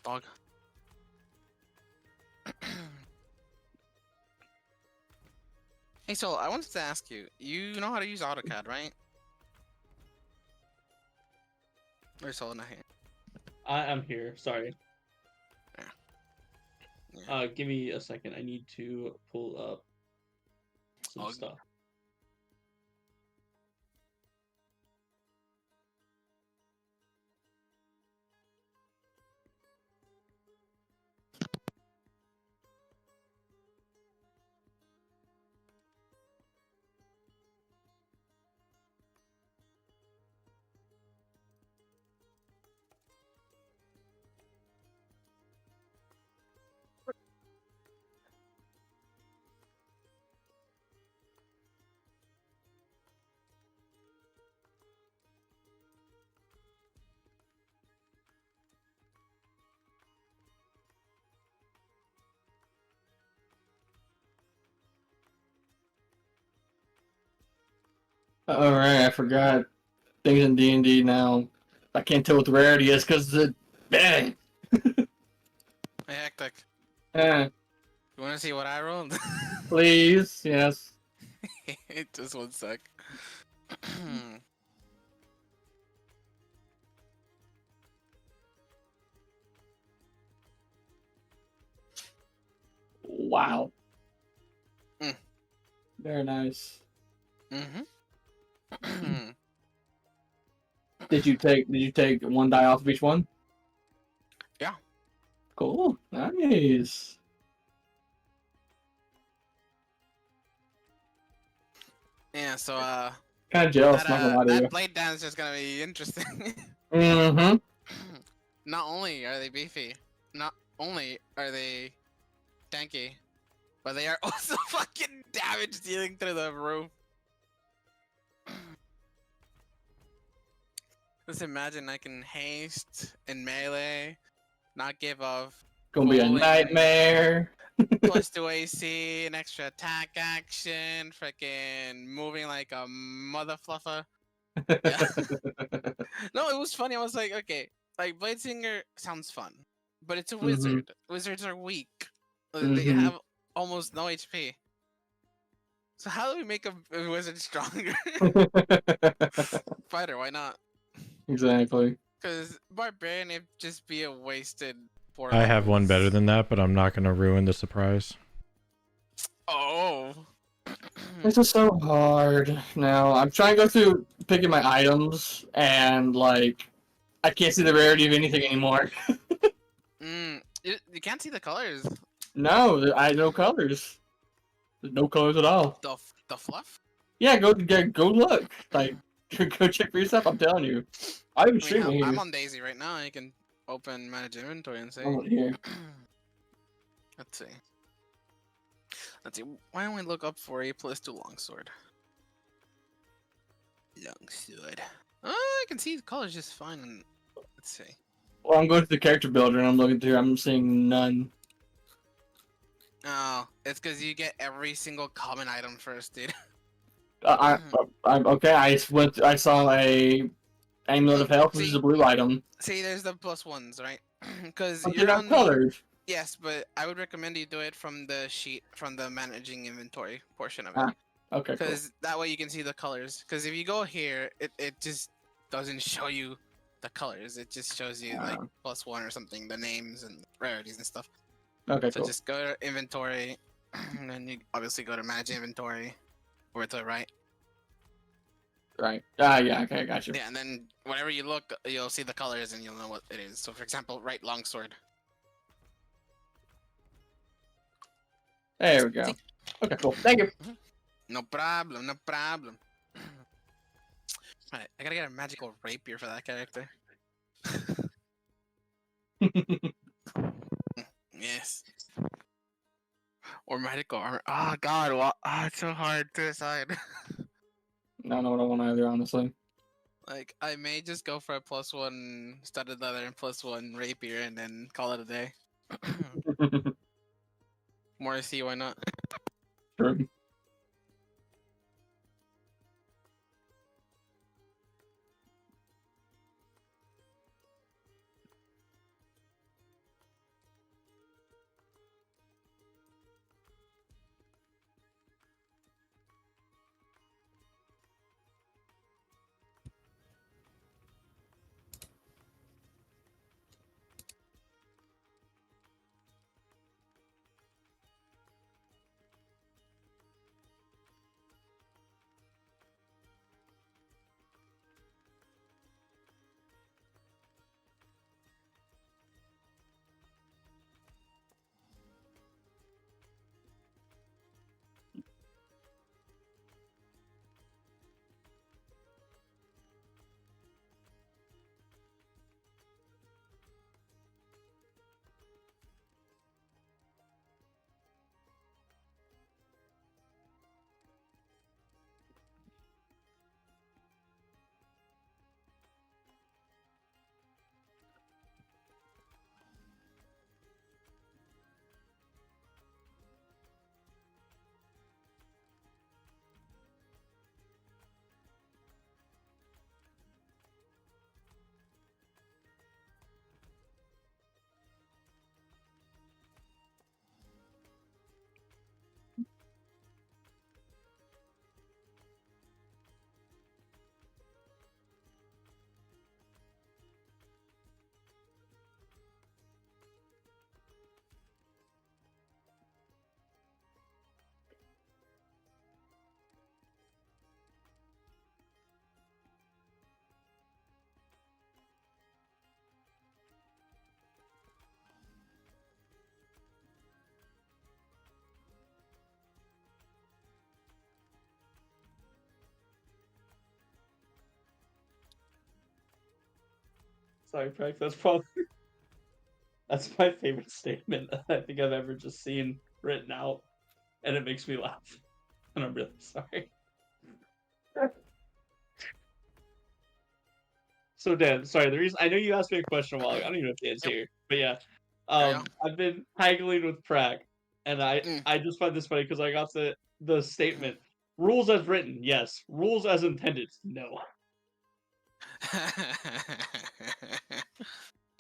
Dog. Hey, so I wanted to ask you. You know how to use AutoCAD, right? Or so not here. I'm here. Sorry. Yeah. Give me a second. I need to pull up some stuff. All right, I forgot things in D&D now. I can't tell what the rarity is because the bang. Hey, Hectic. Eh, You want to see what I rolled? please, yes. Just one sec. Wow. Mm. Very nice. Mm-hmm. Did you take one die off of each one? Yeah. Cool. Nice. Yeah. So Kind of jealous. Not gonna lie to that you. blade dance is gonna be interesting. Mm-hmm. Not only are they beefy, not only are they tanky, but they are also fucking damage dealing through the roof. Just imagine I can haste in melee, not give off, Gonna be a pulling nightmare. +2 AC, an extra attack action, freaking moving like a mother fluffer. Yeah. No, it was funny. I was like, okay, like Bladesinger sounds fun, but it's a wizard. Wizards are weak. They have almost no HP. So how do we make a wizard stronger? Fighter, why not? Exactly. Because barbarian, it'd just be a wasted 4 I have one better levels. than that, but I'm not going to ruin the surprise. Oh. This is so hard. Now I'm trying to go through picking my items, and like I can't see the rarity of anything anymore. You can't see the colors. No, I no colors. There's no colors at all. The fluff? Yeah, go look. Like go check for yourself. I'm telling you. I'm I mean, streaming here. I'm on Daisy right now. I can open manage inventory and see. I'm here. Let's see. Let's see. Why don't we look up for a +2 longsword? Longsword. Oh, I can see the colors just fine. And let's see. Well, I'm going to the character builder and I'm looking through. I'm seeing none. Oh, it's because you get every single common item first, dude. I'm okay. I saw a amulet of health, which is a blue item. See, there's the +1s, right? Because But they're you're not on colored. Yes, but I would recommend you do it from the sheet, from the managing inventory portion of it. Okay, cool. Because that way you can see the colors. Because if you go here, it just doesn't show you the colors. It just shows you like +1 or something, the names and rarities and stuff. Okay, So cool. just go to inventory, and then you obviously go to manage inventory, or to the right. Right. Yeah, okay, I got you. Yeah, and then whenever you look, you'll see the colors and you'll know what it is. So for example, right longsword. There we go. Okay, cool. Thank you. No problem, no problem. Alright, I gotta get a magical rapier for that character. Yes. Or magical armor. Oh god, it's so hard to decide. I don't know what I want either, honestly. Like, I may just go for a +1 studded leather and +1 rapier and then call it a day. More see, why not? True. Sorry, Frank. That's my favorite statement I think I've ever just seen written out, and it makes me laugh. And I'm really sorry. So Dan, sorry. The reason I know you asked me a question a while ago. I don't even know if Dan's Yep. here, but yeah, Yeah. I've been haggling with Prague, and Mm. I just find this funny because I got the statement: rules as written, yes; rules as intended, no.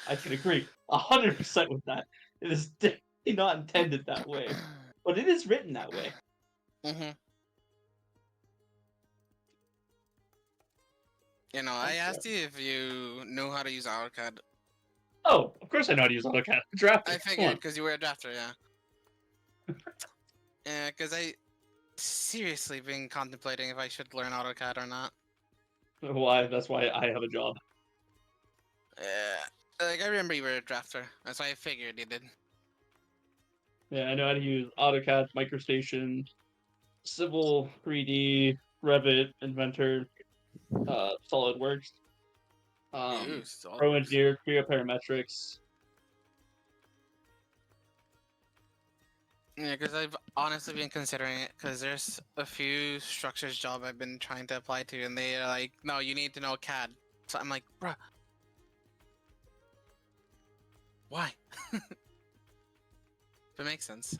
I can agree 100% with that. It is definitely not intended that way, but it is written that way. Mm-hmm. You know, I Okay. asked you if you knew how to use AutoCAD. Oh, of course I know how to use AutoCAD. Drafter. I Come figured on. because you were a drafter, yeah. Yeah, because I seriously been contemplating if I should learn AutoCAD or not. Why? That's why I have a job. Yeah, like I remember you were a drafter. That's why I figured you did. Yeah, I know how to use AutoCAD, MicroStation, Civil 3D, Revit, Inventor, SolidWorks, Ooh, Pro SolidWorks. Engineer, Creo Parametrics. Yeah, because I've honestly been considering it. Because there's a few structures job I've been trying to apply to, and they're like, "No, you need to know CAD." So I'm like, "Bruh, why?" If it makes sense.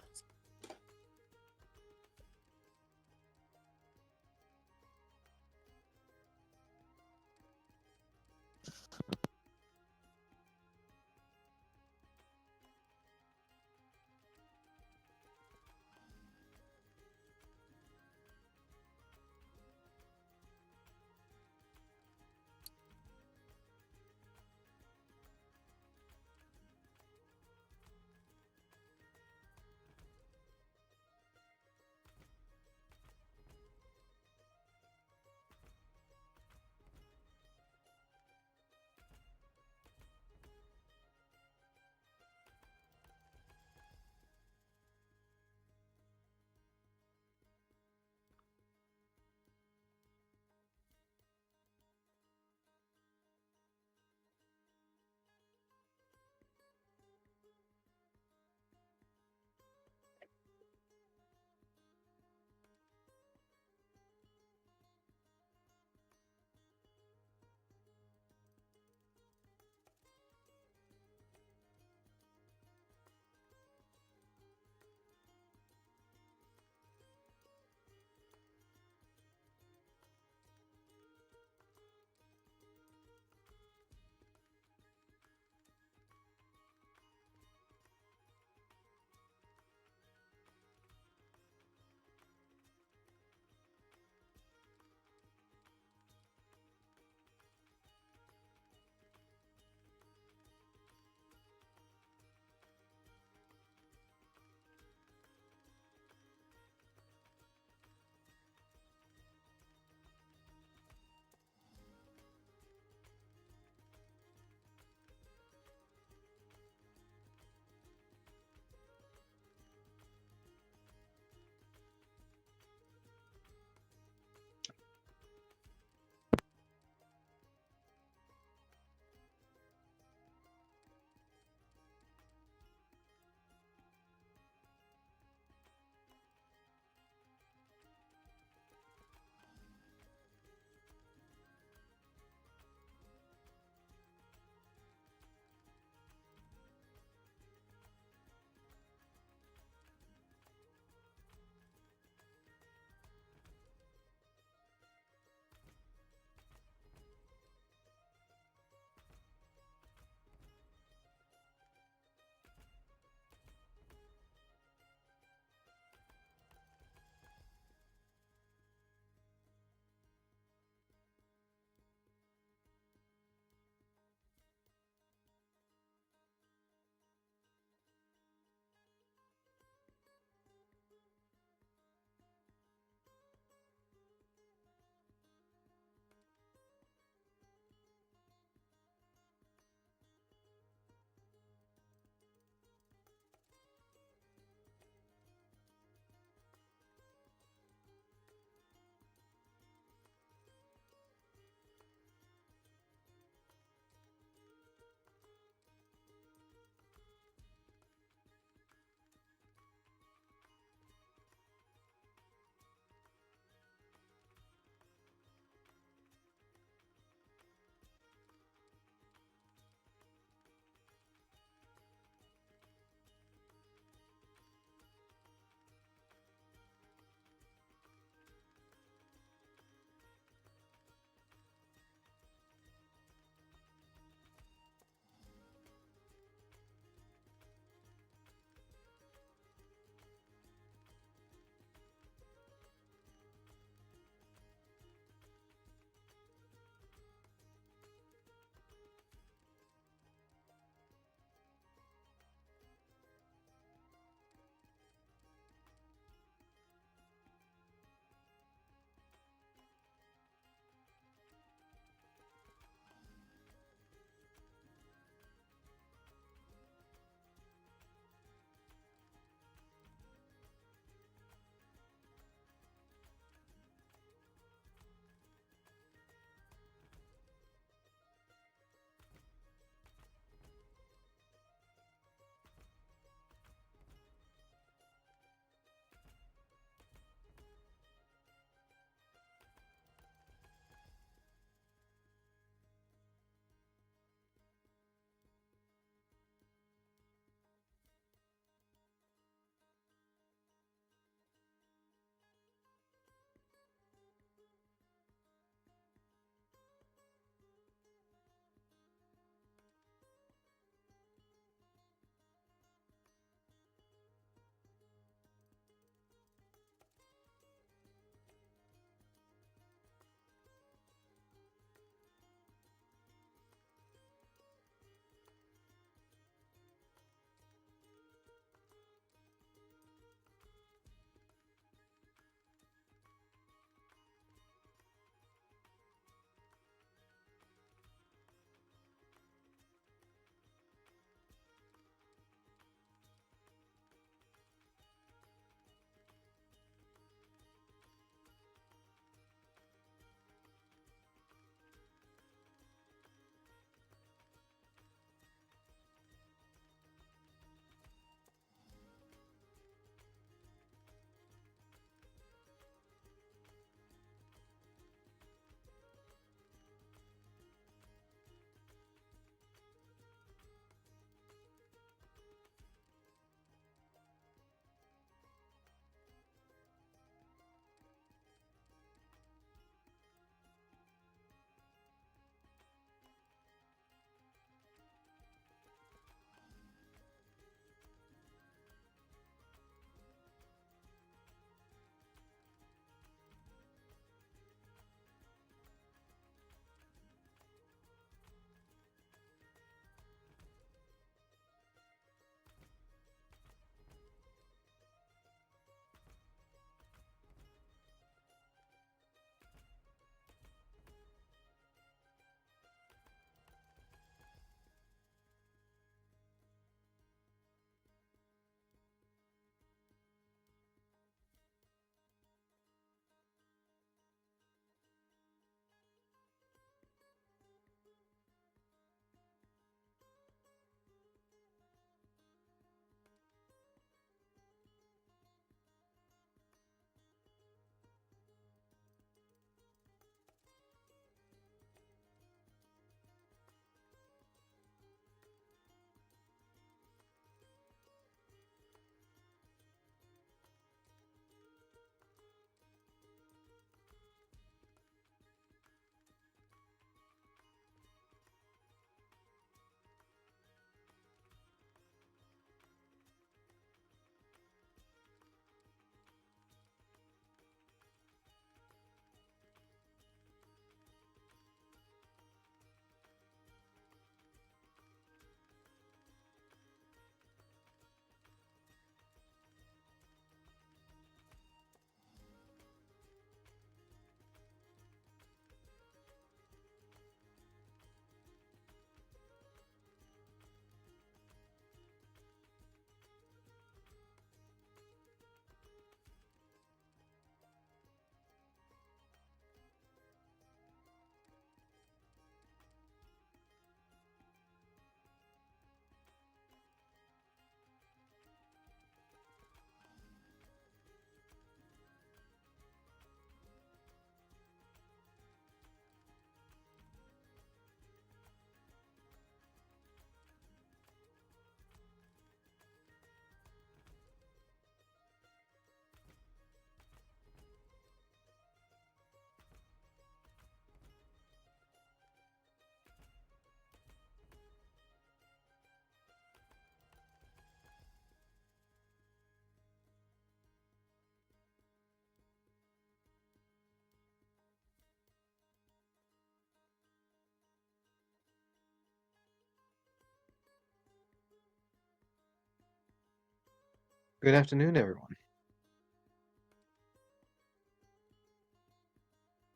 Good afternoon, everyone.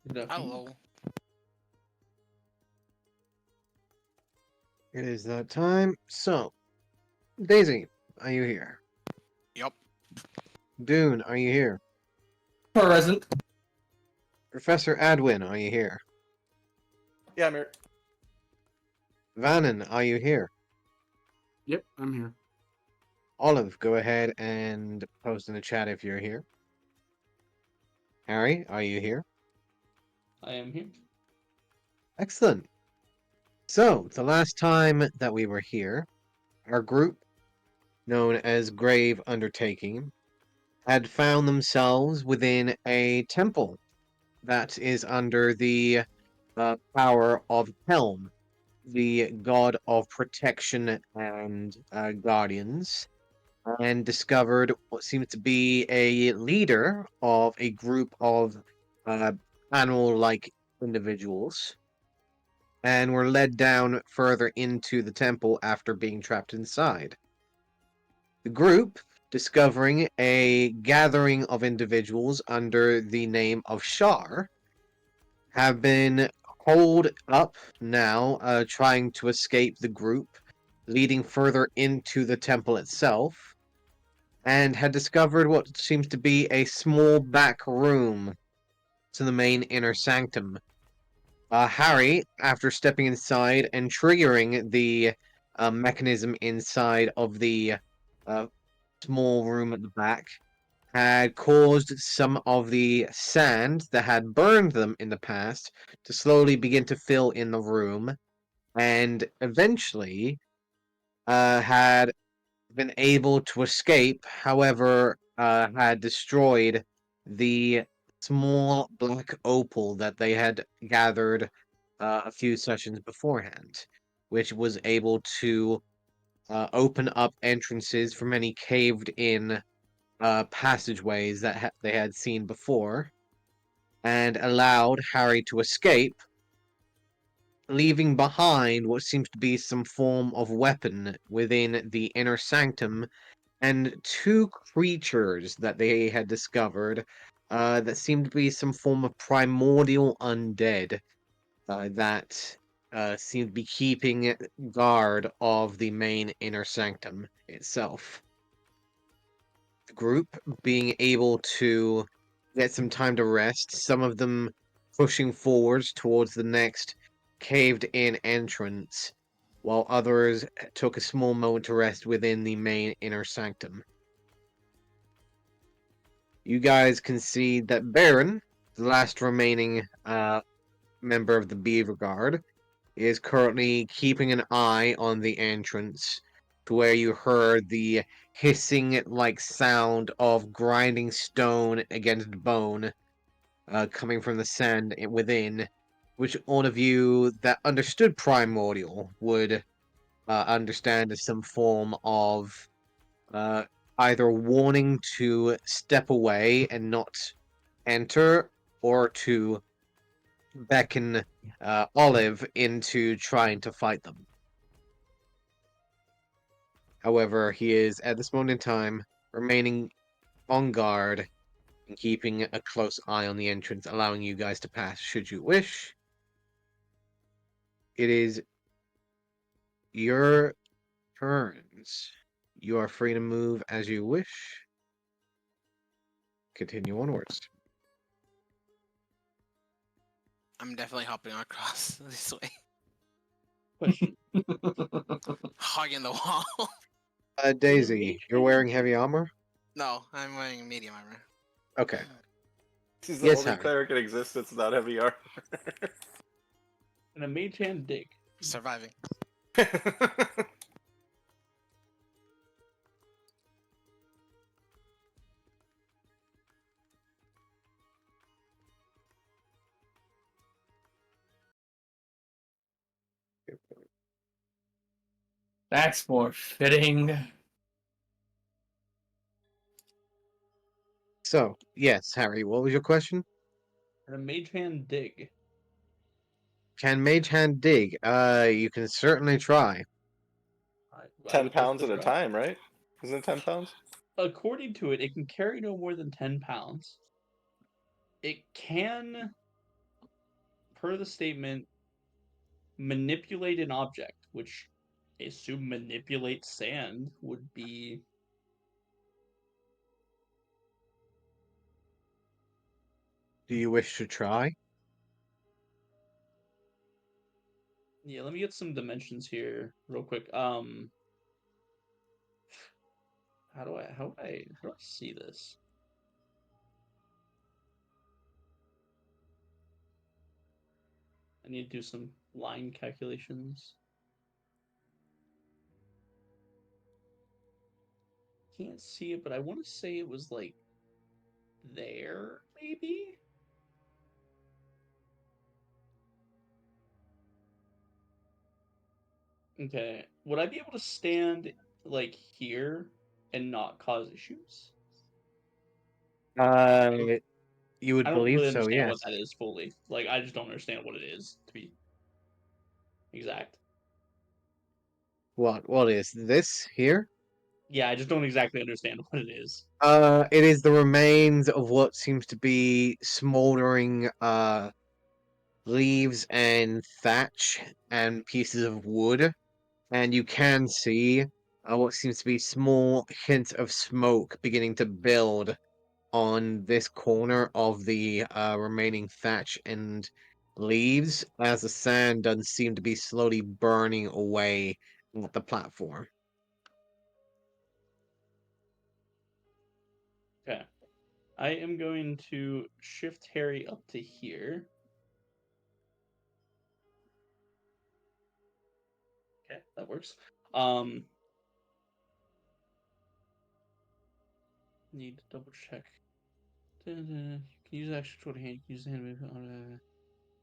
Good afternoon. Hello. It is that time. So, Daisy, are you here? Yup. Dune, are you here? Present. Professor Adwin, are you here? Yeah, I'm here. Vannon, are you here? Yep, I'm here. Olive, go ahead and post in the chat if you're here. Harry, are you here? I am here. Excellent. So, the last time that we were here, our group, known as Grave Undertaking, had found themselves within a temple that is under the power of Helm, the god of protection and guardians, and discovered what seems to be a leader of a group of uh, animal-like individuals, and were led down further into the temple after being trapped inside. The group, discovering a gathering of individuals under the name of Shar, have been holed up now, trying to escape the group, leading further into the temple itself, and had discovered what seems to be a small back room to the main inner sanctum. Harry, after stepping inside and triggering the mechanism inside of the uh, small room at the back, had caused some of the sand that had burned them in the past to slowly begin to fill in the room, and eventually had been able to escape, however, had destroyed the small black opal that they had gathered a few sessions beforehand, which was able to open up entrances for many caved in passageways that they had seen before, and allowed Harry to escape, leaving behind what seems to be some form of weapon within the inner sanctum, and two creatures that they had discovered that seemed to be some form of primordial undead that seemed to be keeping guard of the main inner sanctum itself. The group being able to get some time to rest, some of them pushing forwards towards the next caved in entrance, while others took a small moment to rest within the main inner sanctum. You guys can see that Baron, the last remaining member of the Beaver Guard, is currently keeping an eye on the entrance to where you heard the hissing like sound of grinding stone against bone coming from the sand within, which all of you that understood Primordial would understand as some form of uh, either warning to step away and not enter, or to beckon Olive into trying to fight them. However, he is, at this moment in time, remaining on guard and keeping a close eye on the entrance, allowing you guys to pass should you wish. It is your turns. You are free to move as you wish. Continue onwards. I'm definitely hopping across this way. Question. Hogging the wall. Daisy, you're wearing heavy armor? No, I'm wearing medium armor. Okay. He's the Yes, only Harry. cleric in existence without heavy armor. And a mage hand dig. Surviving. That's more fitting. So, yes, Harry, what was your question? And a mage hand dig. Can Mage Hand dig? You can certainly try. I 10 would like pounds to at a try. time, right? Isn't it 10 pounds? according to it, it can carry no more than 10 pounds. It can, per the statement, manipulate an object, which I assume manipulate sand would be. Do you wish to try? Yeah, let me get some dimensions here real quick. How do I see this? I need to do some line calculations. Can't see it, but I want to say it was like there, maybe? Okay. Would I be able to stand like here and not cause issues? Uh, you would I don't believe really so, understand what yes. that is fully. Like, I just don't understand what it is, to be exact. What is this here? Yeah, I just don't exactly understand what it is. It is the remains of what seems to be smoldering leaves and thatch and pieces of wood, and you can see what seems to be small hints of smoke beginning to build on this corner of the remaining thatch and leaves, as the sand does seem to be slowly burning away at the platform. Okay. I am going to shift Harry up to here. Okay, that works. Need to double check. You can use action toward a hand. You can use the hand movement on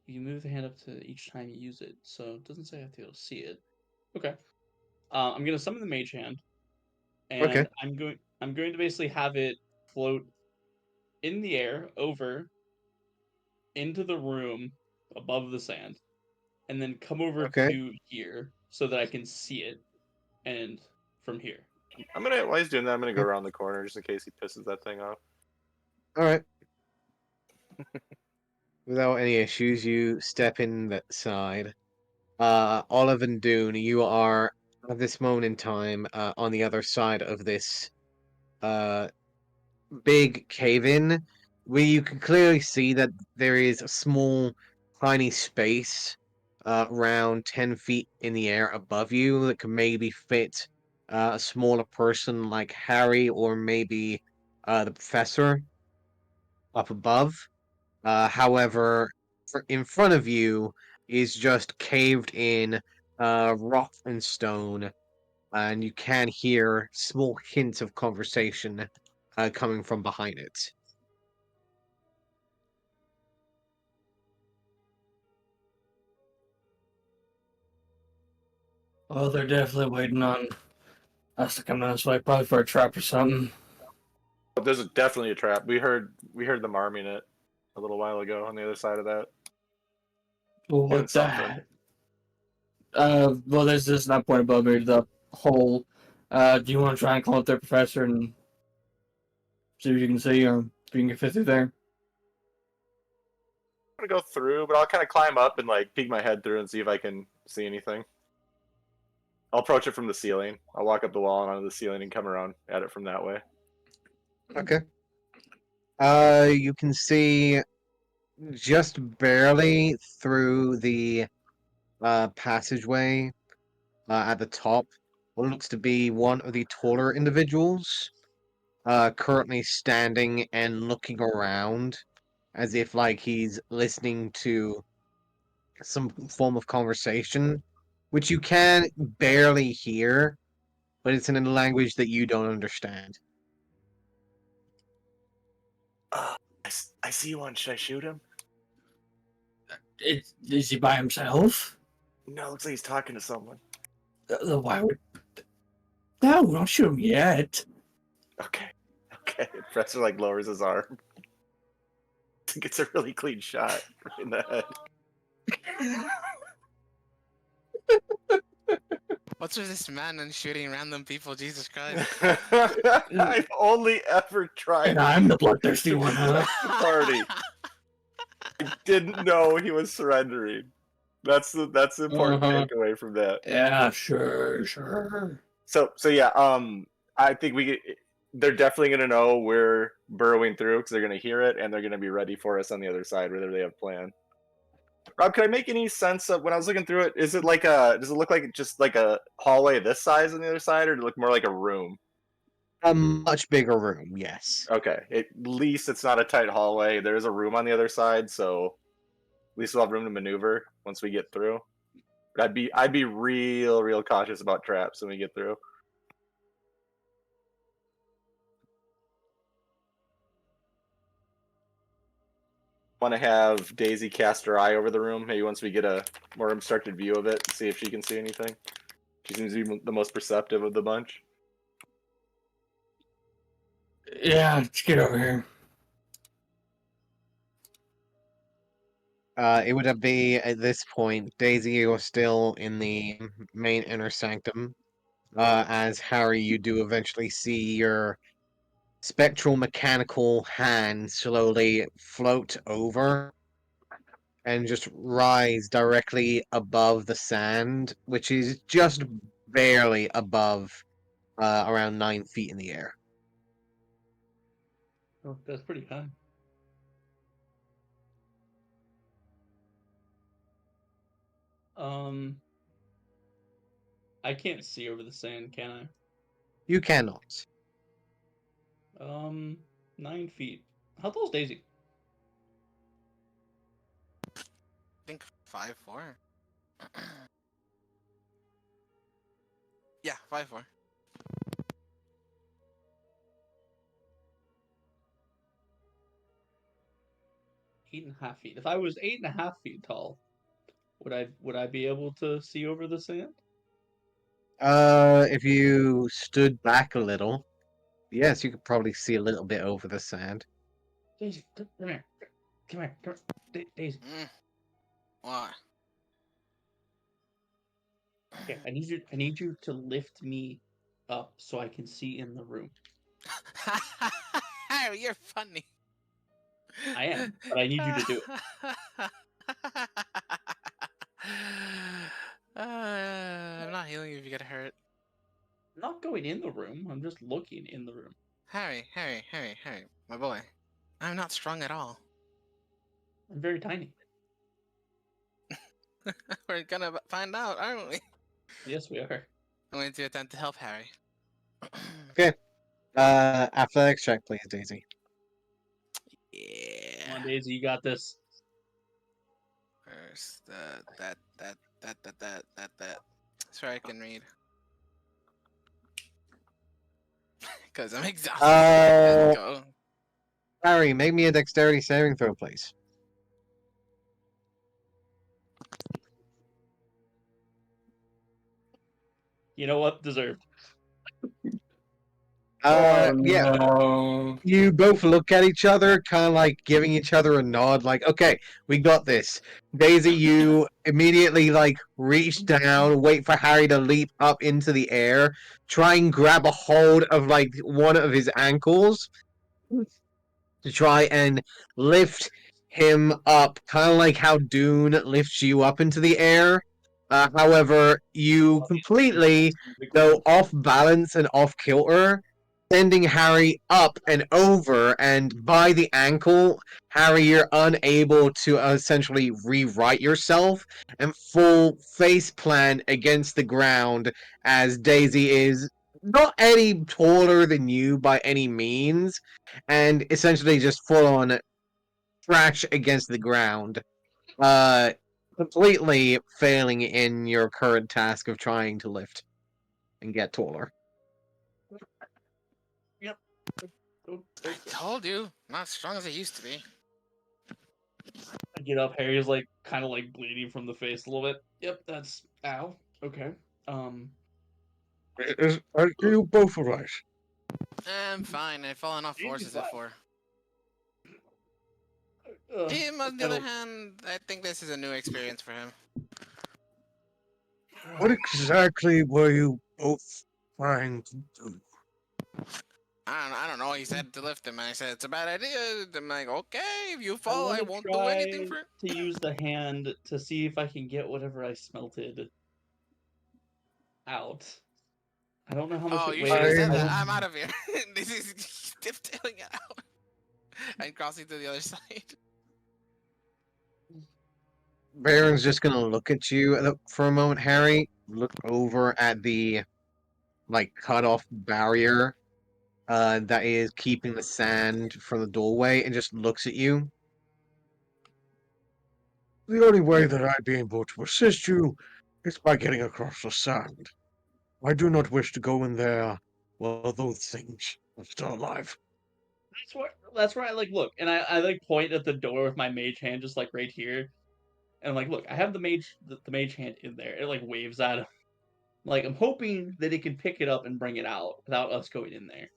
you can move the hand up to each time you use it. So it doesn't say I have to be able to see it. Okay. I'm gonna summon the mage hand, Okay, and I'm going to basically have it float in the air over into the room above the sand, and then come over okay, to here so that I can see it, and from here. I'm gonna while he's doing that, I'm gonna go okay. around the corner just in case he pisses that thing off. Alright. Without any issues, you step in that side. Olive and Dune, you are at this moment in time on the other side of this uh, big cave in where you can clearly see that there is a small, tiny space around 10 feet in the air above you that can maybe fit a smaller person like Harry or maybe the professor up above. However, in front of you is just caved in rock and stone, and you can hear small hints of conversation coming from behind it. Oh, they're definitely waiting on us to come down this way, probably for a trap or something. But there's definitely a trap. We heard them arming it a little while ago on the other side of that. Well, Doing what something. well, there's this not point above me, the hole. Do you want to try and call up their professor and see what you can see, or if you can fit through there? I'm gonna go through, but I'll kind of climb up and like peek my head through and see if I can see anything. I'll approach it from the ceiling. I'll walk up the wall and onto the ceiling and come around at it from that way. Okay. You can see just barely through the passageway at the top what looks to be one of the taller individuals currently standing and looking around as if like he's listening to some form of conversation, which you can barely hear, but it's in a language that you don't understand. I see one. Should I shoot him? Is he by himself? No, looks like he's talking to someone. Why would? No, don't shoot him yet. Okay. Okay. Professor like lowers his arm. Gets a really clean shot right in the head. What's with this man and shooting random people? Jesus Christ. I've only ever tried And I'm the bloodthirsty one, huh? the party. I didn't know he was surrendering. That's the important Uh-huh. takeaway from that. Yeah, sure. So yeah, I think they're definitely gonna know we're burrowing through because they're gonna hear it and they're gonna be ready for us on the other side, whether they have plan. Rob, can I make any sense of when I was looking through it? Does it look like just like a hallway this size on the other side, or does it look more like a room? A much bigger room, yes. Okay, at least it's not a tight hallway. There is a room on the other side, so at least we'll have room to maneuver once we get through. But I'd be real cautious about traps when we get through. Want to have Daisy cast her eye over the room, maybe once we get a more obstructed view of it, see if she can see anything. She seems to be the most perceptive of the bunch. Yeah, let's get over here. It would be at this point, Daisy, you're still in the main inner sanctum. As Harry, you do eventually see your spectral mechanical hand slowly float over and just rise directly above the sand, which is just barely above around 9 feet in the air. Oh, that's pretty high. I can't see over the sand, can You cannot. I? 9 feet. How tall is Daisy? I think 5'4". Yeah, 5'4". 8.5 feet. If I was 8.5 feet tall, would I be able to see over the sand? If you stood back a little, yes, you could probably see a little bit over the sand. Daisy, come here. Come here. Daisy. What? Okay, I need you to lift me up so I can see in the room. Harry, you're funny. I am, but I need you to do it. I'm not healing you if you get hurt. I'm not going in the room. I'm just looking in the room. Harry, my boy. I'm not strong at all. I'm very tiny. We're gonna find out, aren't we? Yes, we are. I'm going to attempt to help Harry. Okay. Athletics check, please, Daisy. Come Yeah. on, Daisy, you got this. Where's that. Sorry, I can read. Because I'm exhausted. Let's go. Harry, make me a dexterity saving throw, please. You know what? Deserved. Oh, Yeah. no. You both look at each other, kind of like giving each other a nod, like, okay, we got this. Daisy, you immediately, like, reach down, wait for Harry to leap up into the air, try and grab a hold of, like, one of his ankles to try and lift him up, kind of like how Dune lifts you up into the air. However, you completely go off balance and off kilter, sending Harry up and over, and by the ankle, Harry, you're unable to essentially rewrite yourself and full face plant against the ground as Daisy is not any taller than you by any means, and essentially just full on crash against the ground. Completely failing in your current task of trying to lift and get taller. Yep. I told you, not as strong as I used to be. I get up. Harry's like kind of like bleeding from the face a little bit. Yep, that's ow. Okay. Are you both alright? I'm fine. I've fallen off horses fine. before. Ugh, Him, on the I other don't- hand, I think this is a new experience for him. What exactly were you both trying to do? I don't know. He said to lift him, and I said it's a bad idea. I'm like, okay, if you I fall, I want to won't do try anything for it. to use the hand to see if I can get whatever I smelted out. I don't know how much Oh, it you should have weighs. said that. I- I'm out of here. This is tiptoeing it out and crossing to the other side. Baron's just gonna look at you for a moment, Harry. Look over at the cut off barrier that is keeping the sand from the doorway, and just looks at you. The only way that I'd be able to assist you is by getting across the sand. I do not wish to go in there while those things are still alive. That's where I look, and I point at the door with my mage hand just right here. And look, I have the mage hand in there. It waves at him. I'm hoping that it can pick it up and bring it out without us going in there.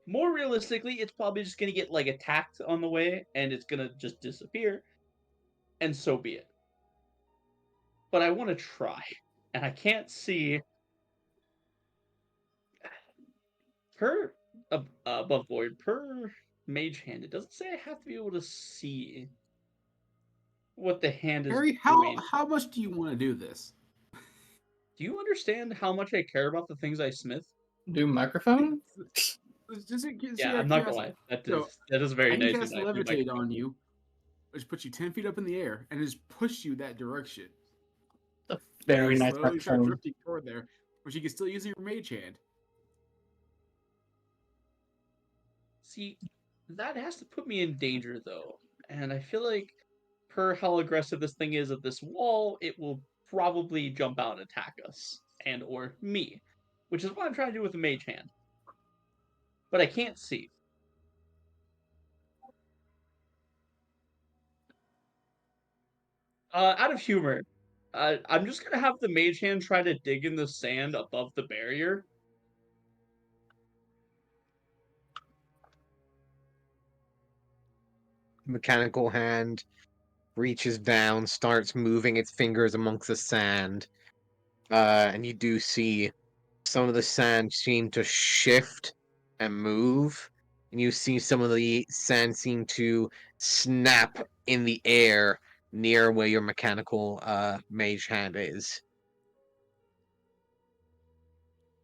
More realistically, it's probably just gonna get attacked on the way, and it's gonna just disappear, and so be it. But I want to try, and I can't see per above board per mage hand. It doesn't say I have to be able to see what the hand is Harry, doing. how much do you want to do this? Do you understand how much I care about the things I smith? Do microphone? Yeah, I'm not gonna lie. That is very I can nice. cast levitate on you, which puts you 10 feet up in the air and just push you that direction. Very And nice slowly start microphone. drifting toward there, which you can still use your mage hand. See, that has to put me in danger though, and I feel like per how aggressive this thing is at this wall, it will probably jump out and attack us and or me, which is what I'm trying to do with the mage hand. But I can't see. Out of humor, I'm just gonna have the mage hand try to dig in the sand above the barrier. Mechanical hand reaches down, starts moving its fingers amongst the sand, and you do see some of the sand seem to shift and move, and you see some of the sand seem to snap in the air near where your mechanical mage hand is.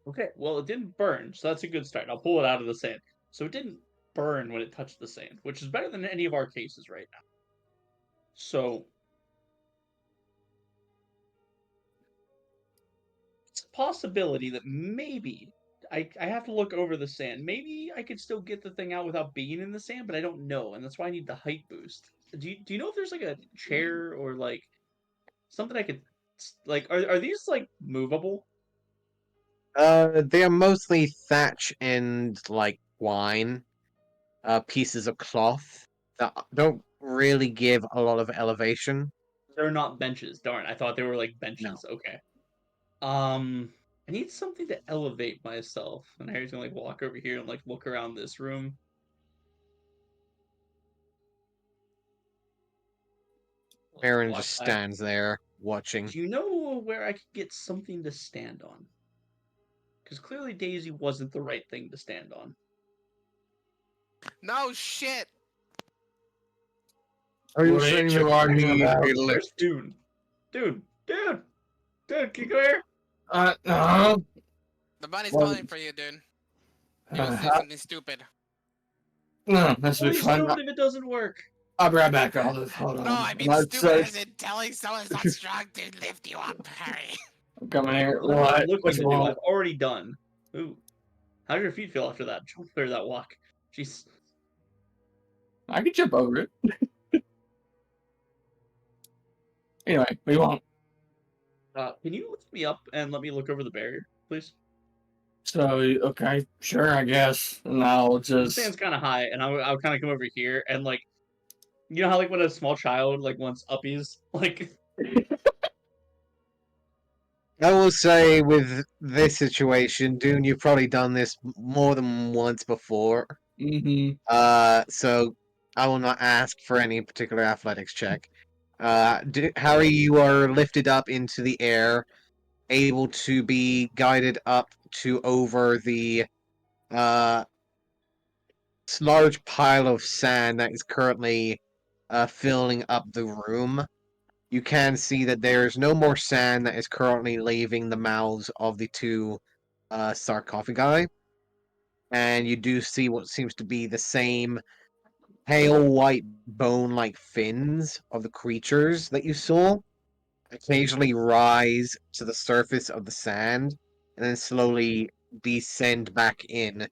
Okay, well it didn't burn, so that's a good start. I'll pull it out of the sand. So it didn't burn when it touched the sand, which is better than any of our cases right now. So it's a possibility that maybe I have to look over the sand. Maybe I could still get the thing out without being in the sand, but I don't know, and that's why I need the height boost. Do you know if there's a chair or something I could are these movable? They are mostly thatch and twine, pieces of cloth that don't really give a lot of elevation. They're not benches. Darn, I thought they were No. benches. Okay. I need something to elevate myself. And Harry's gonna walk over here and look around this room. Aaron Walk just back. stands there watching. Do you know where I could get something to stand on? Because clearly Daisy wasn't the right thing to stand on. No shit. Are you What saying you that you arguing need about? a lift? Where's Dune? Dude, can you go here? No. The bunny's Well, calling for you, dude. You will say something stupid. No, this will be Please fun. don't if it doesn't work. I'll be right back. Hold on. No, I mean I'm stupid as in telling someone who's not strong to lift you up, Harry. coming here. What am I What? looking What's to do? wrong? I've already done. Ooh. How do your feet feel after that jump or that walk? Jeez. I can jump over it. Anyway, we won't. Can you lift me up and let me look over the barrier, please? So, okay, sure, I guess. And I'll The just. sand's kind of high, and I'll kind of come over here and you know how when a small child wants uppies, I will say with this situation, Dune, you've probably done this more than once before. Mm-hmm. So I will not ask for any particular athletics check. Harry, you are lifted up into the air, able to be guided up to over the large pile of sand that is currently filling up the room. You can see that there's no more sand that is currently leaving the mouths of the two sarcophagi. And you do see what seems to be the same pale white bone-like fins of the creatures that you saw occasionally rise to the surface of the sand and then slowly descend back in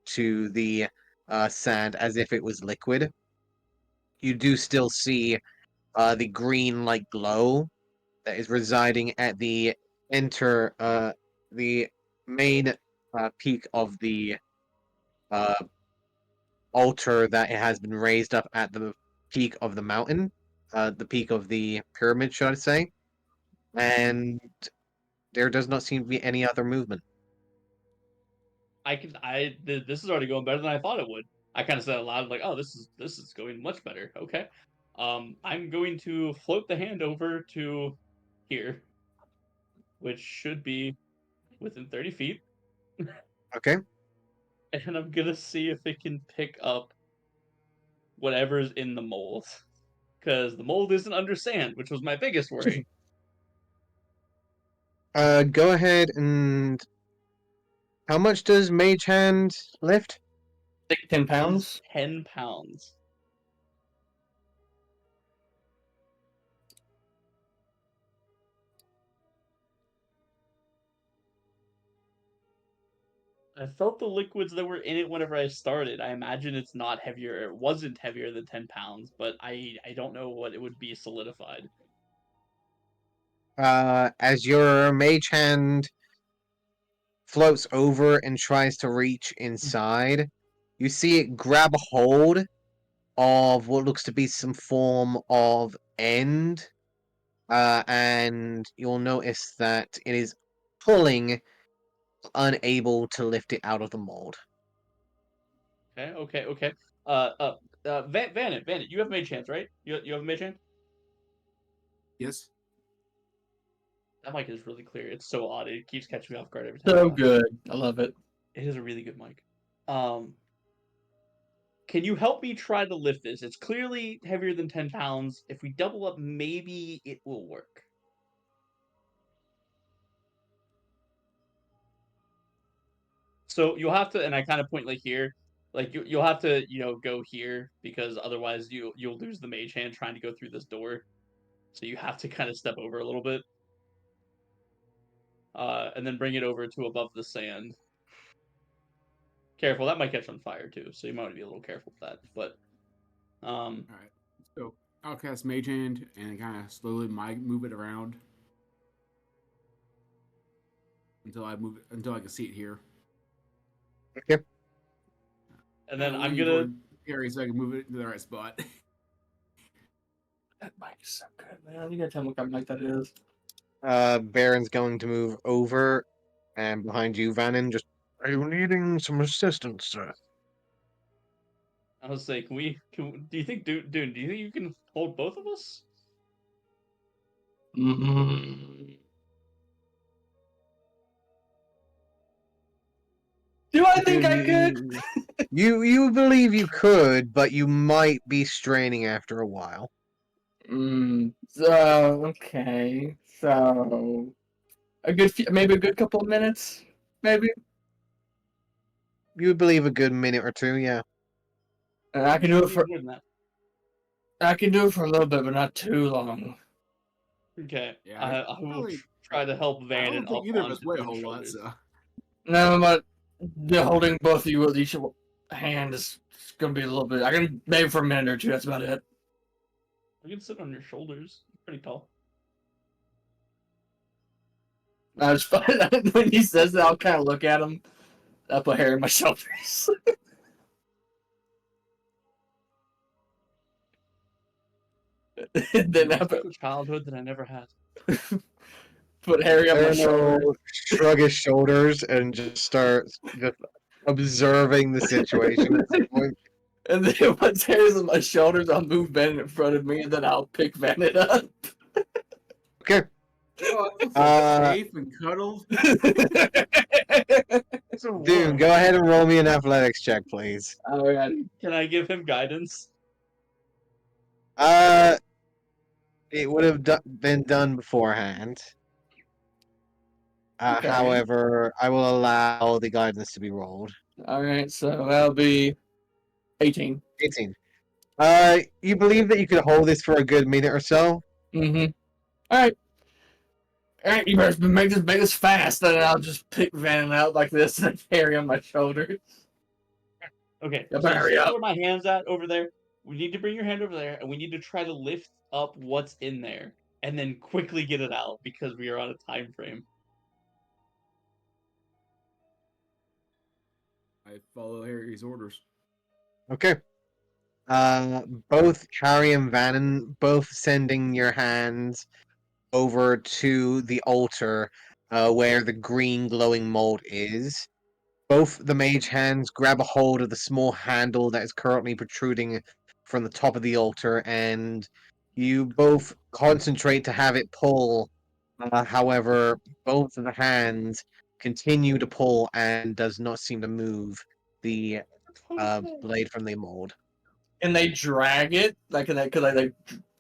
to the sand as if it was liquid. You do still see the green-like glow that is residing at the main peak of the uh, altar that it has been raised up at the peak of the mountain, the peak of the pyramid, should I say? And there does not seem to be any other movement. This is already going better than I thought it would. I kind of said it loud, like, "Oh, this is going much better." Okay, I'm going to float the hand over to here, which should be within 30 feet, Okay. and I'm gonna see if it can pick up whatever's in the mold, because the mold isn't under sand, which was my biggest worry. Go ahead and how much does Mage Hand lift? 10 pounds. 10 pounds. I felt the liquids that were in it whenever I started. I imagine it's not heavier. It wasn't heavier than 10 pounds, but I don't know what it would be solidified. As your Mage Hand floats over and tries to reach inside, you see it grab a hold of what looks to be some form of end, and you'll notice that it is pulling, unable to lift it out of the mold. Okay. Vanit, you have mage hands, right? You have a mage hand? Yes. That mic is really clear. It's so odd. It keeps catching me off guard every time. So good. I love it. It is a really good mic. Can you help me try to lift this? It's clearly heavier than 10 pounds. If we double up, maybe it will work. So you'll have to, and I kind of point like here, like you'll have to, go here because otherwise you'll lose the mage hand trying to go through this door. So you have to kind of step over a little bit, and then bring it over to above the sand. Careful, that might catch on fire too, so you might want to be a little careful with that. But, All right. So I'll cast Mage Hand and kind of slowly move it around until I can see it here. Okay. and then I'm lean gonna. toward Gary so I can move it to the right spot. That mic is so good, man. You gotta tell me what kind of mic that is. Baron's going to move over, and behind you, Vannon, just, are you needing some assistance, sir? I was like, do you think, Dune, do you think you can hold both of us? Mm-mm. Do I think I could? You believe you could, but you might be straining after a while. Okay. So maybe a good couple of minutes, maybe. You would believe a good minute or two, yeah. And I can do it for More than that. a little bit, but not too long. Okay. Yeah, I will probably- try to help I Van don't and think up either of us onto weigh a Dune's whole lot, shoulders. so. No, but the holding both of you with each hand is gonna be a little bit. I can maybe for a minute or two. That's about it. I can sit on your shoulders. You're pretty tall. I was when he says that, I'll kind of look at him. I put hair in my shoulders. And then I A childhood that I never had. put Harry on my Baron shoulder. will shrug his shoulders and just start just observing the situation at some point. And then once Harry's on my shoulders, I'll move Bennett in front of me, and then I'll pick Bennett up. Okay. Oh, I feel safe and cuddled. So Dude, what? go ahead and roll me an athletics check, please. Alrighty. Can I give him guidance? It would have been done beforehand. Okay. However, I will allow the guidance to be rolled. Alright, so that'll be 18. 18. You believe that you could hold this for a good minute or so? Mm-hmm. Alright. Alright, you better make this fast, and I'll just pick Van out like this and carry on my shoulders. Okay, You so better hurry see up. where my hand's at over there? We need to bring your hand over there, and we need to try to lift up what's in there, and then quickly get it out, because we are on a time frame. I follow Harry's orders. Okay. Both Harry and Vannon, both sending your hands over to the altar where the green glowing mold is. Both the mage hands grab a hold of the small handle that is currently protruding from the top of the altar, and you both concentrate to have it pull. However, both of the hands continue to pull and does not seem to move the blade from the mold. Can they drag it? Like, can they, could they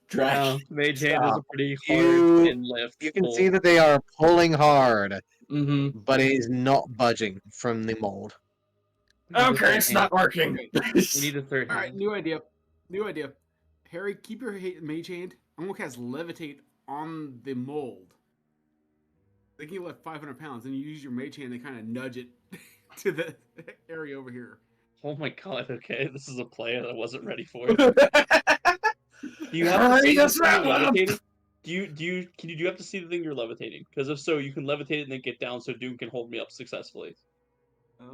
drag No, it? mage hand is a Stop. pretty You- hard and lift. You can pull. see that they are pulling hard, Mm-hmm. but it is not budging from the mold. We need a Okay, third it's hand. not working. We need a third All right, hand. new idea. New idea. Harry, keep your mage hand. I'm gonna cast levitate on the mold. They can lift 500 pounds, and you use your mage hand to kind of nudge it to the area over here. Oh my god, okay, this is a play that I wasn't ready for. Do you have to Hurry see the this thing you're up! levitating? Do you have to see the thing you're levitating? Because if so, you can levitate it and then get down so Doom can hold me up successfully. It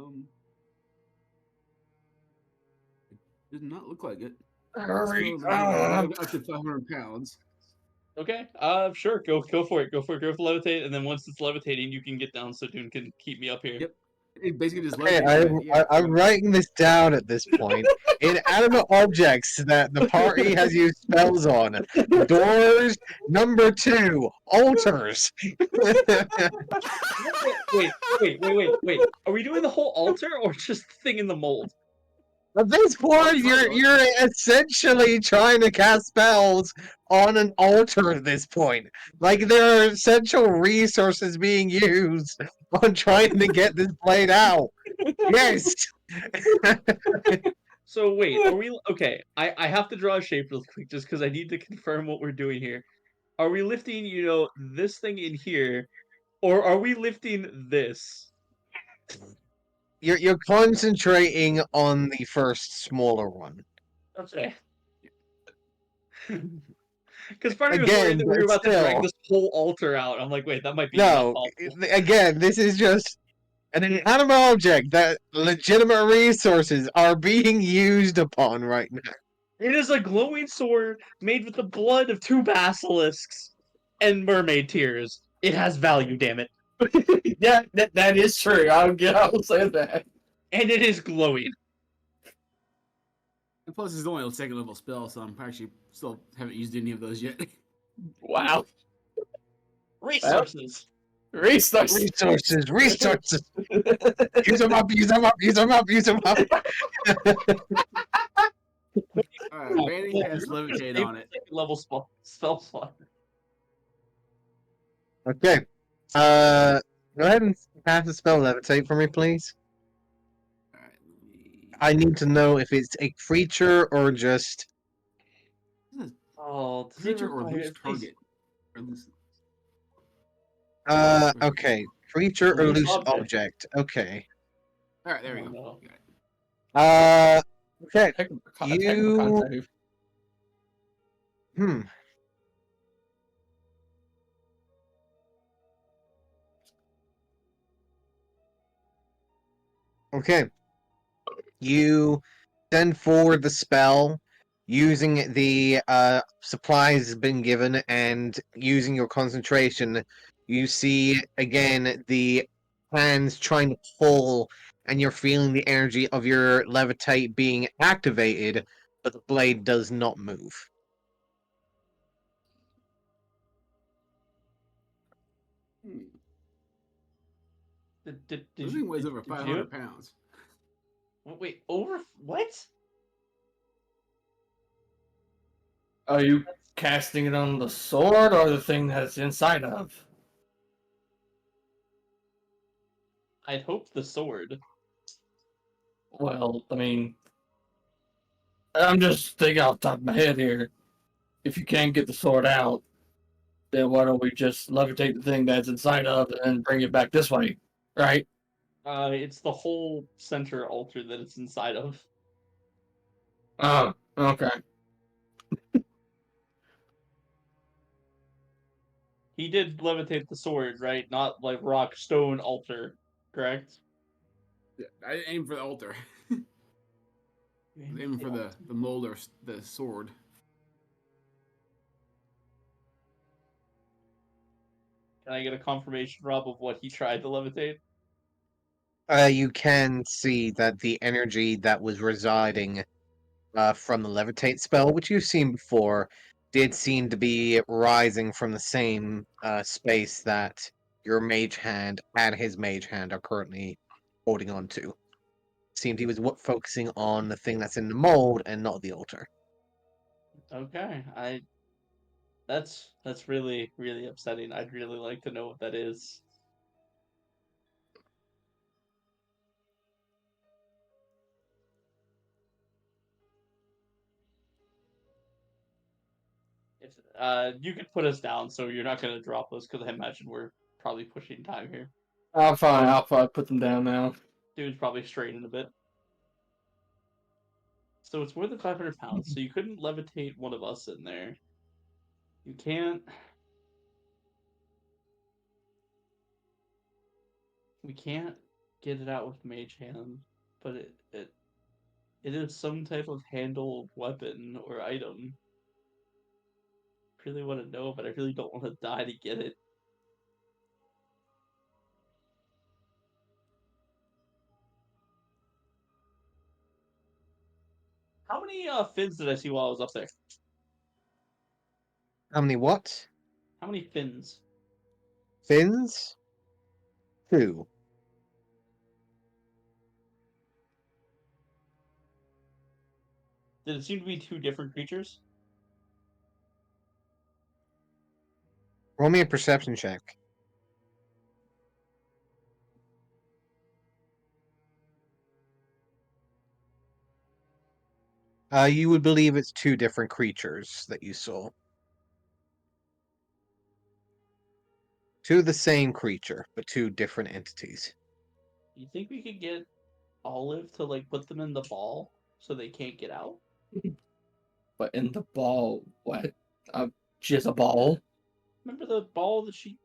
did not look like it. Hurry Still up! up to 500 pounds. Okay, sure, go for it. Go for levitate, and then once it's levitating, you can get down so Doom can keep me up here. Yep. It basically just Okay, levitates. I'm writing this down at this point. Inanimate objects that the party has used spells on. Doors, number 2, altars. Wait. Are we doing the whole altar or just the thing in the mold? At this point, you're essentially trying to cast spells on an altar at this point. Like, there are essential resources being used on trying to get this blade out. Yes! So wait, are we okay? I have to draw a shape real quick just because I need to confirm what we're doing here. Are we lifting, this thing in here, or are we lifting this? You're concentrating on the first smaller one. Okay. Because part of me was worried Again, that we were but about to drag still. this whole altar out. I'm like, wait, that might be not No, possible. again, this is just an inanimate object that legitimate resources are being used upon right now. It is a glowing sword made with the blood of 2 basilisks and mermaid tears. It has value, damn it. Yeah, that is true. I'll say that. And it is glowing. And plus, it's only a second level spell, so I'm actually still haven't used any of those yet. Wow. Resources. Resources. Resources. Use them up. Alright, Vanny has levitate on it. Second level spell slot. Okay. Go ahead and cast a spell levitate for me, please. Alright, I need to know if it's a creature or just. Oh, does it creature or require loose at least- target. Or loose... Okay. Creature or Loose loose object. object. Okay. Alright, there we Oh, go. no. Got it. Okay. You. Okay. You send forward the spell using the supplies been given and using your concentration. You see again the hands trying to pull, and you're feeling the energy of your levitate being activated, but the blade does not move. Did This you, thing weighs did, over did you? 500 pounds. Wait, over what? Are you casting it on the sword or the thing that's inside of? I'd hope the sword. Well, I mean, I'm just thinking off the top of my head here. If you can't get the sword out, then why don't we just levitate the thing that's inside of it and bring it back this way, right? It's the whole center altar that it's inside of. Oh, okay. He did levitate the sword, right? Not like rock, stone, altar, correct? Yeah, I didn't aim for the altar. I was aiming for the mold or the sword. Can I get a confirmation, Rob, of what he tried to levitate? You can see that the energy that was residing from the levitate spell, which you've seen before, did seem to be rising from the same space that your mage hand and his mage hand are currently holding on to. Seemed he was focusing on the thing that's in the mold and not the altar. Okay, that's really really upsetting. I'd really like to know what that is. If you could put us down, so you're not gonna drop us, because I imagine we're probably pushing time here. I'm fine. I'll probably put them down now. Dude's probably straining a bit. So it's more than 500 pounds. So you couldn't levitate one of us in there. You can't. We can't get it out with mage hand, but it is some type of handled weapon or item. Really want to know, but I really don't want to die to get it. How many fins did I see while I was up there? How many what? How many fins? Fins? 2. Did it seem to be two different creatures? Roll me a perception check. You would believe it's 2 different creatures that you saw. 2 of the same creature, but 2 different entities. You think we could get Olive to like put them in the ball so they can't get out? But in the ball, what? She has a ball? Remember the ball that she?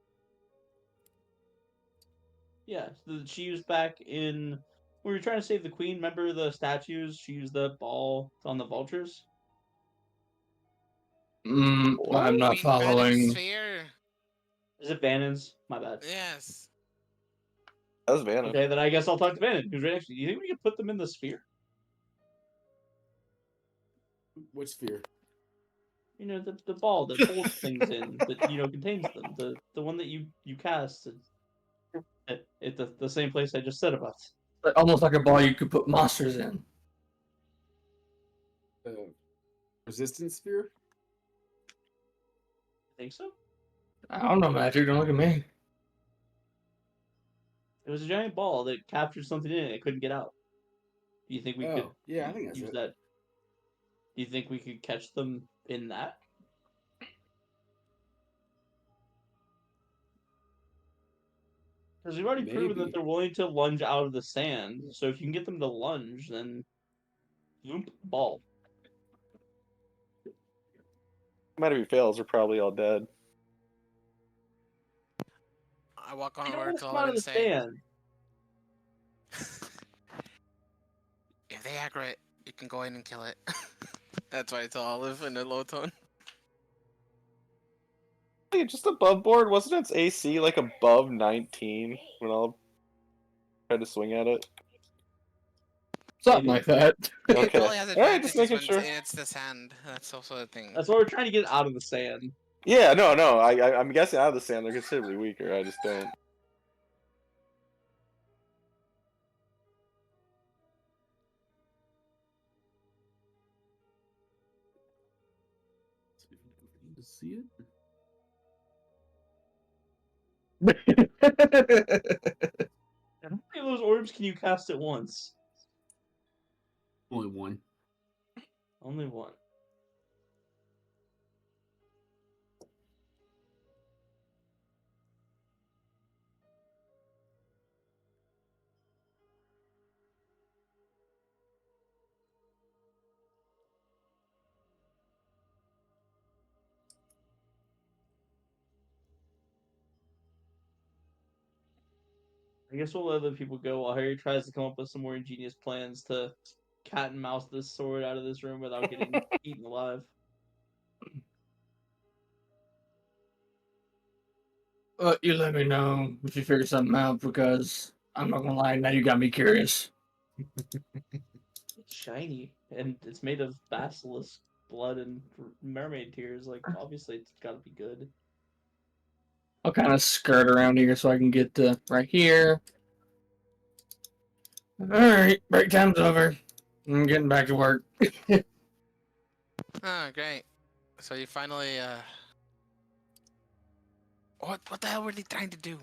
Yeah, that she used back in. We were trying to save the queen. Remember the statues? She used the ball on the vultures. I'm not Queen Venom following. Sphere. Is it Vannon's? My bad. Yes. That was Vanna. Okay, then I guess I'll talk to Vannon. Who's right next to you. You think we could put them in the sphere? Which sphere? You know, the ball that holds things in, that contains them. The one that you cast at the same place I just said about. Almost like a ball you could put monsters in. Resistance sphere? Think so? I don't know, Magic. Don't look at me. It was a giant ball that captured something in it. It couldn't get out. Do you think we could? Yeah, I think that's use it. that. Do you think we could catch them in that? Because we've already proven that Maybe. they're willing to lunge out of the sand. So if you can get them to lunge, then zoom ball. No matter if he fails, we're probably all dead. I walk on They don't over want to to come out Olive of and the say, sand. if they aggro it, you can go in and kill it. That's why I tell Olive in a low tone. Hey, just above board, wasn't its AC like above 19 when I'll try to swing at it? Something like that. It Okay. only has All right, just advantages making when sure. it's the sand. That's also a thing. That's why we're trying to get out of the sand. Yeah, no. I'm guessing out of the sand they're considerably weaker. I just don't. to see it. How many of those orbs can you cast at once? Only one. Only one. I guess we'll let other people go while Harry tries to come up with some more ingenious plans to cat and mouse this sword out of this room without getting eaten alive. Well, you let me know if you figure something out because I'm not gonna lie, now you got me curious. It's shiny and it's made of basilisk blood and mermaid tears. Like, obviously, it's got to be good. I'll kind of skirt around here so I can get to right here. Alright, break time's over. I'm getting back to work. Oh, great. So you finally, what the hell were they trying to do?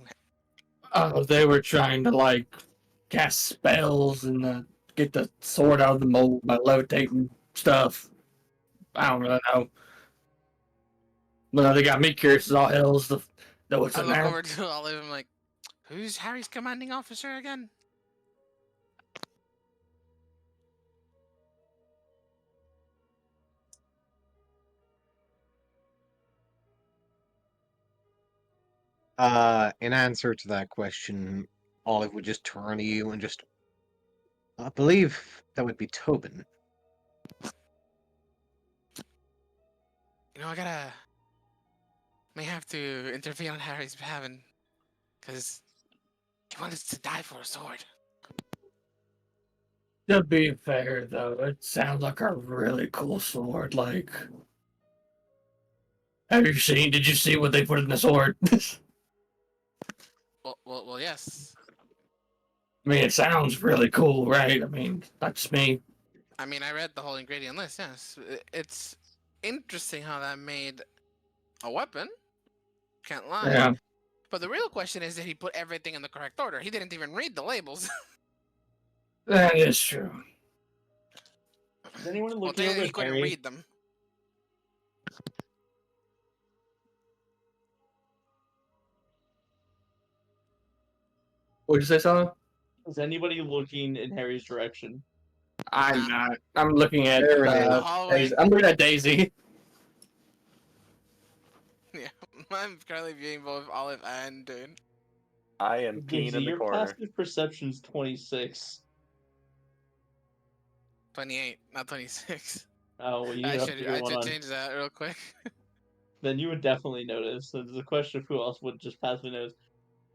Oh, they were trying to, like, cast spells and get the sword out of the mold by levitating stuff. I don't really know. But they got me curious as all hell as to what's I in look there. over to Olive and I'm like, who's Harry's commanding officer again? In answer to that question, Olive would just turn to you and just, I believe that would be Tobin. You know, may have to intervene on Harry's behalf, because he wanted to die for a sword. To be fair, though, it sounds like a really cool sword. Like, did you see what they put in the sword? Well, yes. I mean, it sounds really cool, right? I mean, that's me. I mean, I read the whole ingredient list, yes. It's interesting how that made a weapon. Can't lie. Yeah. But the real question is, did he put everything in the correct order? He didn't even read the labels. That is true. Is anyone Well, looking over he at couldn't Harry? read them. What'd you say, Sala? Is anybody looking in Harry's direction? I'm not. I'm looking at. There it Not in the is. hallway. Daisy. I'm looking at Daisy. Yeah, I'm currently viewing both Olive and Dune. I am peeing Daisy, in the your corner. passive perception's 26. 28, not 26. Oh, well, you I have to should figure one on. change that real quick. Then you would definitely notice. So there's a question of who else would just passively notice.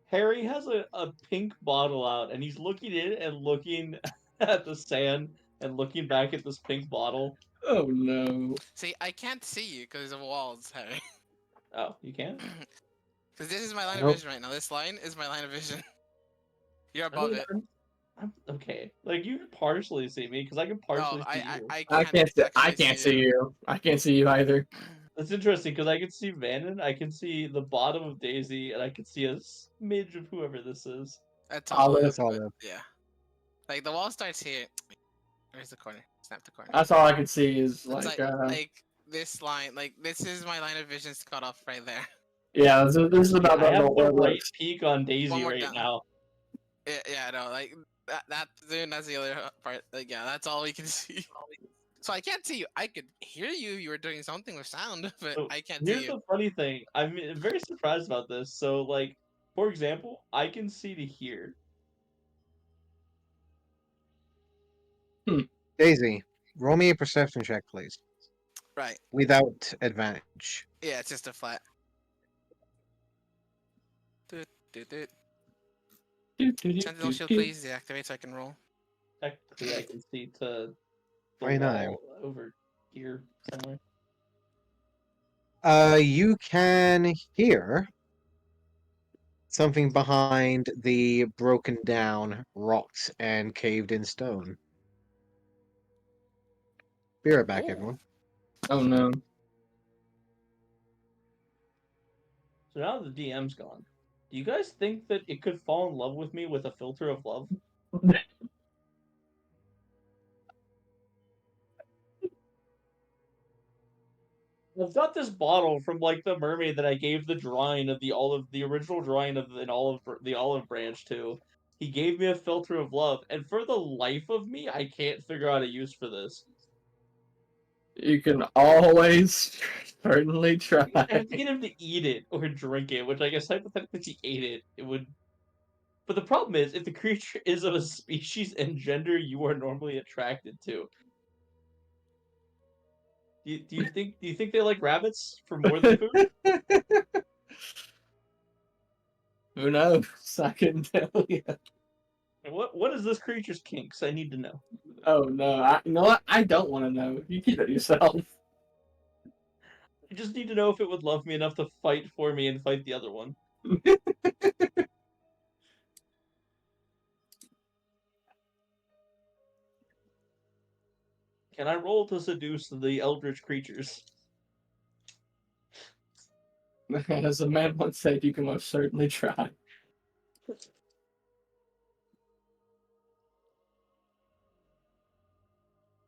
Harry has a pink bottle out, and he's looking in and looking at the sand and looking back at this pink bottle. Oh no. See, I can't see you because of walls, Harry. Oh, you can't? Because this is my line of Nope. vision right now. This line is my line of vision. You're I above mean, it. I'm okay. Like, you can partially see me, because I can partially No, see you. I I can't. can't. I actually can't see you. I can't see you either. That's interesting, because I can see Vannon, I can see the bottom of Daisy, and I can see a smidge of whoever this is. That's Olive. all. That's Olive. Yeah. Like the wall starts here. Where's the corner? Snap the corner. That's all I can see is It's like. like this line. Like this is my line of vision cut off right there. Yeah. This is about I have the the right peak on Daisy One more right down. now. Yeah, no, like that's the other part. Like, yeah, that's all we can see. So I can't see you. I could hear you. You were doing something with sound, but So I can't here's see you. the funny thing. I'm very surprised about this. So, like, for example, I can see to here. Daisy, roll me a perception check, please. Right. Without advantage. Yeah, it's just a flat. Sentinel shield, please deactivate so I can roll. Technically, I can see to the 29. wall over here somewhere. You can hear something behind the broken down rocks and caved in stone. Be right back, Ooh. everyone. Oh no. So now the DM's gone. Do you guys think that it could fall in love with me with a filter of love? I've got this bottle from like the mermaid that I gave the drawing of the original drawing of the olive branch to. He gave me a filter of love, and for the life of me, I can't figure out a use for this. You can always certainly try. I have to get him to eat it or drink it, which I guess hypothetically, if he ate it, it would. But the problem is, if the creature is of a species and gender you are normally attracted to, do you think they like rabbits for more than food? Who knows? I couldn't tell you. What is this creature's kinks? I need to know. Oh no! You know what? I don't want to know. You keep it yourself. I just need to know if it would love me enough to fight for me and fight the other one. Can I roll to seduce the eldritch creatures? As a man once said, you can most certainly try.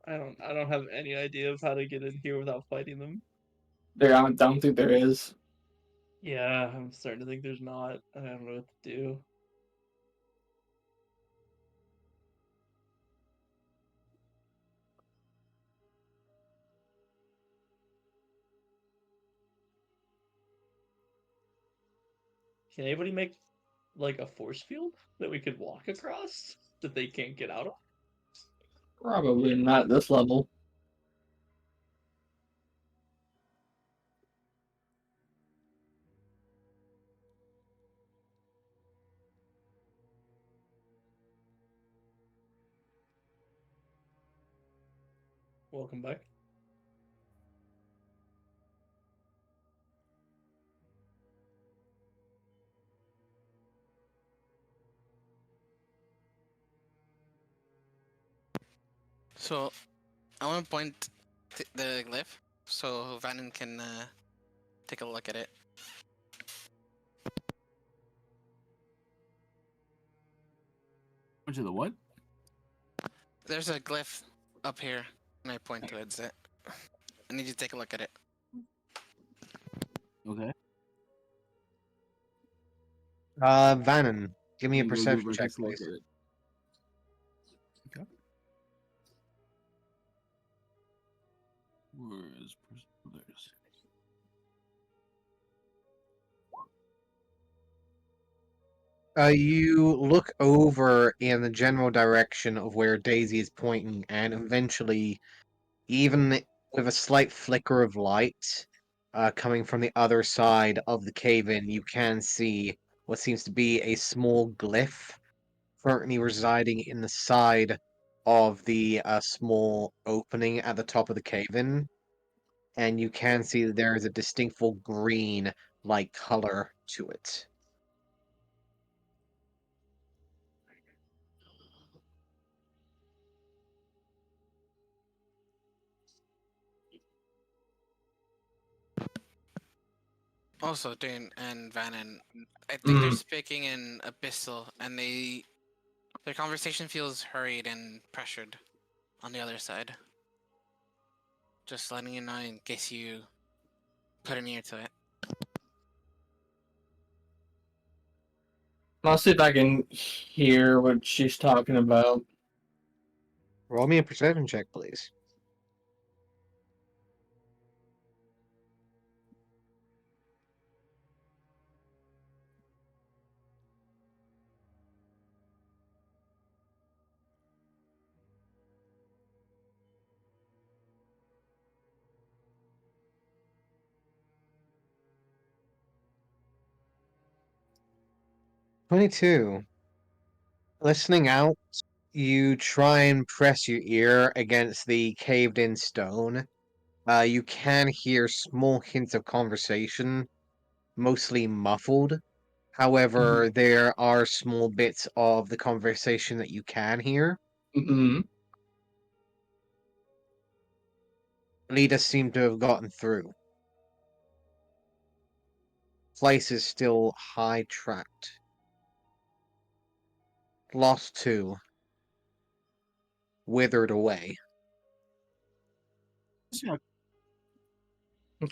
I don't have any idea of how to get in here without fighting them. I don't think there is. Yeah, I'm starting to think there's not. I don't know what to do. Can anybody make like a force field that we could walk across that they can't get out of? Probably not at this level. Welcome back. So I want to point the glyph so Vannon can take a look at it. Bunch of the what? There's a glyph up here, and I point towards it. I need you to take a look at it. Okay. Vannon, give me a I'm gonna perception go check, take a look please. at it. Okay. Where is there it is. You look over in the general direction of where Daisy is pointing, and eventually, even with a slight flicker of light coming from the other side of the cave-in, you can see what seems to be a small glyph currently residing in the side of the small opening at the top of the cave-in. And you can see that there is a distinctful green-like color to it. Also, Dane and Vannon, I think they're speaking in Abyssal, and their conversation feels hurried and pressured on the other side. Just letting you know in case you put an ear to it. I'll see if I can hear what she's talking about. Roll me a perception check, please. "22. Listening out, you try and press your ear against the caved-in stone. You can hear small hints of conversation, mostly muffled. However, there are small bits of the conversation that you can hear. Mm-hmm. Lita seemed to have gotten through. place is still high trapped. Lost 2. Withered away. Yeah,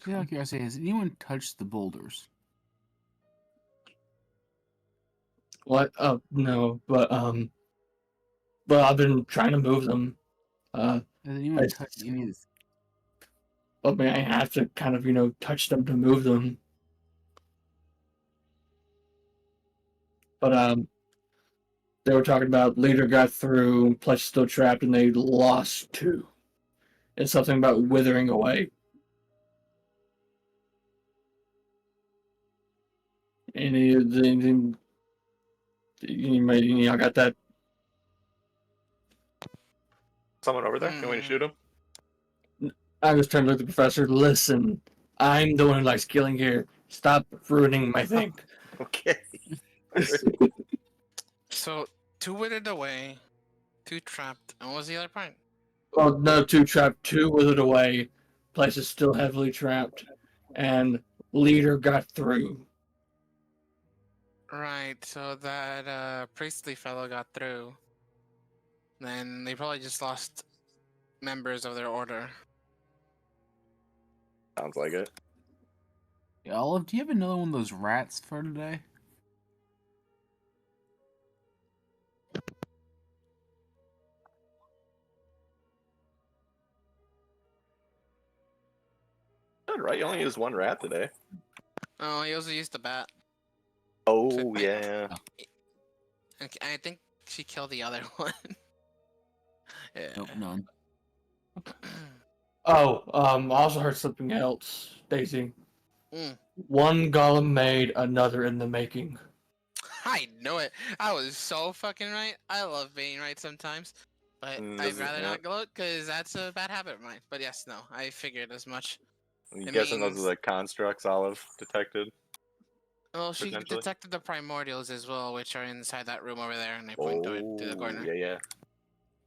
like I say, has anyone touched the boulders? What? Oh no, but I've been trying to move them. Has anyone It's- touched any of this? I mean, I have to kind of touch them to move them. But they were talking about leader got through, plus still trapped, and they lost 2. It's something about withering away. Any of the y'all got that? Someone over there? Can we shoot him? I was trying to look at the professor. Listen, I'm the one who likes killing here. Stop ruining my thing. Okay. So 2 withered away, 2 trapped, and what was the other part? Well, no, 2 trapped, 2 withered away. Place is still heavily trapped, and leader got through. Right, so that priestly fellow got through. Then they probably just lost members of their order. Sounds like it. Yeah, Olive, do you have another one of those rats for today? Good, right? You only used 1 rat today. Oh, he also used the bat. Oh, yeah. And I think she killed the other one. Yeah. Nope, none. Oh, I also heard something else, Daisy. Mm. 1 golem made, another in the making. I know it. I was so fucking right. I love being right sometimes. But I'd rather not gloat because that's a bad habit of mine. But yes, no, I figured as much. I'm It guessing those means- are the constructs Olive detected. Well, she Potentially. detected the primordials as well, which are inside that room over there, and I point to the corner. Yeah.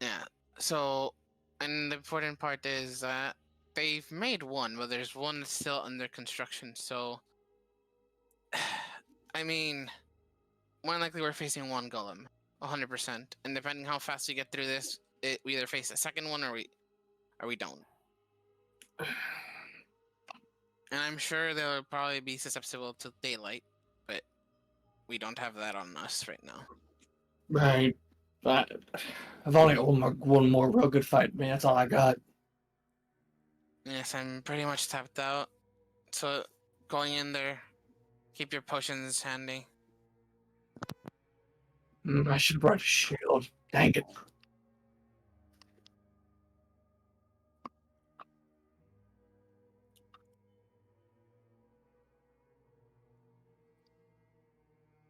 Yeah. So, and the important part is that they've made 1, but there's 1 that's still under construction. So, I mean, more than likely we're facing 1 golem, 100%. And depending how fast we get through this, we either face a second one or we don't. And I'm sure they'll probably be susceptible to daylight, but we don't have that on us right now. Right. But I've only got one more real good fight, man. That's all I got. Yes, I'm pretty much tapped out. So, going in there, keep your potions handy. I should have brought a shield. Dang it.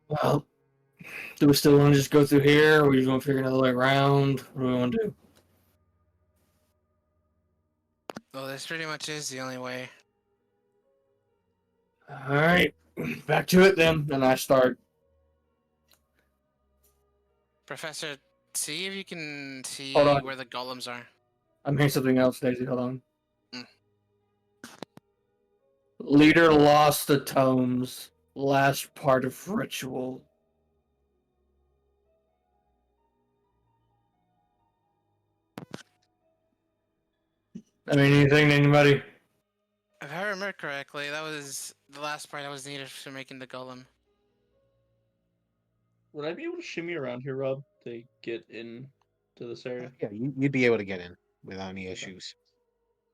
Well, do we still want to just go through here, or we just want to figure another way around? What do we want to do? Well, this pretty much is the only way. All right, back to it then. And I start. Professor, see if you can see Hold on. where the golems are. I'm hearing something else, Daisy. Hold on. Mm. Leader lost the tomes. Last part of ritual. I mean, anything to anybody? If I remember correctly, that was the last part that was needed for making the golem. Would I be able to shimmy around here, Rob, to get in to this area? Yeah, you'd be able to get in without any issues.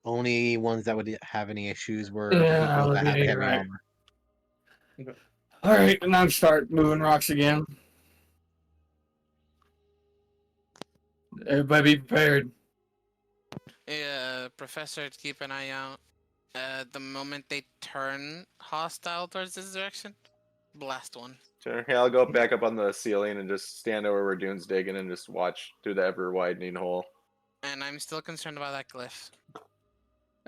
Only ones that would have any issues were Yeah, people that have you're heavy right. armor. All right, and now start moving rocks again. Everybody be prepared. Yeah, Professor, keep an eye out. The moment they turn hostile towards this direction, blast one. Sure. Yeah, I'll go back up on the ceiling and just stand over where Dune's digging and just watch through the ever widening hole. And I'm still concerned about that glyph.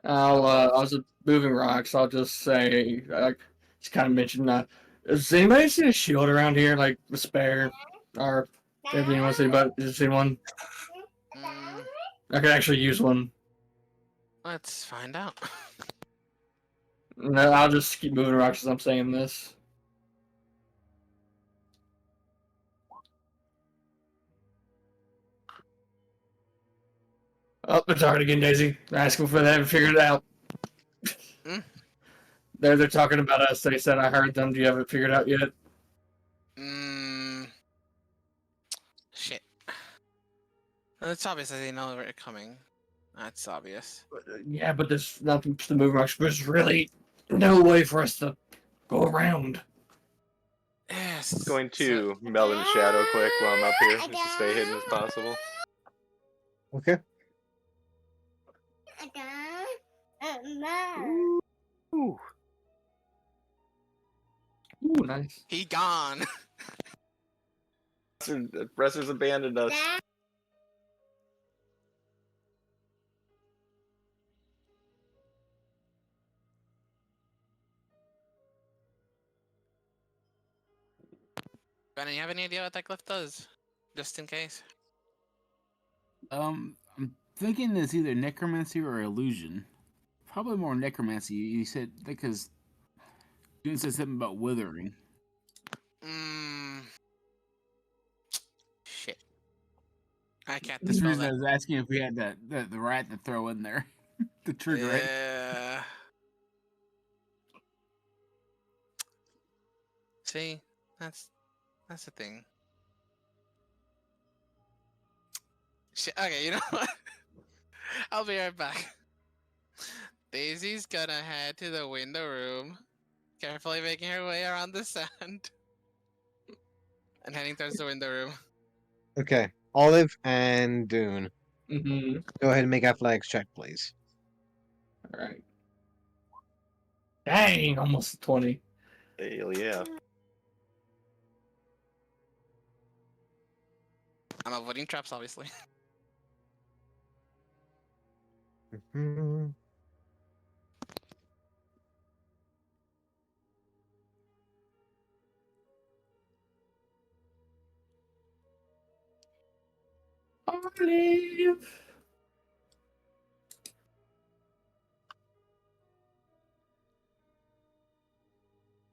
I was moving rocks. I'll just say, just kind of mention, does anybody see a shield around here, like a spare, or if anyone wants to see about? Does you see one? Mm, I could actually use one. let's find out. No, I'll just keep moving rocks as I'm saying this. Oh, it's hard again, Daisy. Asking for they haven't figured it out. Hmm? They're talking about us. They said I heard them. Do you have it figured out yet? Shit. It's obvious that they know we're coming. That's obvious. Yeah, but there's nothing to move. There's really no way for us to go around. Yes. Going to meld into shadow quick while I'm up here, just to stay hidden as possible. Okay. Ooh. Ooh, nice. He gone. Wrestlers abandoned us. Brandon, you have any idea what that glyph does? Just in case. I'm thinking it's either necromancy or illusion. Probably more necromancy. You said because you said something about withering. Shit. I can't This dispel reason I that. was asking if we had the rat to throw in there to trigger it. Yeah. See, that's the thing. Shit. Okay, you know what? I'll be right back. Daisy's gonna head to the window room, carefully making her way around the sand, and heading towards the window room. Okay. Olive and Dune. Mm-hmm. Go ahead and make athletics check, please. All right. Dang, almost 20. Hell yeah. I'm avoiding traps, obviously. Mhm. Olive.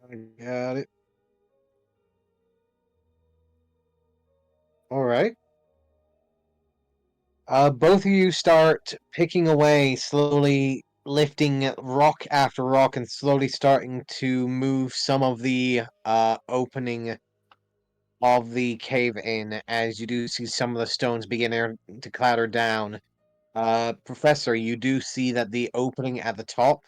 I got it. All right. Both of you start picking away, slowly lifting rock after rock, and slowly starting to move some of the opening of the cave in. As you do see some of the stones beginning to clatter down. Professor, you do see that the opening at the top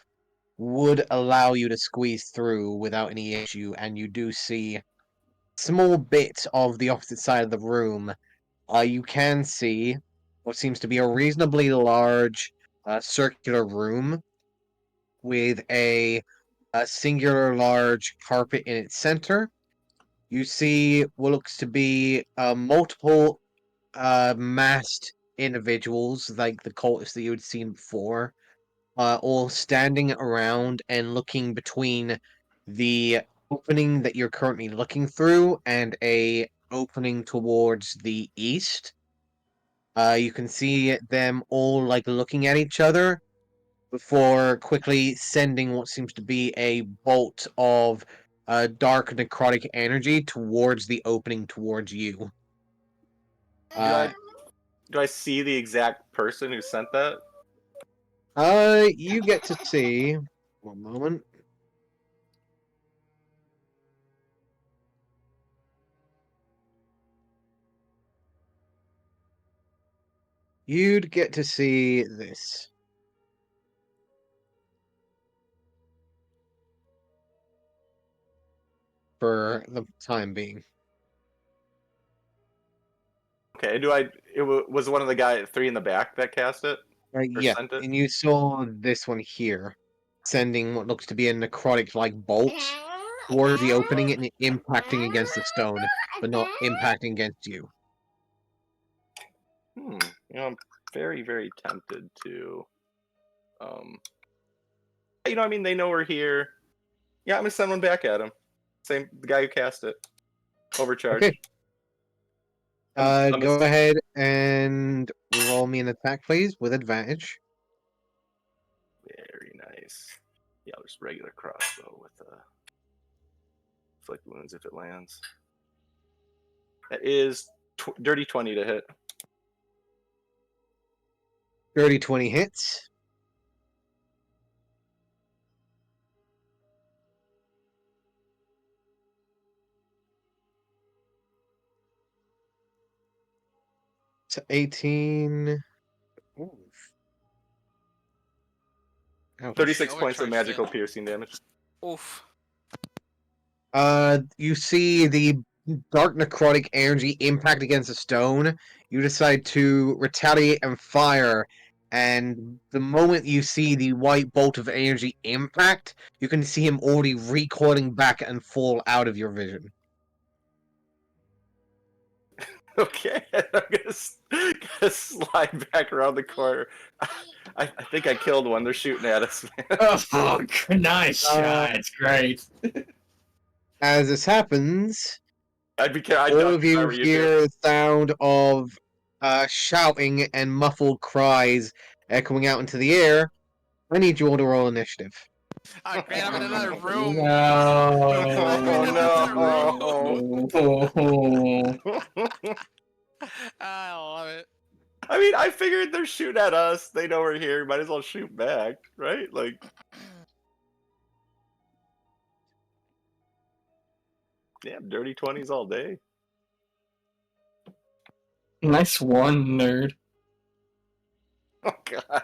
would allow you to squeeze through without any issue, and you do see small bit of the opposite side of the room. You can see what seems to be a reasonably large circular room with a singular large carpet in its center. You see what looks to be multiple masked individuals, like the cultists that you had seen before, all standing around and looking between the opening that you're currently looking through and a opening towards the east. You can see them all like looking at each other before quickly sending what seems to be a bolt of dark necrotic energy towards the opening towards you. Do I see the exact person who sent that? You get to see. One moment. You'd get to see this. For the time being. Okay, was one of the guy 3 in the back that cast it? Or Yeah, sent it? and you saw this one here, sending what looks to be a necrotic-like bolt towards the opening and impacting against the stone, but not impacting against you. You know, I'm very, very tempted to I mean, they know we're here. Yeah, I'm gonna send one back at him. The guy who cast it. Overcharge. Okay. I'm Go ahead and roll me an attack, please, with advantage. Very nice. Yeah, just regular crossbow with inflict wounds if it lands. That is dirty 20 to hit. Dirty 20 hits. So 18. Ooh. Ouch. 36 points of Overcharged magical it. piercing damage. Oof. You see the dark necrotic energy impact against a stone. You decide to retaliate and fire, and the moment you see the white bolt of energy impact, you can see him already recoiling back and fall out of your vision. Okay, I'm gonna slide back around the corner. I think I killed one. They're shooting at us, man. Oh, nice shot. It's great. As this happens, I'd all duck of if I you were you, dude. hear the sound of shouting and muffled cries echoing out into the air. I need you all to roll initiative. Oh, great! I'm in another room. No. I love it. I mean, I figured they're shooting at us. They know we're here. Might as well shoot back, right? Like, yeah, dirty 20s all day. Nice one, nerd. Oh god.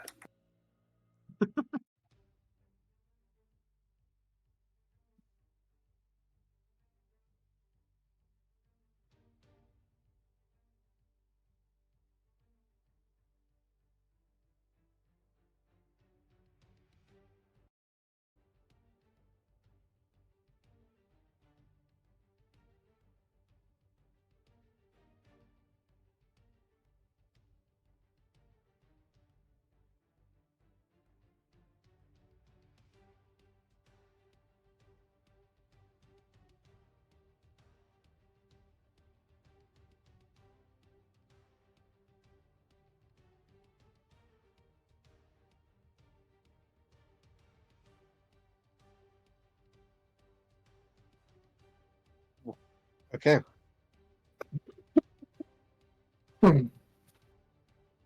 Okay.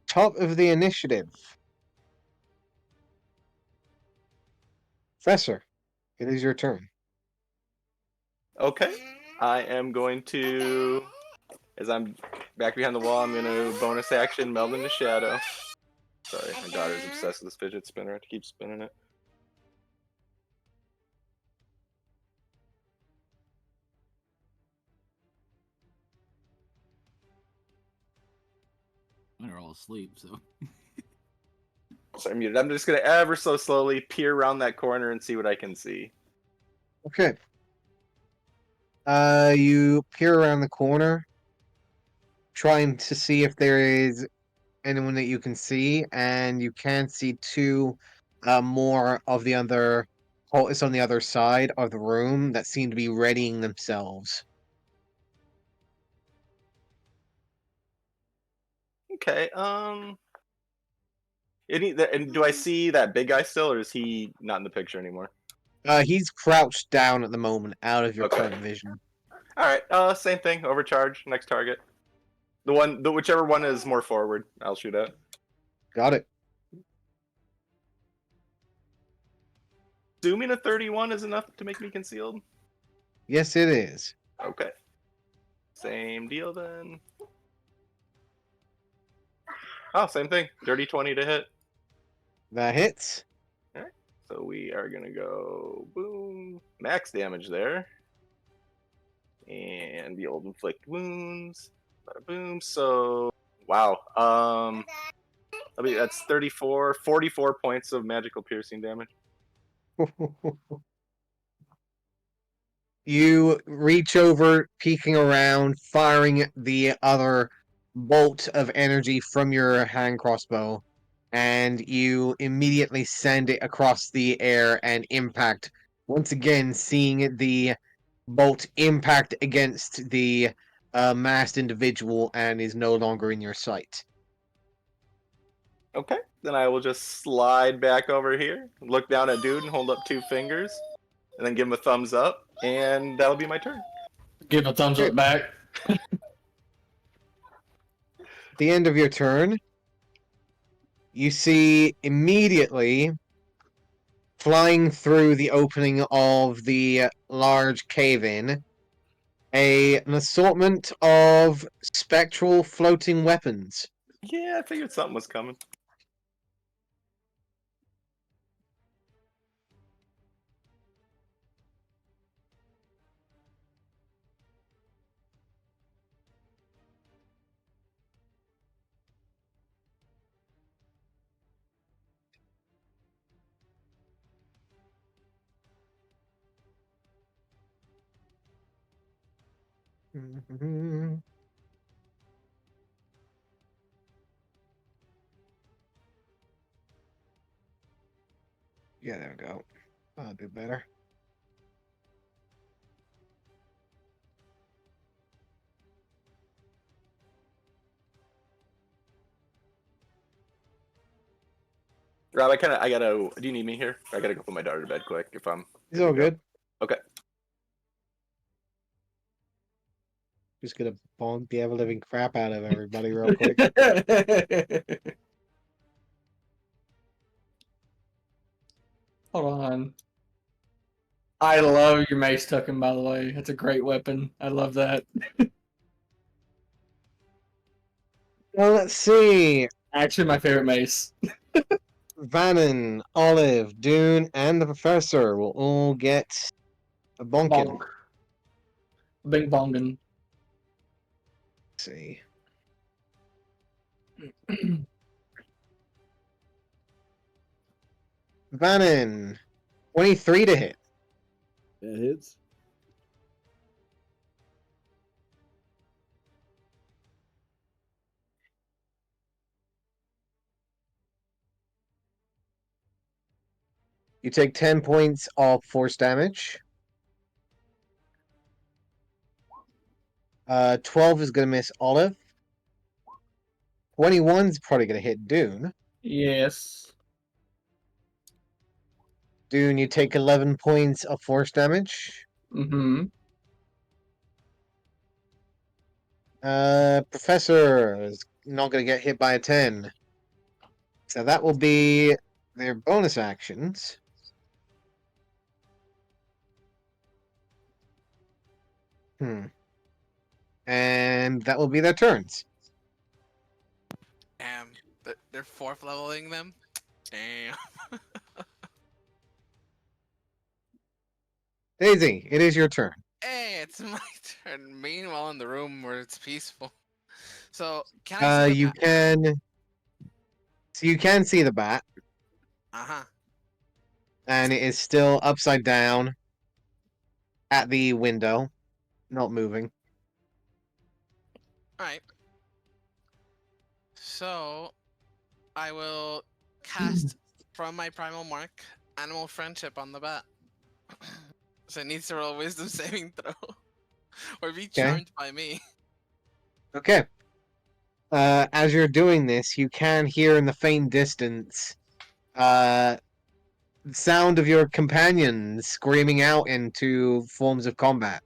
Top of the initiative. Professor, it is your turn. Okay. I am going to, as I'm back behind the wall, I'm going to bonus action meld into shadow. Sorry, my daughter's obsessed with this fidget spinner. I have to keep spinning it. They're all asleep, so. Sorry, I'm muted. I'm just going to ever so slowly peer around that corner and see what I can see. Okay. You peer around the corner, trying to see if there is anyone that you can see, and you can see two more of the other cultists on the other side of the room that seem to be readying themselves. Okay, and do I see that big guy still, or is he not in the picture anymore? He's crouched down at the moment, out of your Okay. current vision. All right, same thing. Overcharge. Next target. Whichever one is more forward, I'll shoot at. Got it. Assuming a 31 is enough to make me concealed. Yes, it is. Okay. Same deal then. Oh, same thing. Dirty 20 to hit. That hits. All right. So we are gonna go boom, max damage there, and the old inflict wounds. Bada boom. So wow. I mean that's 44 points of magical piercing damage. You reach over, peeking around, firing the other bolt of energy from your hand crossbow, and you immediately send it across the air and impact. Once again, seeing the bolt impact against the masked individual and is no longer in your sight. Okay. Then I will just slide back over here, look down at dude, and hold up 2 fingers, and then give him a thumbs up, and that'll be my turn. Give a thumbs up back. At the end of your turn, you see immediately flying through the opening of the large cave-in an assortment of spectral floating weapons. Yeah, I figured something was coming. Mhm. Yeah, there we go. I'll do better. Rob, I gotta. Do you need me here? I gotta go put my daughter to bed quick. If I'm. It's good to all go. good. Okay. Just gonna bonk the ever living crap out of everybody real quick. Hold on. I love your mace tucking, by the way. It's a great weapon. I love that. Well, let's see. Actually, my favorite mace. Vannon, Olive, Dune, and the Professor will all get a bonkin. Bonk. Bing bongin. Let's see. Vannon, 23 to hit. That hits. You take 10 points of force damage. 12 is going to miss Olive. 21 is probably going to hit Dune. Yes. Dune, you take 11 points of force damage. Mm-hmm. Professor is not going to get hit by a 10. So that will be their bonus actions. And that will be their turns. Damn, they're fourth leveling them. Damn. Daisy, it is your turn. Hey, it's my turn. Meanwhile, in the room where it's peaceful. So can I see the You bat? can. So you can see the bat, Uh-huh. and it is still upside down at the window, not moving. All right. So I will cast from my primal mark animal friendship on the bat. So it needs to roll wisdom saving throw or be charmed by me. Okay. As you're doing this, you can hear in the faint distance the sound of your companions screaming out into forms of combat.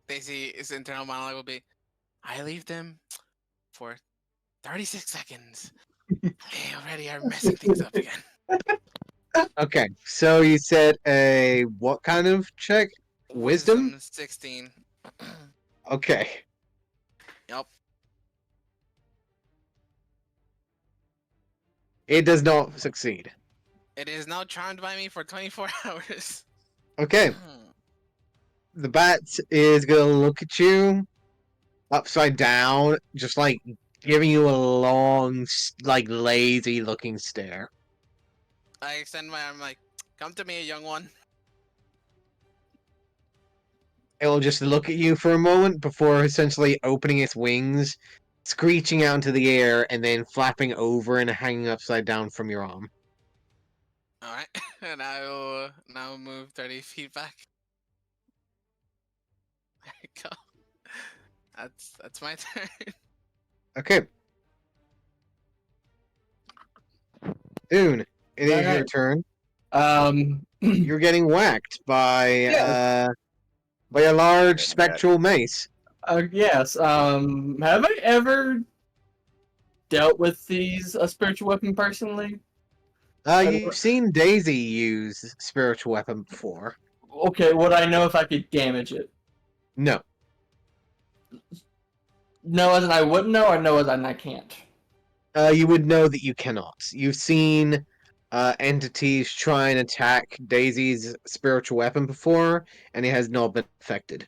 Basically, his internal monologue will be, I leave them for 36 seconds. They already are messing things up again. Okay, so you said a what kind of check? Wisdom? 16. Okay. Yep. It does not succeed. It is now charmed by me for 24 hours. Okay. The bat is gonna look at you upside down, just like giving you a long, like lazy looking stare. I extend my arm like, come to me, young one. It will just look at you for a moment before essentially opening its wings, screeching out into the air, and then flapping over and hanging upside down from your arm. Alright. And I will now move 30 feet back. There we go. That's my turn. Okay. Dune, it is your Alright. turn. Um. You're getting whacked by Yes. a large Yeah, spectral mace. Yes. Have I ever dealt with these spiritual weapon personally. You've seen Daisy use spiritual weapon before. Okay, would I know if I could damage it? No. No, as in I wouldn't know, or no, as in I can't. You would know that you cannot. You've seen entities try and attack Daisy's spiritual weapon before, and it has not been affected.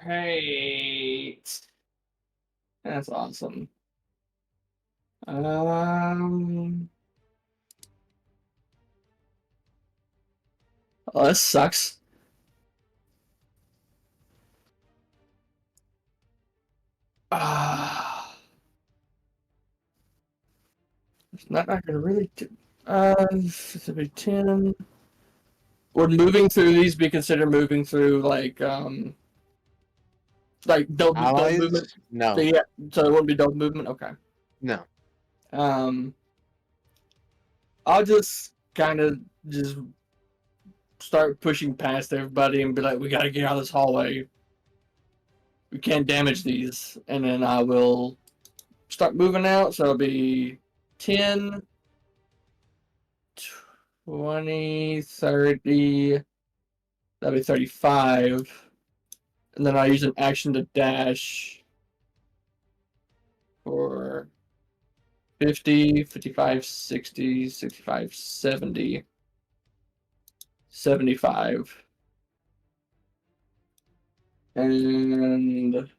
Great. That's awesome. Oh, this sucks. It's not gonna really do. It's a big 10. Would moving through these be considered moving through double Allies? movement? No. So, yeah, so it wouldn't be double movement. Okay. No. I'll just kind of just start pushing past everybody and be like, we gotta get out of this hallway. We can't damage these. And then I will start moving out. So it'll be 10, 20, 30. That'll be 35. And then I'll use an action to dash for 50, 55, 60, 65, 70, 75. And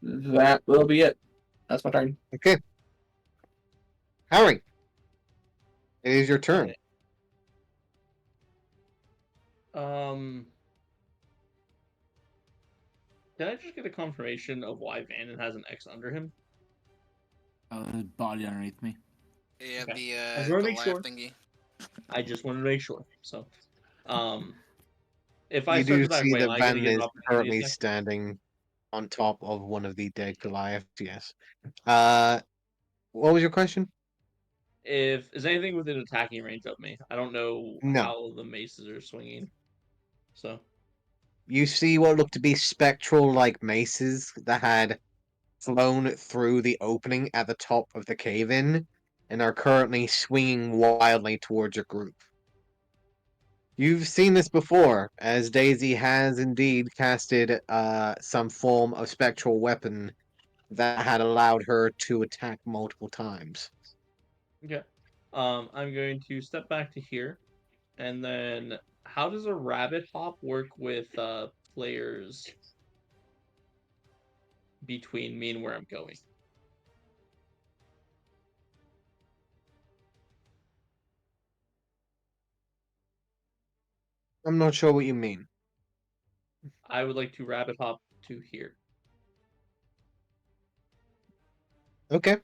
that will be it. That's my turn. Okay. Harry, it is your turn. Okay. Can I just get a confirmation of why Vannon has an X under him? His body underneath me. Yeah, Okay. I the just wanna the make live sure. thingy. I just wanted to make sure. So, if I You start do the back see way, that am I going to Van get an is opportunity currently attack? standing on top of one of the dead Goliaths, yes. What was your question? If is anything within attacking range of me, I don't know No. how the maces are swinging. So, You see what looked to be spectral-like maces that had flown through the opening at the top of the cave-in and are currently swinging wildly towards your group. You've seen this before, as Daisy has indeed casted some form of spectral weapon that had allowed her to attack multiple times. okay. I'm going to step back to here, and then how does a rabbit hop work with players between me and where I'm going? I'm not sure what you mean. I would like to rabbit hop to here. Okay.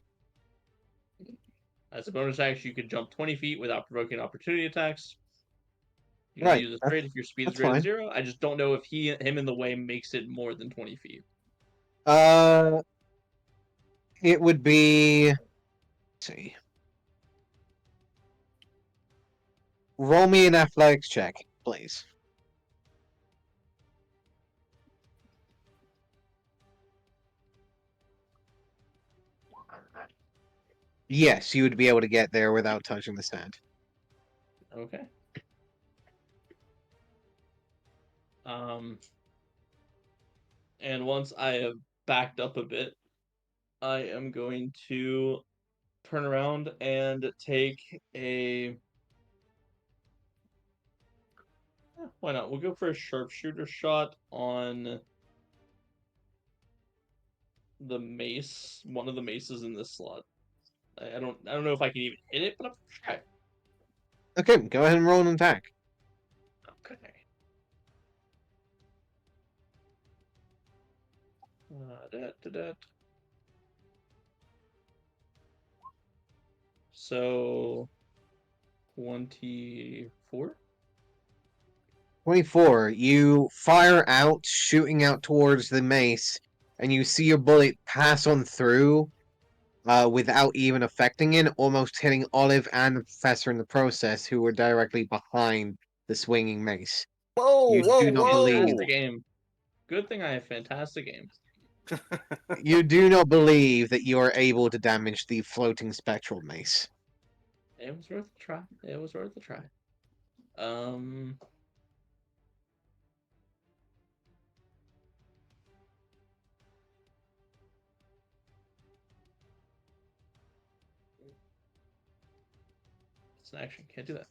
As a bonus action, you can jump 20 feet without provoking opportunity attacks. You can Right. use this trade if your speed is That's greater than fine. 0. I just don't know if him in the way makes it more than 20 feet. It would be. Let's see. Roll me an athletics check, please. Yes, you would be able to get there without touching the sand. Okay. And once I have backed up a bit, I am going to turn around and take a. Why not? We'll go for a sharpshooter shot on the mace, one of the maces in this slot. I don't know if I can even hit it, but I'm gonna try. Okay, go ahead and roll an attack. Okay. That. So 24. 24. You fire out, shooting out towards the mace, and you see your bullet pass on through without even affecting it, almost hitting Olive and the professor in the process, who were directly behind the swinging mace. Whoa, You whoa, do not believe. Fantastic aim. Good thing I have fantastic aim. You do not believe that you are able to damage the floating spectral mace. It was worth a try. It was worth a try. It's an action. Can't do that.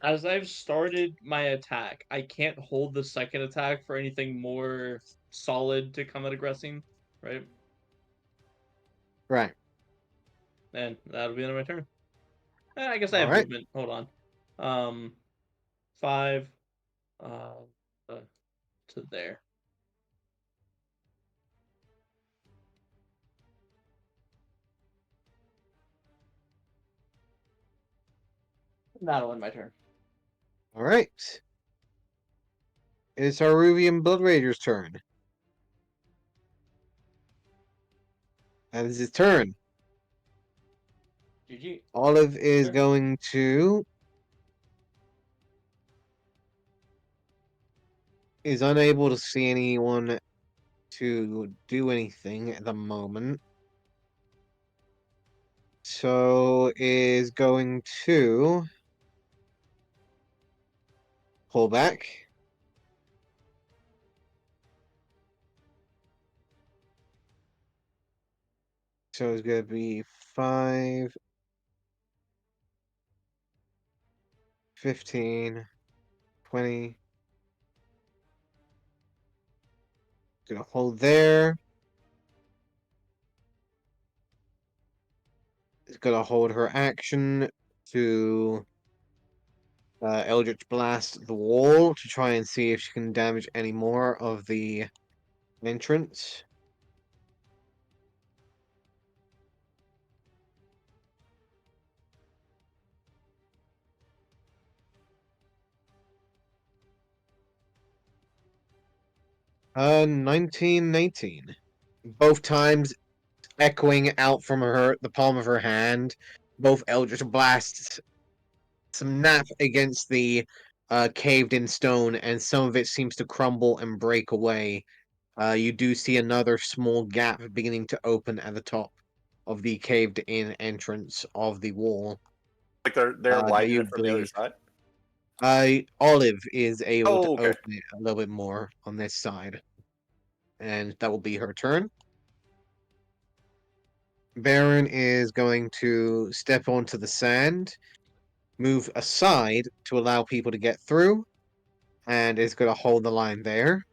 As I've started my attack, I can't hold the second attack for anything more solid to come at aggressing, right? Right. And that'll be the end of my turn. I guess I have Alright. movement. Hold on. 5 to there. That'll end my turn. Alright. It's Haruvian Blood Rager's turn. That is his turn. GG. Olive is Sure. going to... is unable to see anyone to do anything at the moment. So is going to pull back. So it's going to be 5, 15, 20. Gonna hold there. It's gonna hold her action to Eldritch Blast the wall to try and see if she can damage any more of the entrance. Uh, 19. Both times echoing out from the palm of her hand. Both Eldritch Blasts snap against the caved in stone, and some of it seems to crumble and break away. You do see another small gap beginning to open at the top of the caved in entrance of the wall. Like they're That lighting you it from the other believe. side. Olive is able to Oh, okay. open it a little bit more on this side. And that will be her turn. Baron is going to step onto the sand, move aside to allow people to get through, and is going to hold the line there.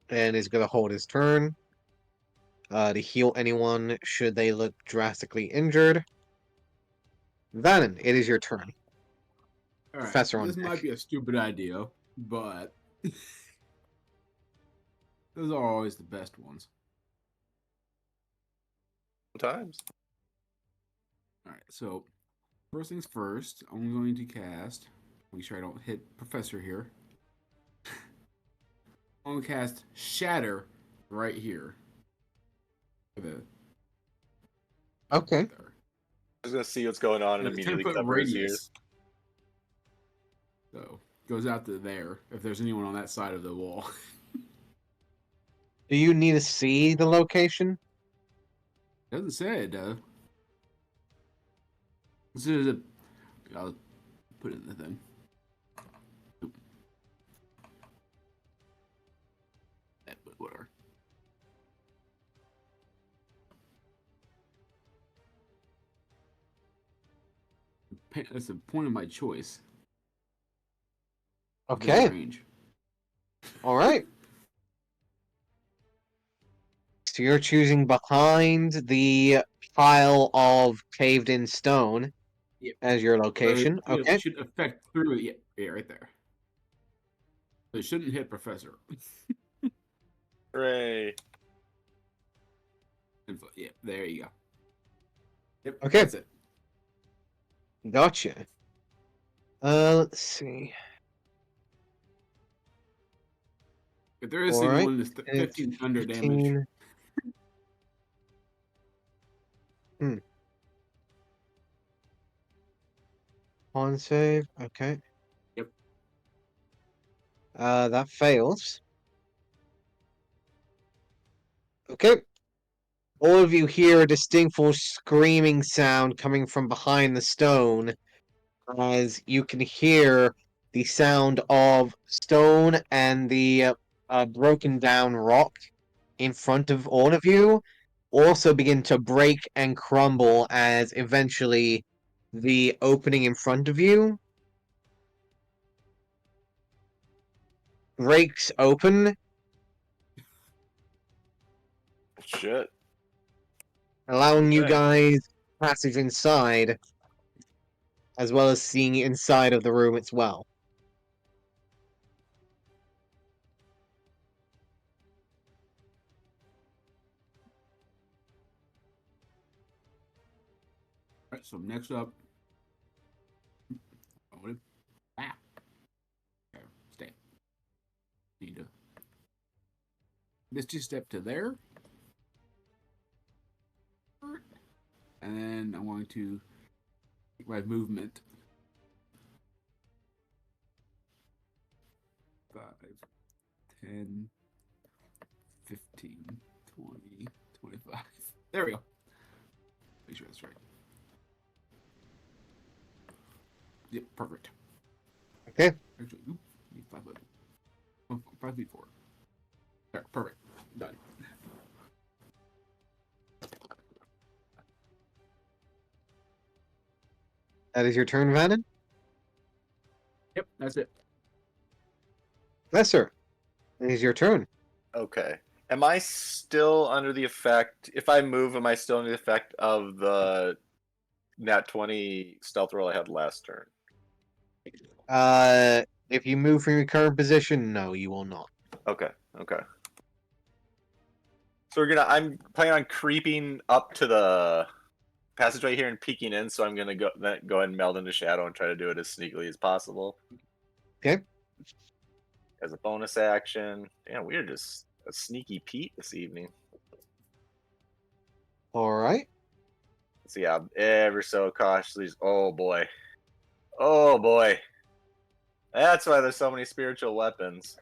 And is going to hold his turn to heal anyone should they look drastically injured. Vannon, it is your turn. All right, Professor on this might deck. be a stupid idea, but those are always the best ones. Sometimes. All right, so first things first, I'm going to cast. Make sure I don't hit Professor here. I'm going to cast Shatter right here. Okay. There. I was gonna see what's going on and It's a immediately 10-foot cover his radius. ears. So goes out to there if there's anyone on that side of the wall. Do you need to see the location? Doesn't say it though. This is a. I'll put it in the thing. Whatever. That's a point of my choice. Okay. Range. All right. So you're choosing behind the pile of caved in stone Yep. as your location. Okay. It should affect through it. Yeah, right there. It shouldn't hit Professor. Hooray. Yeah, there you go. Yep. Okay. That's it. Gotcha. Let's see. If there is All right. anyone, it's 15 thunder damage. 15. On save. Okay. That fails. Okay. All of you hear a distinctful screaming sound coming from behind the stone, as you can hear the sound of stone and the broken down rock in front of all of you also begin to break and crumble as eventually the opening in front of you breaks open, Shit. allowing you Okay. guys passage inside, as well as seeing inside of the room as well. Alright, so next up. Okay, stay. Need to. Misty step to there. And then I'm going to take my movement. 5, 10, 15, 20, 25. There we go. Make sure that's right. Yep, perfect. Okay. Actually, need 5 of them. 5 feet 4. There, perfect. Done. That is your turn, Vannon? Yep, that's it. Yes, sir. It is your turn. Okay. Am I still under the effect? If I move, am I still under the effect of the nat 20 stealth roll I had last turn? If you move from your current position, no, you will not. Okay. Okay. So I'm planning on creeping up to the passageway here and peeking in. So I'm gonna go ahead and meld into shadow and try to do it as sneakily as possible. Okay. As a bonus action. Damn, we're just a sneaky Pete this evening. All right. So yeah, ever so cautiously. Oh boy. Oh boy. That's why there's so many spiritual weapons.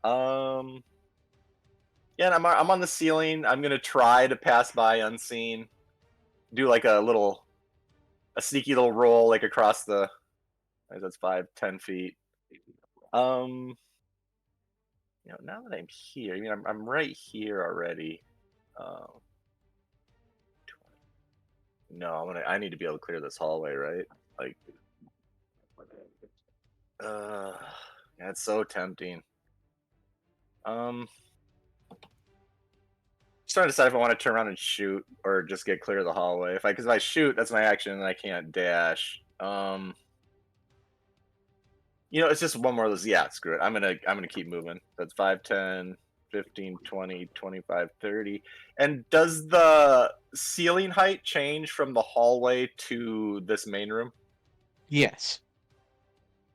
Yeah, and I'm on the ceiling. I'm gonna try to pass by unseen. Do like a sneaky little roll like across the. That's 5, 10 feet. Now that I'm here, I mean, I'm right here already. No, I need to be able to clear this hallway, right? Like, yeah, it's so tempting. Just trying to decide if I want to turn around and shoot or just get clear of the hallway. Because if I shoot, that's my action, and I can't dash. It's just one more of those. Yeah, screw it. I'm gonna keep moving. That's 5, 10, 15, 20, 25, 30. And does the ceiling height change from the hallway to this main room? Yes.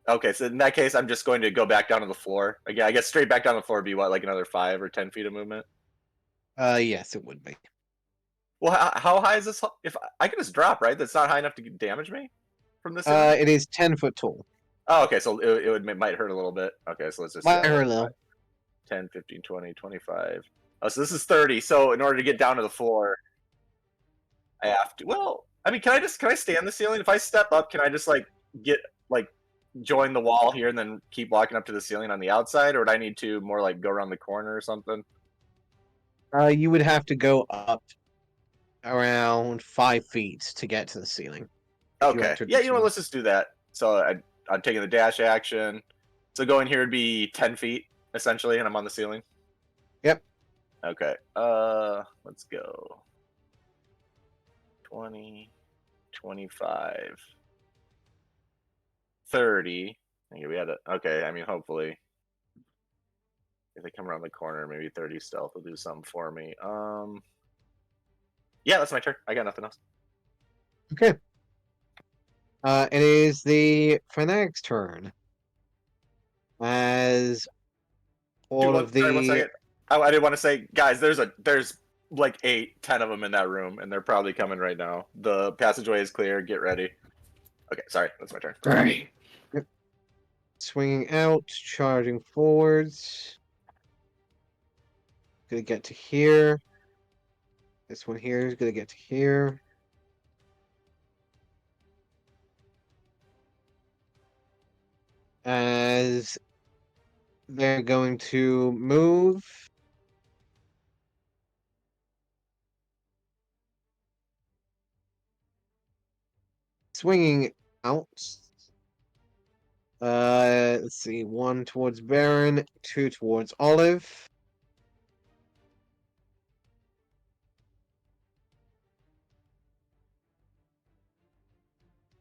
Okay, so in that case, I'm just going to go back down to the floor. Again, I guess straight back down to the floor would be what, like another 5 or 10 feet of movement? Yes, it would be. Well, how high is this? If I can just drop, right? That's not high enough to damage me from this. Ceiling? It is 10 foot tall. Oh, okay, so it might hurt a little bit. Okay, so let's just Might hurt a little. 10, 15, 20, 25. Oh, so this is 30. So in order to get down to the floor, I have to. Well, I mean, can I stay on the ceiling? If I step up, can I just join the wall here and then keep walking up to the ceiling on the outside, or would I need to more like go around the corner or something? You would have to go up around 5 feet to get to the ceiling. Okay. Yeah, let's just do that. So I'm taking the dash action. So going here would be 10 feet essentially, and I'm on the ceiling. Yep. Okay. Let's go. 20, 25, 30. Okay, I mean, hopefully. If they come around the corner, maybe 30 stealth will do something for me. Yeah, that's my turn. I got nothing else. Okay. It is the fanatic's turn. As all of the. Sorry, 1 second. I did want to say, guys, there's like 8, 10 of them in that room, and they're probably coming right now. The passageway is clear. Get ready. Okay, sorry, that's my turn. Great. Swinging out, charging forwards. Gonna get to here. This one here is gonna get to here. As they're going to move. Swinging out. Let's see. 1 towards Baron, 2 towards Olive.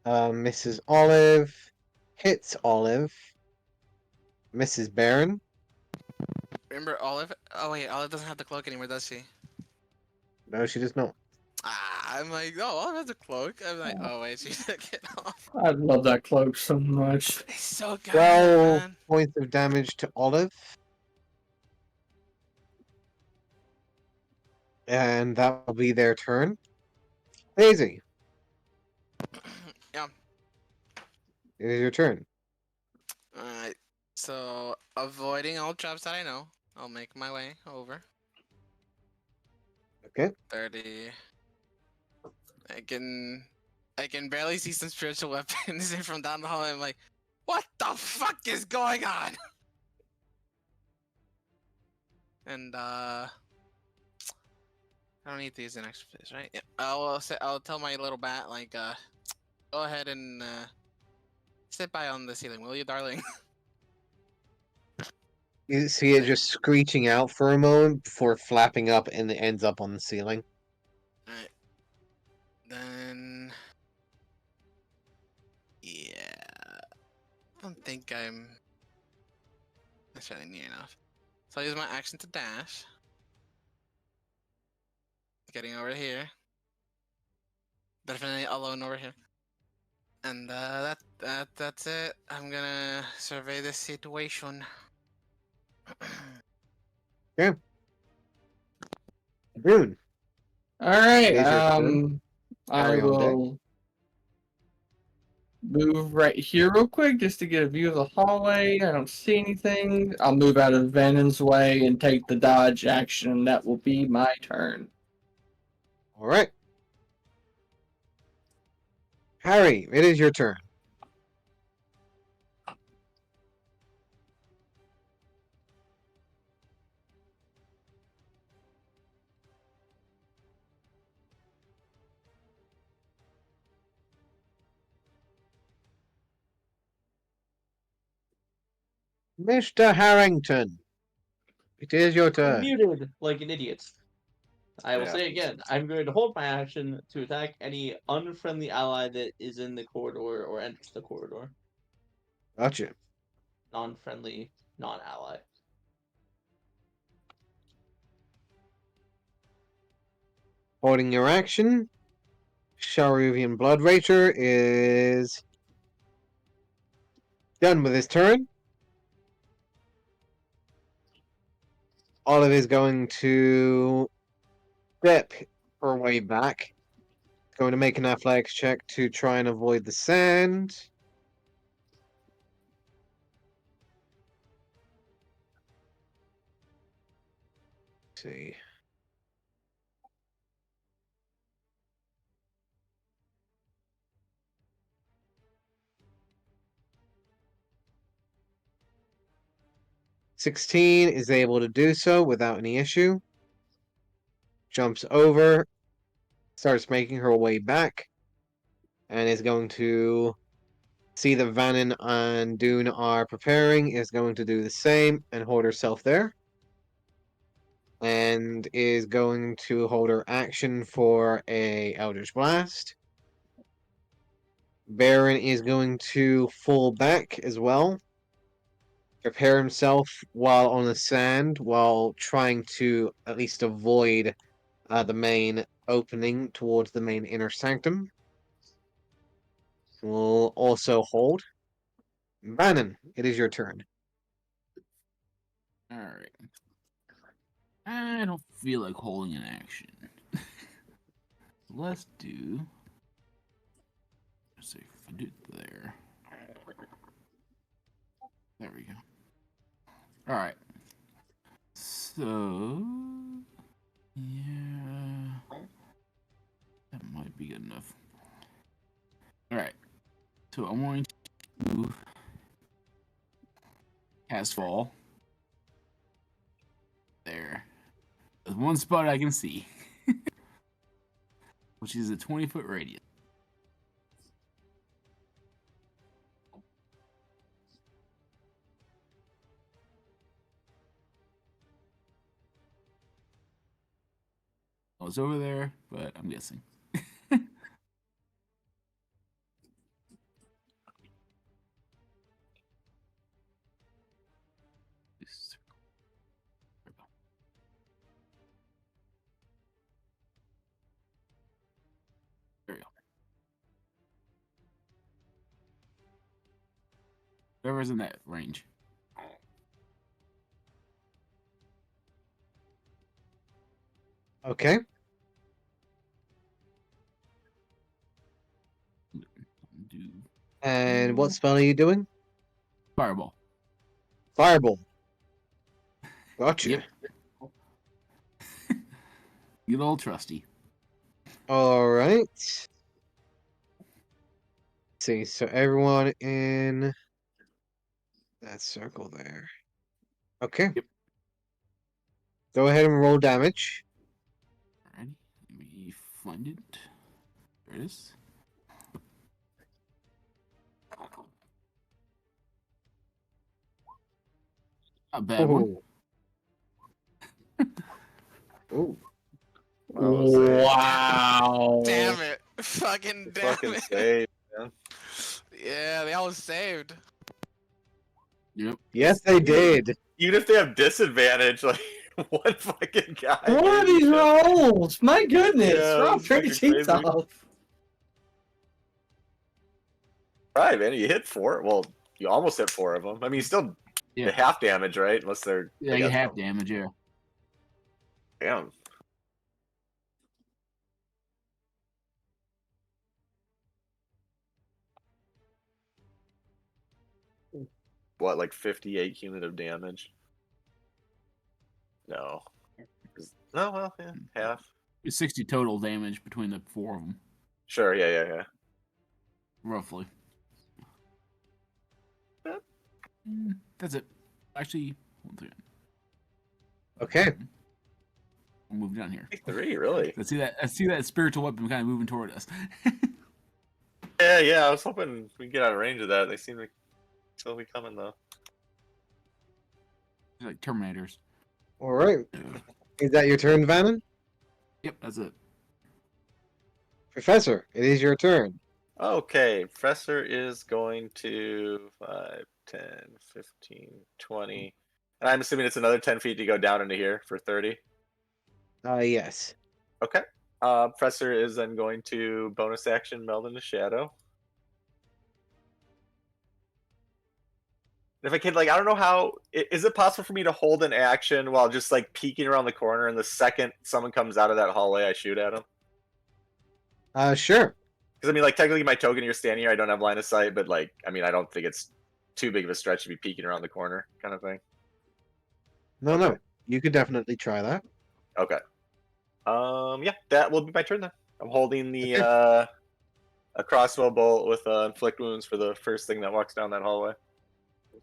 Mrs. Olive hits Olive. Mrs. Baron. Remember Olive? Oh wait, Olive doesn't have the cloak anymore, does she? No, she does not. I'm like, oh, Olive has a cloak. I'm like, oh wait, she took it off. I love that cloak so much. It's so good, 12 man. points of damage to Olive. And that will be their turn. Daisy, Yeah. it is your turn. Alright. So avoiding all traps that I know, I'll make my way over. Okay. 30. I can barely see some spiritual weapons from down the hall. I'm like, what the fuck is going on? And I don't need to use an extra fish, right? Yeah. I'll tell my little bat like go ahead and sit by on the ceiling, will you, darling? You see it just screeching out for a moment before flapping up and it ends up on the ceiling. Alright. Then yeah. I don't think I'm necessarily near enough. So I'll use my action to dash. Getting over here. Definitely alone over here. And that's it. I'm gonna survey this situation. Boone, All right. It is your turn. I Harry on deck. will move right here real quick just to get a view of the hallway. I don't see anything. I'll move out of Vanon's way and take the dodge action. That will be my turn. All right. Harry, it is your turn. Mr. Harrington, it is your I'm turn. muted like an idiot. I will Yeah. say again, I'm going to hold my action to attack any unfriendly ally that is in the corridor or enters the corridor. Gotcha. Non-friendly, non-ally. Holding your action, Sharuvian Blood Rager is done with his turn. Olive is going to step her way back. Going to make an athletics check to try and avoid the sand. Let's see. "16 is able to do so without any issue. Jumps over, starts making her way back, and is going to see that Vannon and Dune are preparing, is going to do the same and hold herself there. And is going to hold her action for a Eldritch Blast. Baron is going to fall back as well. Prepare himself while on the sand, while trying to at least avoid the main opening towards the main inner sanctum. Will also hold. Bannon, it is your turn. Alright. I don't feel like holding an action. Let's do. Let's see if I do it there. There we go. All right. So, yeah, that might be good enough. All right. So I'm going to cast fall. There. There's one spot I can see, which is a 20-foot radius. I was over there, but I'm guessing. There we go. Whoever's in that range. Okay. Do And what spell are you doing? fireball. Fireball. Gotcha. Yep. Good old trusty. All right. Let's see, so everyone in that circle there. Okay. Yep. Go ahead and roll damage. Alrighty. Let me find it. There it is. Not a bad one. Ooh. Wow. Damn it. Fucking damn Fucking it. save, man. Yeah, they all saved. Yep. Yes, they did. Even if they have disadvantage, like one fucking guy. What are maybe these just- rolls? My goodness, Yeah, we're all it's fucking pretty crazy. tough. Right, man. You hit 4. Well, you almost hit 4 of them. I mean, you still Yeah. the half damage, right? Unless they're Yeah, I you guess- half damage, yeah. Damn. What, like 58 cumulative damage? No. No, well, yeah, half. It's 60 total damage between the 4 of them, Sure, yeah. roughly. Yep. That's it. Actually, 1 second. Okay. We'll move down here. 3, really? I see that spiritual weapon kind of moving toward us. Yeah. I was hoping we could get out of range of that. They seem to still be coming though. They're like Terminators. All right. Is that your turn, Vannon? Yep, that's it. Professor, it is your turn. Okay, Professor is going to 5, 10, 15, 20. And I'm assuming it's another 10 feet to go down into here for 30. Yes. Okay. Professor is then going to bonus action meld into shadow. If I could, like, I don't know how. Is it possible for me to hold an action while just like peeking around the corner, and the second someone comes out of that hallway, I shoot at them? Sure. Because I mean, like, technically, my token, you're standing here, I don't have line of sight, but like, I mean, I don't think it's too big of a stretch to be peeking around the corner, kind of thing. No. You could definitely try that. Okay. Yeah, that will be my turn then. I'm holding the a crossbow bolt with inflict wounds for the first thing that walks down that hallway.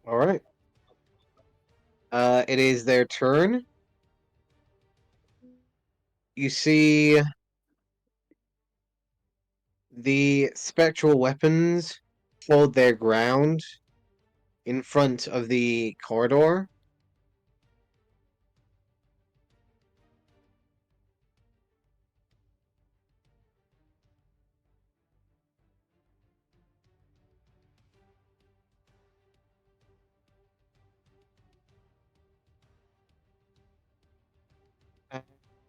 All right. It is their turn. You see the spectral weapons hold their ground in front of the corridor.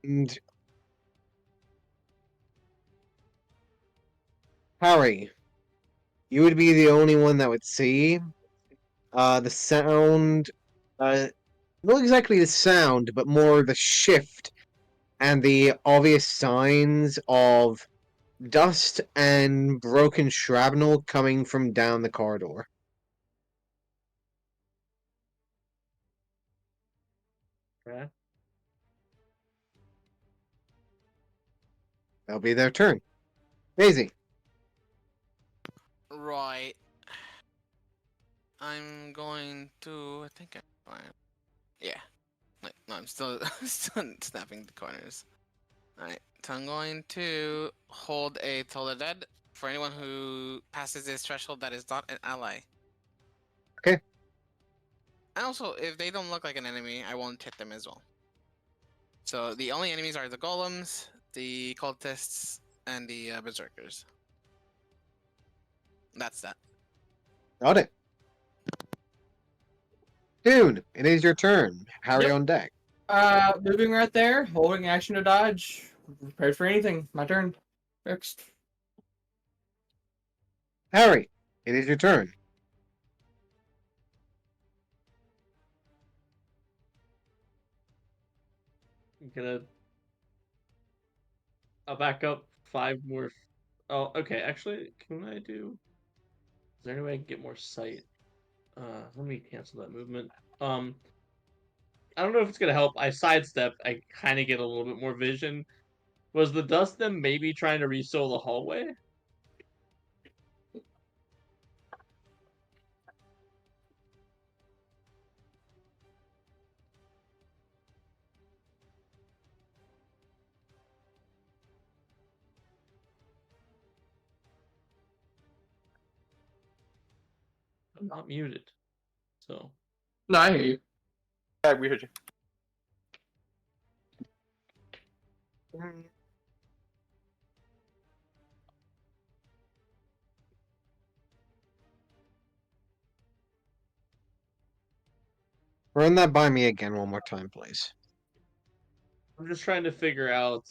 And Harry, you would be the only one that would see the sound, not exactly the sound, but more the shift and the obvious signs of dust and broken shrapnel coming from down the corridor. Okay. That'll be their turn. Daisy. Right. I'm going to. I think I'm fine. Yeah. Wait, no, I'm still still snapping the corners. Alright. So I'm going to hold a Toll the Dead for anyone who passes this threshold that is not an ally. Okay. And also, if they don't look like an enemy, I won't hit them as well. So the only enemies are the golems, the cultists, and the berserkers. That's that. Got it. Dune, it is your turn. Harry Yep. on deck. Moving right there, holding action to dodge. Prepared for anything. My turn. Next. Harry, it is your turn. I'm gonna. I'll back up 5 more. Oh, okay. Actually, can I do? Is there any way I can get more sight? Let me cancel that movement. I don't know if it's gonna help. I sidestep. I kind of get a little bit more vision. Was the dust them maybe trying to reseal the hallway? I'm not muted, so. No, I hear you. Yeah, we heard you. Run that by me again one more time, please. I'm just trying to figure out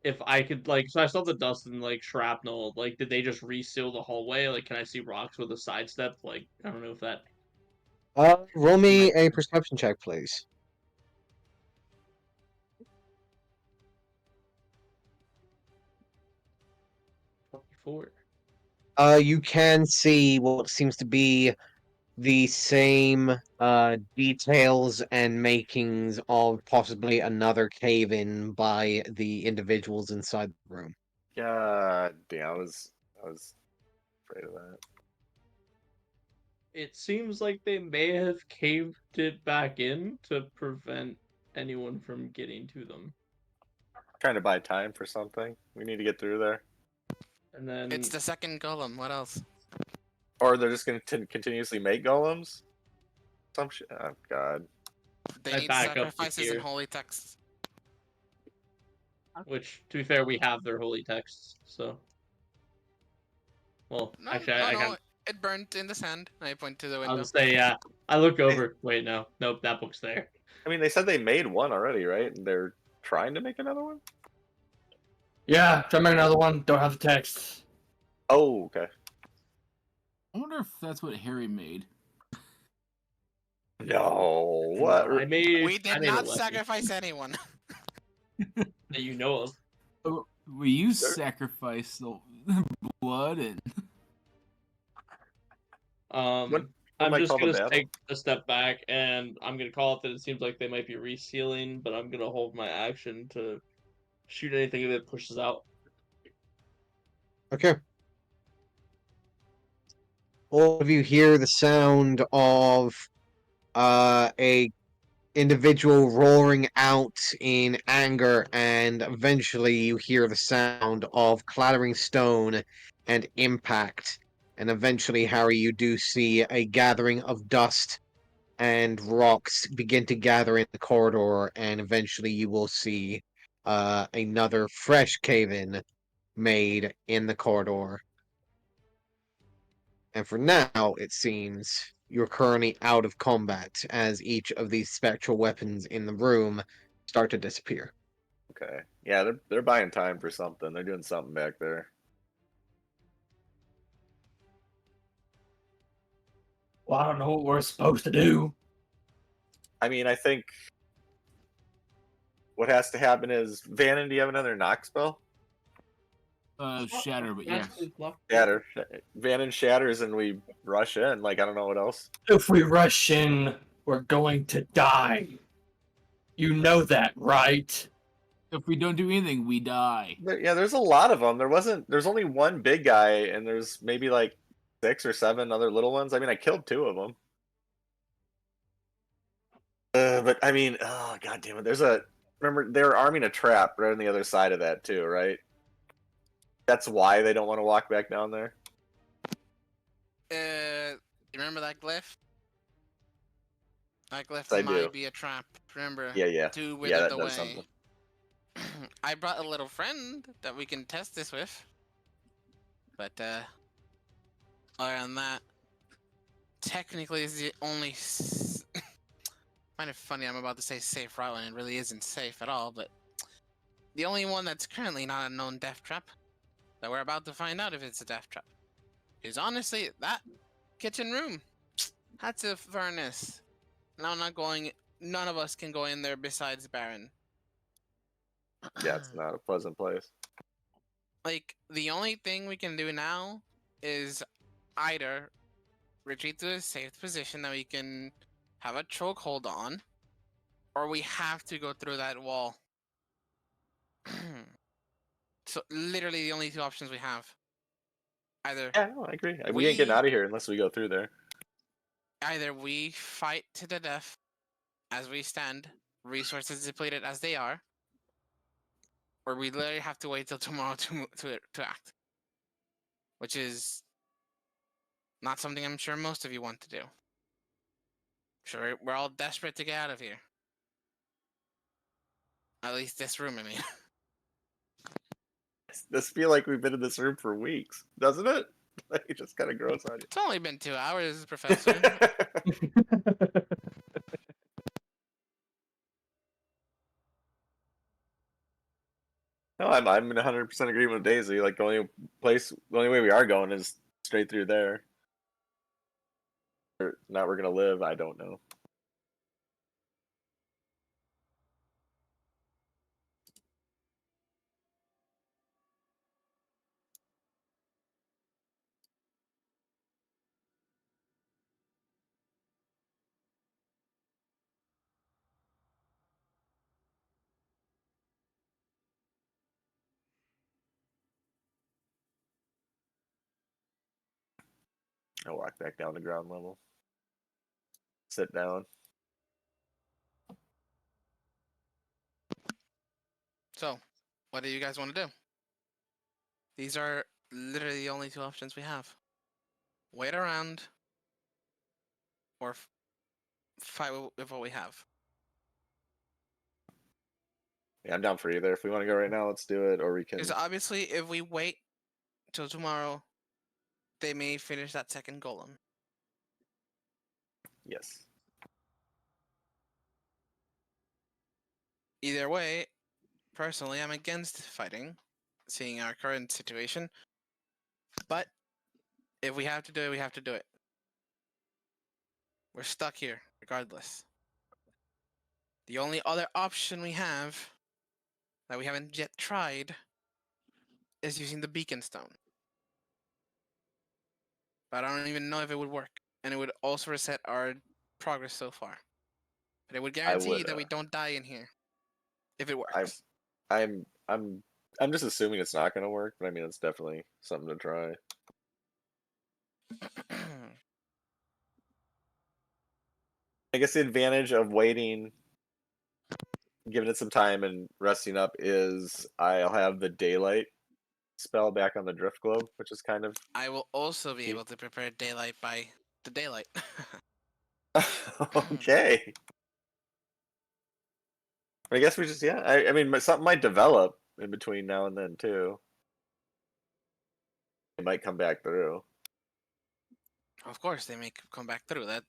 if I could like so I saw the dust and like shrapnel, like did they just reseal the hallway? Like can I see rocks with a sidestep? Like I don't know if that Roll me a perception check, please. 24. You can see what seems to be the same details and makings of possibly another cave-in by the individuals inside the room. God damn, I was afraid of that. It seems like they may have caved it back in to prevent anyone from getting to them. Trying to buy time for something. We need to get through there. And then It's the second golem. What else? Or they're just going to continuously make golems? Some shit. Oh, God. They I need back up to sacrifices and here. holy texts. Which, to be fair, we have their holy texts, so. Well, No, actually, no, I no. can. It burnt in the sand. I point to the I'll window. just say, yeah. I look over. Wait, no, nope, that book's there. I mean, they said they made one already, right? And they're trying to make another one? Yeah, try to make another one. Don't have the text. Oh, okay. I wonder if that's what Harry made. No, what? I made. We I did made a not lucky sacrifice anyone. that you know of. Oh, well, you Sure. sacrificed the blood and What I'm might just call the gonna battle? take a step back, and I'm gonna call it that. It seems like they might be resealing, but I'm gonna hold my action to shoot anything that pushes out. Okay. All of you hear the sound of a individual roaring out in anger, and eventually you hear the sound of clattering stone and impact. And eventually, Harry, you do see a gathering of dust and rocks begin to gather in the corridor, and eventually you will see another fresh cave-in made in the corridor. And for now, it seems you're currently out of combat as each of these spectral weapons in the room start to disappear. Okay. Yeah, they're buying time for something. They're doing something back there. Well, I don't know what we're supposed to do. I mean, I think what has to happen is, Vannon, do you have another knock spell? shatter, but yes. Shatter. Vannon shatters and we rush in. Like, I don't know what else. If we rush in, we're going to die. You know that, right? If we don't do anything, we die. Yeah, there's a lot of them. There's only one big guy, and there's maybe like 6 or 7 other little ones. I mean, I killed 2 of them. But I mean, oh god damn it! Remember they were arming a trap right on the other side of that too, right? That's why they don't want to walk back down there. You remember that glyph? That glyph Yes, I might do. be a trap. Remember, Yeah. two Yeah, withered that does away. something. I brought a little friend that we can test this with. But other than that, technically is the only find it funny I'm about to say safe route and it really isn't safe at all, but the only one that's currently not a known death trap that we're about to find out if it's a death trap is honestly that kitchen room. That's a furnace. Now I'm not going. None of us can go in there besides Baron. Yeah, it's not a pleasant place. Like the only thing we can do now is either retreat to a safe position that we can have a chokehold on, or we have to go through that wall. So literally the only 2 options we have. Either Yeah, no, I agree. We ain't getting out of here unless we go through there. either we fight to the death as we stand, resources depleted as they are, or we literally have to wait till tomorrow to act, which is not something I'm sure most of you want to do. Sure, we're all desperate to get out of here. At least this room, I mean. This feel like we've been in this room for weeks, doesn't it? Like it just kind of grows on It's only been 2 hours, Professor. you. No, I'm in 100% agreement with Daisy. Like the only way we are going is straight through there. Or not we're gonna live, I don't know. I'll walk back down to ground level. Sit down. So, what do you guys want to do? These are literally the only 2 options we have. Wait around, or fight with what we have. Yeah, I'm down for either. If we want to go right now, let's do it. Or we can. Because obviously, if we wait till tomorrow, they may finish that second golem. Yes. Either way, personally, I'm against fighting, seeing our current situation. But if we have to do it, we have to do it. We're stuck here, regardless. The only other option we have that we haven't yet tried is using the beacon stone. But I don't even know if it would work. And it would also reset our progress so far. But it would guarantee that we don't die in here. If it works. I'm just assuming it's not gonna work, but I mean it's definitely something to try. I guess the advantage of waiting, giving it some time and resting up is I'll have the daylight spell back on the drift globe, which is kind of I will also be able to prepare daylight by the daylight. okay. I guess we just I mean something might develop in between now and then too. It might come back through. Of course, they may come back through. That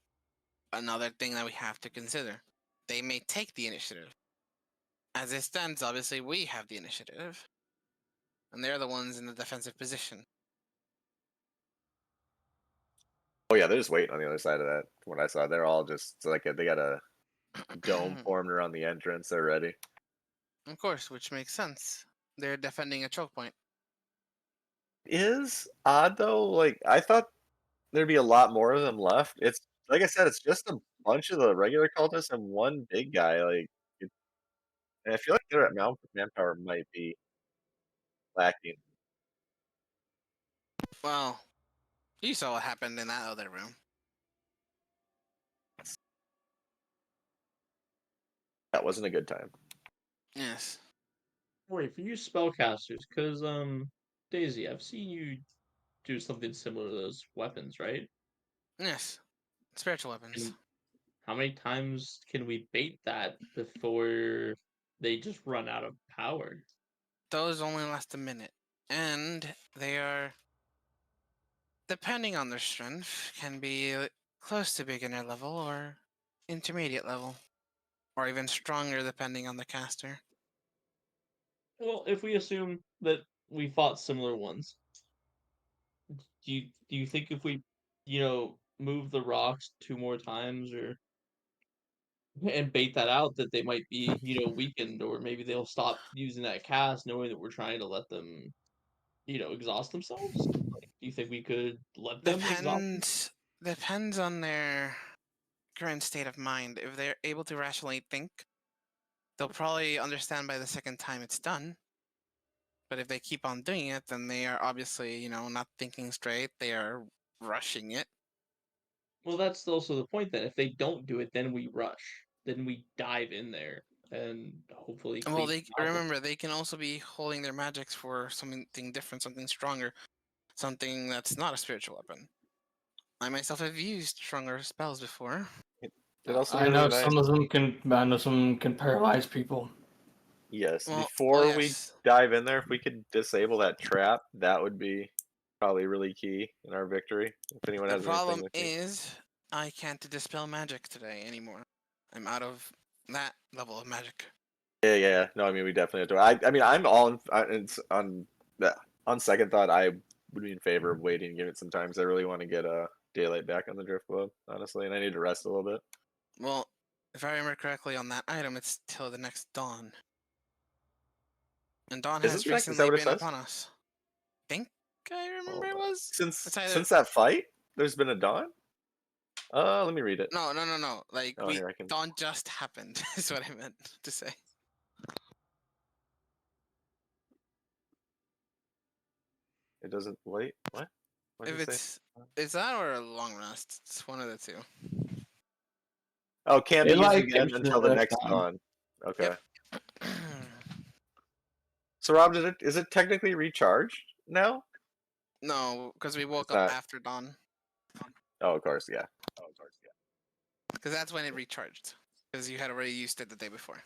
another thing that we have to consider. They may take the initiative. As it stands, obviously, we have the initiative. And they're the ones in the defensive position. Oh yeah, they're just waiting on the other side of that. From what I saw, they're all just like they got a dome formed around the entrance. They're ready. Of course, which makes sense. They're defending a choke point. Is odd though. Like I thought there'd be a lot more of them left. It's like I said, it's just a bunch of the regular cultists and one big guy. Like, and I feel like their manpower might be lacking. Well, you saw what happened in that other room. That wasn't a good time. Yes. Wait, for you spellcasters, because Daisy, I've seen you do something similar to those weapons, right? Yes. Spiritual weapons. And how many times can we bait that before they just run out of power? Those only last a minute. And they are, depending on their strength, can be close to beginner level or intermediate level. Or even stronger depending on the caster. Well, if we assume that we fought similar ones, do you think if we, move the rocks 2 more times or and bait that out that they might be, weakened, or maybe they'll stop using that cast knowing that we're trying to let them, exhaust themselves? Like, do you think we could let them exhaust them? Depends on their current state of mind. If they're able to rationally think, they'll probably understand by the second time it's done. But if they keep on doing it, then they are obviously, not thinking straight. They are rushing it. Well, that's also the point then. If they don't do it, then we rush. Then we dive in there and hopefully Well, clean they them out. remember they can also be holding their magics for something different, something stronger, something that's not a spiritual weapon. I myself have used stronger spells before. It also I really know nice. some of them can. I know some can paralyze people. Yes. Well, Before we yes. dive in there, if we could disable that trap, that would be probably really key in our victory. If anyone The has anything problem with me. is I can't dispel magic today anymore. I'm out of that level of magic. Yeah. No, I mean we definitely have to. I mean I'm all on second thought. I would be in favor of waiting and giving it some time because I really want to get daylight back on the drift club, honestly, and I need to rest a little bit. Well, if I remember correctly on that item, it's till the next dawn. And dawn Is this has next? Is that recently what it been says? upon us. Think I remember Hold it on. was? Since It's either since that fight, there's been a dawn. Let me read it. no. Like Oh, here I can. dawn just happened. Is what I meant to say. It doesn't wait. What? What did If it say? it's that or a long rest, it's one of the two. Oh, can't be It used like again gives you until the the next time. dawn. Okay. Yep. So Rob, is it technically recharged now? No, because we woke It's up not. after dawn. Oh, of course, yeah. Because that's when it recharged. Because you had already used it the day before.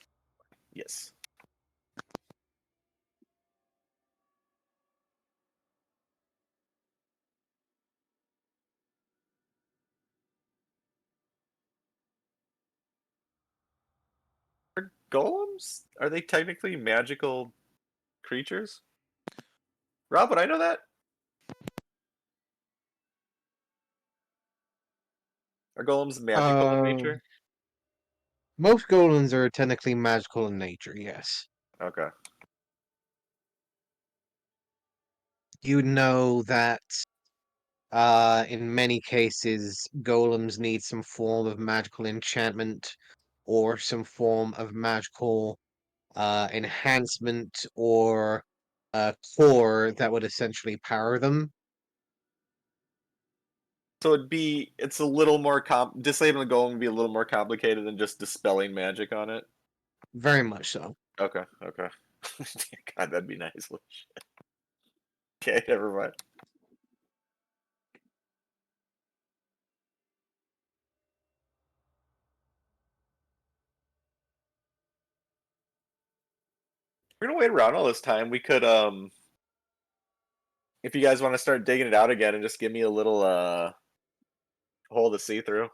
Yes. Are golems? Are they technically magical creatures? Rob, would I know that? Are golems magical in nature? Most golems are technically magical in nature, yes. Okay. You know that in many cases, golems need some form of magical enchantment or some form of magical enhancement or core that would essentially power them. So it's a little more disabling the golem would be a little more complicated than just dispelling magic on it. Very much so. Okay. God, that'd be nice. Okay, never mind. We're gonna wait around all this time. We could if you guys want to start digging it out again and just give me a little hole to see through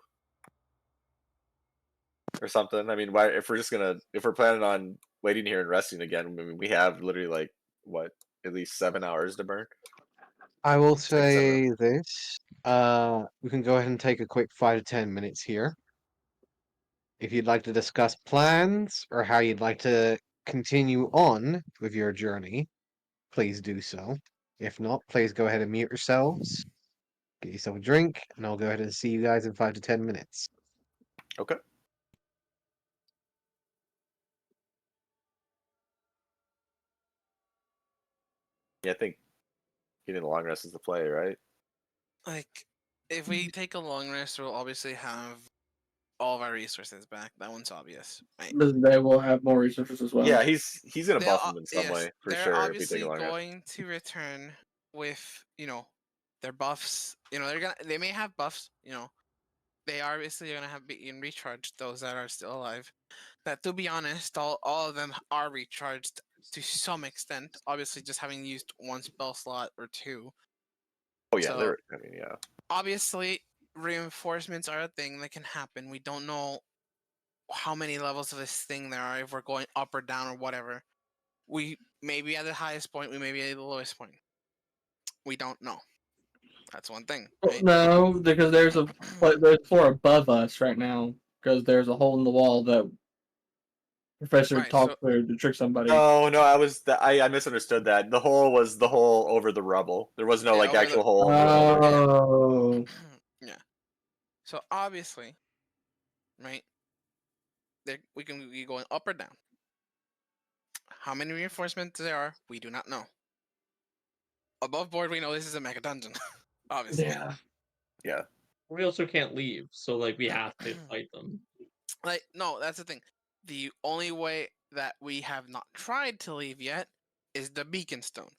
or something. I mean, why if we're planning on waiting here and resting again, I mean, we have literally like what, at least 7 hours to burn. I will 6, 7 hours. say this. We can go ahead and take a quick 5 to 10 minutes here. If you'd like to discuss plans or how you'd like to continue on with your journey, please do so. If not, please go ahead and mute yourselves, get yourself a drink, and I'll go ahead and see you guys in 5 to 10 minutes. Okay. Yeah, I think getting the long rest is the play, right? Like, if we take a long rest, we'll obviously have all of our resources back. That one's obvious, right? But they will have more resources as well. Yeah, he's gonna They'll, buff them in some yes, way for they're sure if we take a obviously long rest. going to return with, their buffs. They may have buffs. They are obviously gonna have been recharged. Those that are still alive. That, to be honest, all of them are recharged to some extent. Obviously, just having used one spell slot or two. Oh yeah, So, they're. I mean, yeah. obviously, reinforcements are a thing that can happen. We don't know how many levels of this thing there are, if we're going up or down or whatever. We may be at the highest point, we may be at the lowest point. We don't know. That's one thing, right? No, because there's a floor above us right now. Because there's a hole in the wall that Professor Right, talked through to trick somebody. No, I misunderstood that. The hole was the hole over the rubble. There was no Yeah, like over actual the- hole in the rubble. Oh, yeah. So obviously, right? We can be going up or down. How many reinforcements there are, we do not know. Above board, we know this is a mega dungeon. Obviously. yeah. Yeah. We also can't leave, so like we have to fight them. Like, no, that's the thing. The only way that we have not tried to leave yet is the beacon stone.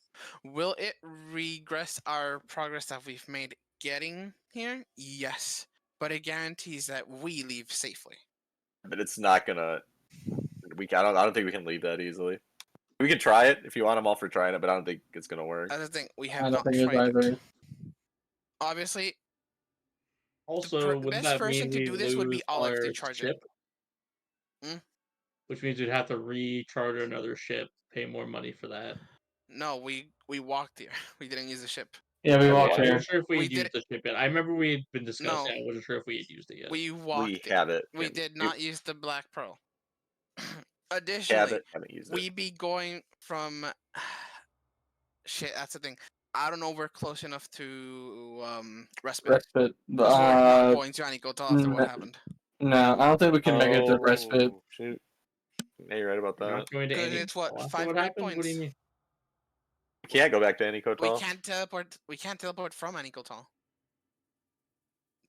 Will it regress our progress that we've made getting here? Yes. But it guarantees that we leave safely. But it's not gonna. I don't think we can leave that easily. We can try it if you want. I'm all for trying it, but I don't think it's gonna work. That's the thing. We I have don't not think it is tried it. either. Obviously, Also, wouldn't best that person mean to we do this would be lose Olive to our charge ship? Hmm? Which means we'd have to recharter another ship, pay more money for that. No, we walked here. We didn't use the ship. Yeah, we Yeah, walked I here. wasn't sure if we We had did used the ship yet. I remember we had been discussing. No. I wasn't sure if we had used it yet. We walked We have it. We and did we not use the Black Pearl. have Additionally, it. Haven't used we it. be going from shit. That's the thing. I don't know. We're close enough to respite. Respite. Because we're not going to Anikotal after what happened. No, I don't think we can make it to respite. Oh, shoot. Yeah, you're right about We're that. not going to Because any. it's what, After 5 what great happened? What do you points. mean? We can't go back to any We Kotal. can't teleport. We can't teleport from Anikotal.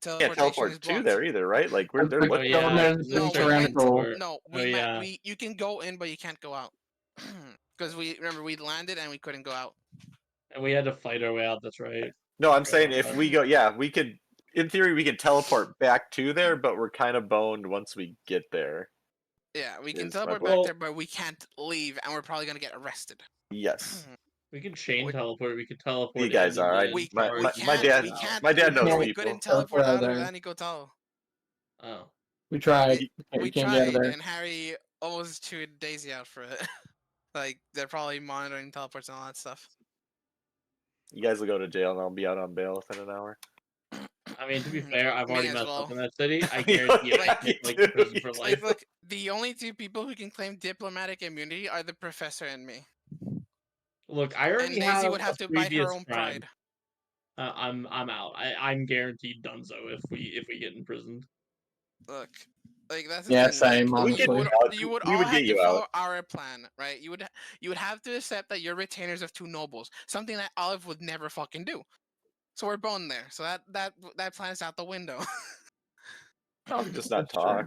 Can't Teleportation teleport is to blocked. there either, right? Like we're there. Oh, What? yeah, there's No, we tyrannical. went- No, Oh, yeah. you can go in, but you can't go out. Because we landed and we couldn't go out. And we had to fight our way out. That's right. No, I'm saying if we go, yeah, we could. In theory, we could teleport back to there, but we're kind of boned once we get there. Yeah, we can Is my teleport point. back there, but we can't leave, and we're probably gonna get arrested. Yes, We can chain Would- teleport. We could teleport. you guys in and are. then We My charge dad. we can't. My dad knows can't- We people. couldn't teleport out out of there. Anikotal. Oh, We tried. We We can't get out of tried, there. and Harry almost chewed Daisy out for it. Like, they're probably monitoring teleports and all that stuff. You guys will go to jail, and I'll be out on bail within an hour. I mean, to be fair, I've Me already as messed well. up in that city. I You guarantee you, I yeah, get you like do, prison you for do. life. Look, the only two people who can claim diplomatic immunity are the professor and me. Look, I And already Daisy would a have to bite previous her own crime. pride. I'm out. I'm guaranteed donezo if we get imprisoned. Look, like, that's the Yeah, thing. same, Like, honestly. you would We all would have get to you follow out. our plan, right? You would have to accept that you're retainers of two nobles, something that Olive would never fucking do. So we're boned there. So that plan is out the window. I'll just not That's true. talk.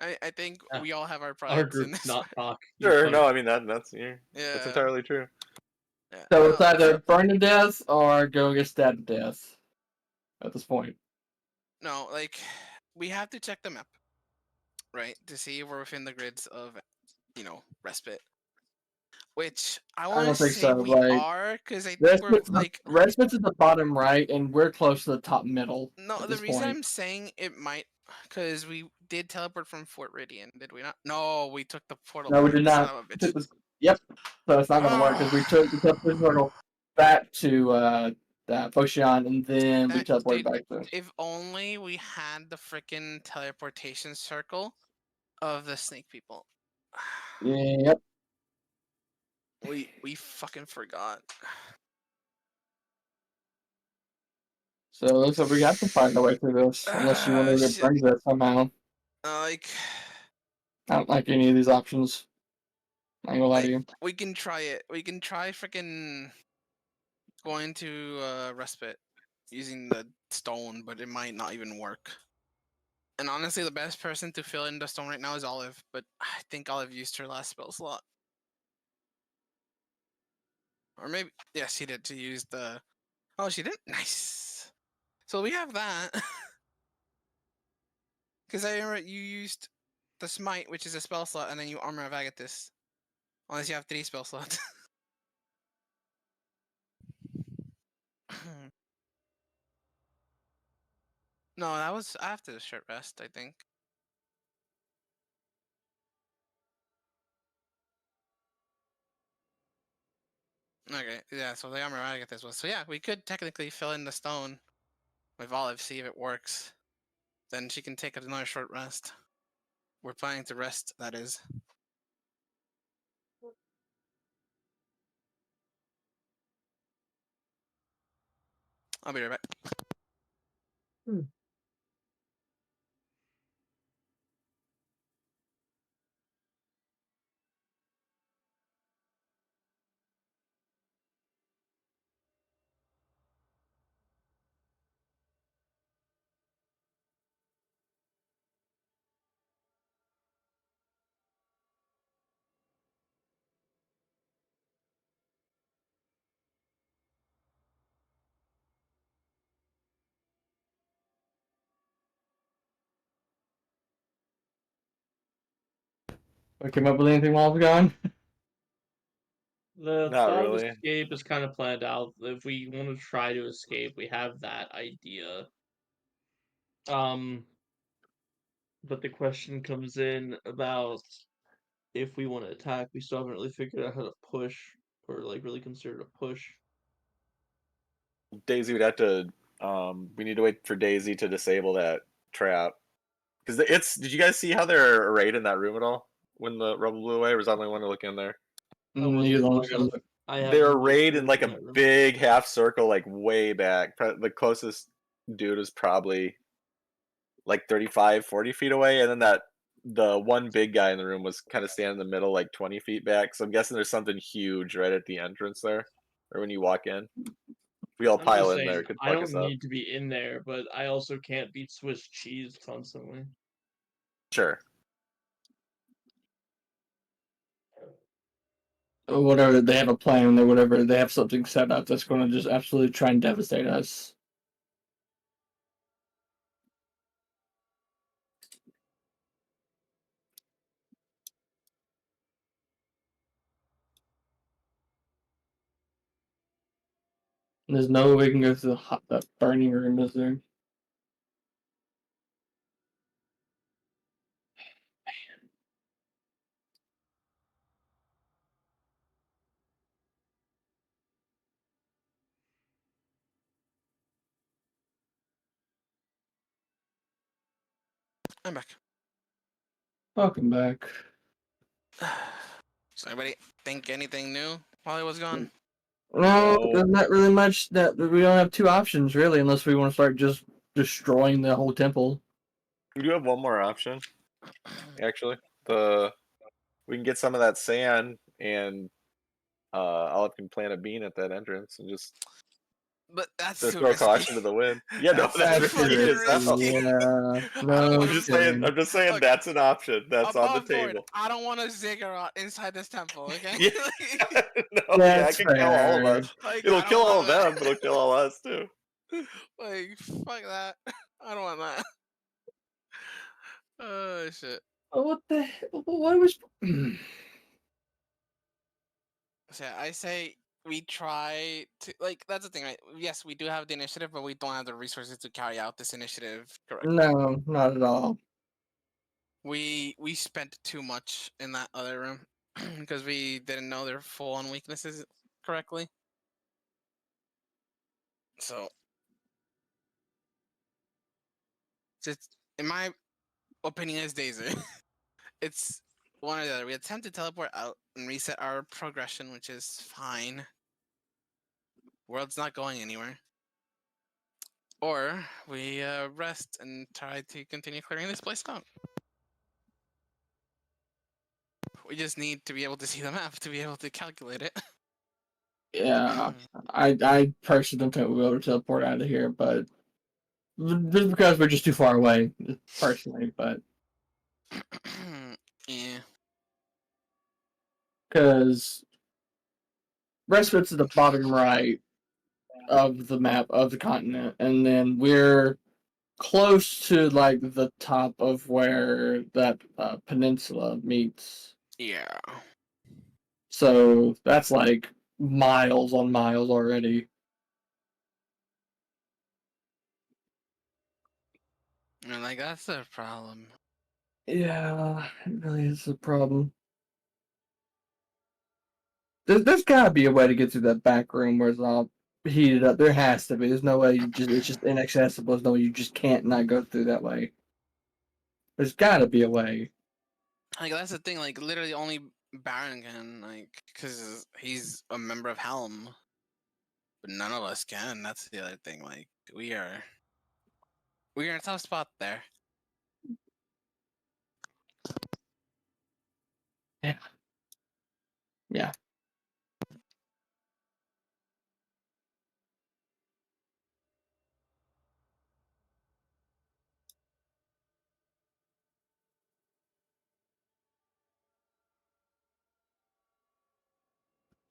I think Yeah. we all have our Our prides in group this. not talk. You Sure, fuck. no, I mean that's that's Yeah. entirely true. Yeah. So No, it's either burn to death or go get stabbed to death. At this point. no, like, we have to check the map, right, to see if we're within the grids of, respite. Which I want don't to think say so, we like, are, because I think we're like. Respite's at the bottom right, and we're close to the top middle. No, at the this reason point. I'm saying it might, because we did teleport from Fort Ridian, did we not? No, we took the portal. No, we back, did not. Son of a bitch. Yep. So it's not going to work because we took the teleportation portal back to Foshan, and then we teleported back to. If only we had the freaking teleportation circle of the snake people. Yep. We fucking forgot. So it looks like we have to find a way through this, unless you want to Shit. rearrange that somehow. Like, I don't like any of these options. I ain't gonna lie to you. we can try it. We can try freaking going to respite using the stone, but it might not even work. And honestly, the best person to fill in the stone right now is Olive, but I think Olive used her last spell slot. Or maybe, yes, she did. To use the. Oh, she did? Nice. So we have that. Because I remember you used the Smite, which is a spell slot, and then you Armor of Agathis. Unless you have 3 spell slots. No, that was after the short rest, I think. Okay, yeah, so the Armor of Agathis was. So yeah, we could technically fill in the stone with Olive, see if it works. Then she can take another short rest. We're planning to rest, that is. I'll be right back. We came up with anything while I was gone? The Not thought of really. escape is kind of planned out. If we want to try to escape, we have that idea. But the question comes in about if we want to attack. We still haven't really figured out how to push or like really consider a push. Daisy would have to. We need to wait for Daisy to disable that trap. Because it's. Did you guys see how they're arrayed in that room at all when the rubble blew away? Or was I the only one to look in there? You're the one who's gonna look. They're arrayed in like a big half circle, like way back. The closest dude is probably like 35, 40 feet away, and then the one big guy in the room was kind of standing in the middle, like 20 feet back. So I'm guessing there's something huge right at the entrance there, or when you walk in. We all I'm pile just in there. saying, It could I fuck us don't up. need to be in there, but I also can't beat Swiss cheese constantly. Sure. Or whatever, they have a plan, or whatever, they have something set up that's going to just absolutely try and devastate us. There's no way we can go through the burning room, is there? I'm back. Welcome back. So anybody think anything new while I was gone? No, No. there's not really much that we don't have 2 options really, unless we want to start just destroying the whole temple. We do have one more option, actually. We can get some of that sand, and Olive can plant a bean at that entrance and just But that's to too throw risky. caution to the wind. Yeah, no, that's too risky fucking as hell. risky. Yeah, I don't no wanna- kidding. I'm just saying Look, that's an option. That's on the above board, table. I don't want a ziggurat inside this temple, okay? Yeah. No, yeah, it That's can kill all of fair. us. Like, It'll I don't kill all want of them, that. but it'll kill all us too. Like, fuck that. I don't want that. Oh shit. Oh, what the hell? What was? So yeah, I say we try to like. That's the thing, right? Yes, we do have the initiative, but we don't have the resources to carry out this initiative correctly. No, not at all. We spent too much in that other room because we didn't know their full on weaknesses correctly. So, it's, in my opinion, is Daisy. It's one or the other. We attempt to teleport out and reset our progression, which is fine. World's not going anywhere. Or we rest and try to continue clearing this place out. We just need to be able to see the map to be able to calculate it. Yeah, I personally don't think we'll be able to teleport out of here, but just because we're just too far away, personally. But Yeah. because Respite's at the bottom right of the map of the continent, and then we're close to like the top of where that peninsula meets. Yeah. So that's like miles on miles already. And like that's the problem. Yeah, it really is a problem. There's gotta be a way to get through that back room where it's all heated up. There has to be. There's no way it's just inaccessible. There's no way you just can't not go through that way. There's gotta be a way. Like that's the thing. Like literally, only Baron can because he's a member of Helm, but none of us can. That's the other thing. Like we're in a tough spot there. Yeah. Yeah.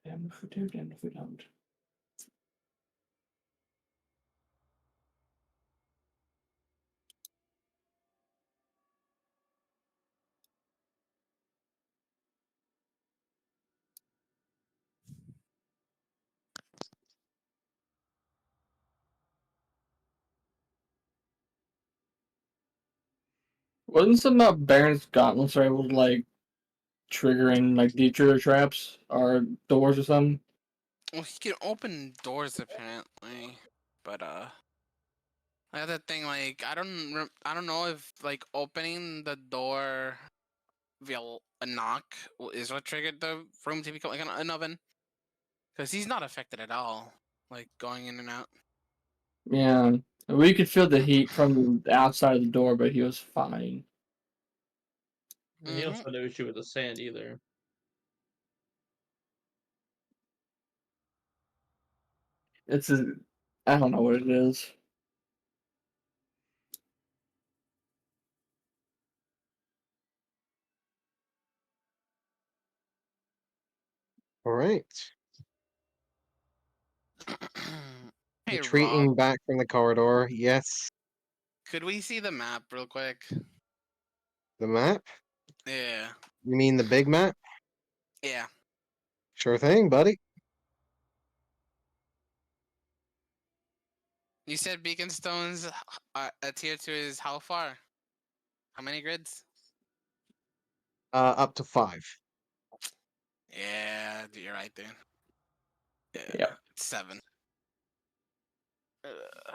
Damn if we do, damn if we don't. Wasn't something about Baron's gauntlets are able to like trigger in like detrigger traps or doors or something? Well, he can open doors apparently, but the other thing, like I don't know if like opening the door via a knock is what triggered the room to become like an oven, because he's not affected at all, like going in and out. Yeah. We could feel the heat from the outside of the door, but he was fine. And he also Mhm. had no issue with the sand either. It's a, I don't know what it is. All right. Hey Retreating Rob, back from the corridor. Yes. could we see the map real quick? The map? Yeah, You mean the big map? yeah. Sure thing, buddy. You said Beacon Stones a tier 2 is how far? How many grids? Up to 5. Yeah, you're right, dude. Yeah, Yeah. 7. Ugh.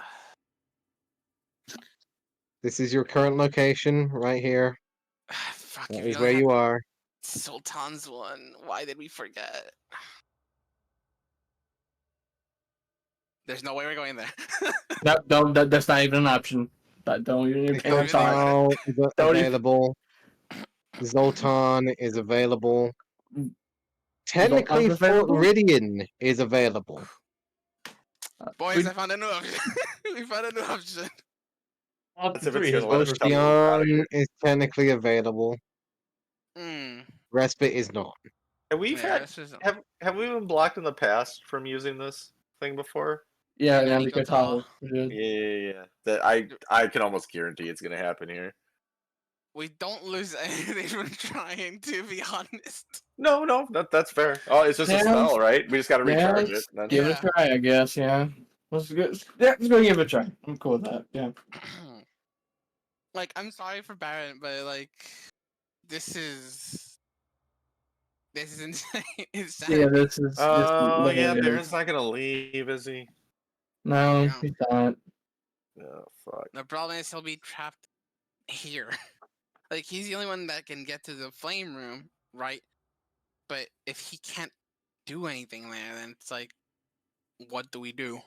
This is your current location right here. Fuck, That if you is only where had you are. Sultan's one, why did we forget? There's no way we're going there. No, don't. That's not even an option. Don't even It's not even thought. there. Ifritano is Don't even. available. Zoltan is available. Technically, Zoltan's Fort available. Ridian is available. Boys, I found a new option. We found a new option. Up That's to if it's 3 gonna has let us never come seen. out of Ocean here. is technically available. Hmm. Respite is not. And we've Yeah, had this is have we been blocked in the past from using this thing before? Yeah, in yeah, Nico because Tall. how we did. Yeah. That I can almost guarantee it's gonna happen here. We don't lose anything from trying, to be honest. No, that's fair. Oh, it's just a Yeah, spell, right? We just gotta yeah. recharge it. Let's And then... give it Yeah. a try, I guess. Yeah. Let's go. Yeah, let's go give it a try. I'm cool with that. Yeah. Like, I'm sorry for Barrett, but like, this is insane. Yeah. Insanity. This Oh yeah, literally Baron's is. not gonna leave, is he? No, Yeah. he's not. Oh fuck. The problem is he'll be trapped here. Like, he's the only one that can get to the flame room, right? But if he can't do anything there, then it's like, what do we do?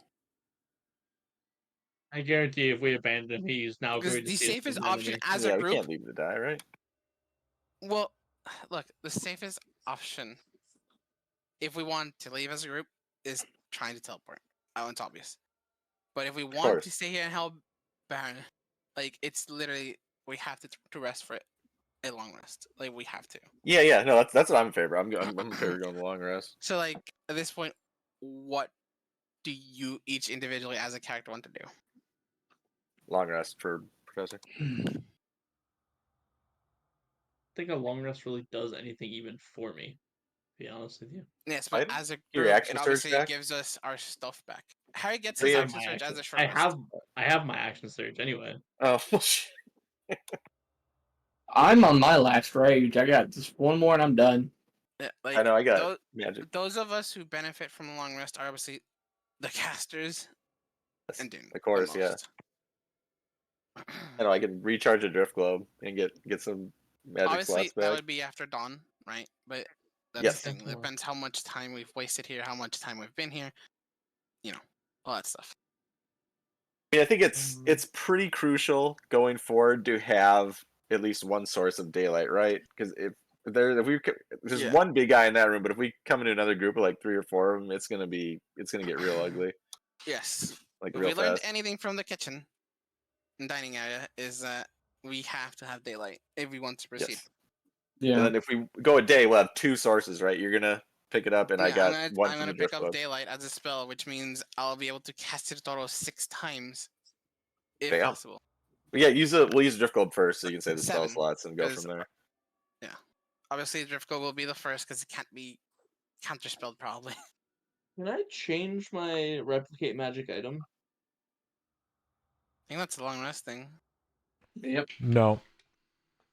I guarantee if we abandon him, he's now Because going to the see us as safest an option enemy. as yeah, a we group. can't leave him to die, right? Well, look, the safest option, if we want to leave as a group, is trying to teleport. Oh, it's obvious. But if we want to course. stay here and help Baron, like it's literally we have to rest for it. A long rest, like we have to. Yeah. No, that's what I'm in favor. I'm in favor of going the long rest. So, like at this point, what do you each individually as a character want to do? Long rest for Professor. I think a long rest really does anything even for me, to be honest with you. Yes, but Item? as a Your group, action it surge obviously back? gives us our stuff back. Harry gets So his you I have- have action my surge as action- a short I rest. have my action surge anyway. Oh, I'm on my last rage. I got just one more and I'm done. Yeah, I know. I got those, magic. those of us who benefit from the long rest are obviously the casters Yes, and Dune. of course, the yeah. most. I know. I can recharge a drift globe and get some magic Obviously, slots that back. would be after dawn, right? But that's Yes. the thing. It depends how much time we've wasted here, how much time we've been here. You know, all that stuff. I think it's pretty crucial going forward to have at least one source of daylight, right? Because if there's Yeah. one big guy in that room, but if we come into another group of like 3 or 4 of them, it's gonna get real ugly, Yes. like If real we learned fast. anything from the kitchen and dining area is that we have to have daylight if we want to proceed. Yes. Yeah. And then if we go a day, we'll have 2 sources, right? You're gonna pick it up, and I got one I'm from gonna the pick drift up globe. daylight as a spell, which means I'll be able to cast it a total of 6 times, if Bam. possible. But yeah, we'll use the drift globe first, so you can save the spell 7, slots and go because- from there. Yeah. Obviously, Drift Go will be the first because it can't be counterspelled probably. Can I change my replicate magic item? I think that's a long rest thing. Yep. No.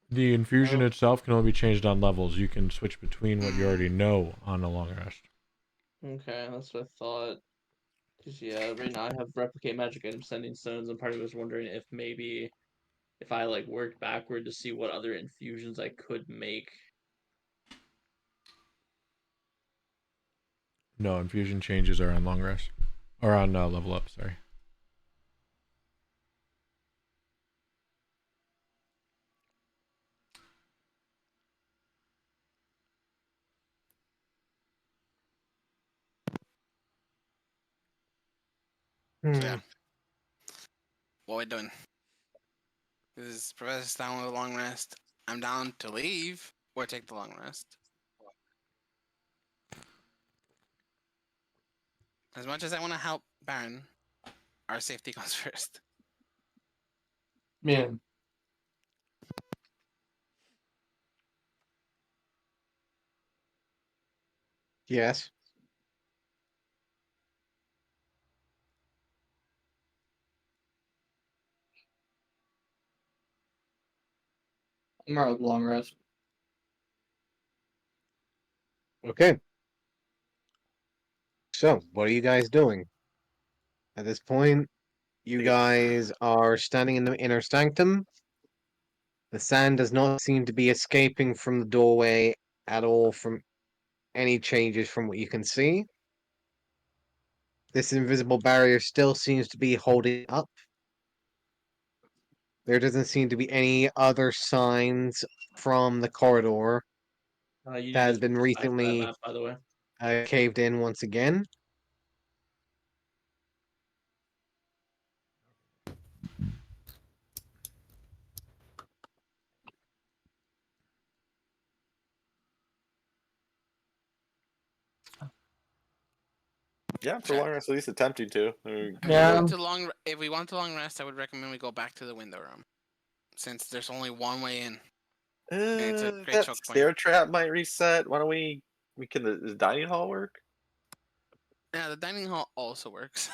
The infusion Oh. itself can only be changed on levels. You can switch between what you already know on a long rest. Okay, that's what I thought. Cause yeah, right now I have replicate magic item sending stones, and part of me was wondering if maybe if I like worked backward to see what other infusions I could make. No, infusion changes are on long rest. Or on level up, sorry. So yeah. What we doing? Is Professor's down with a long rest. I'm down to leave or take the long rest. As much as I want to help Baron, our safety comes first. Man. Yes. I'm alright with long rest. Okay. So, what are you guys doing? At this point, you guys are standing in the inner sanctum. The sand does not seem to be escaping from the doorway at all from any changes from what you can see. This invisible barrier still seems to be holding up. There doesn't seem to be any other signs from the corridor You that has just been back to that recently map, by the way. caved in once again. Yeah, for long rest, at least attempting to. Yeah. If we want to long rest, I would recommend we go back to the window room, since there's only one way in. it's a great That choke point. stair trap might reset. Why don't we can the dining hall work? Yeah, the dining hall also works.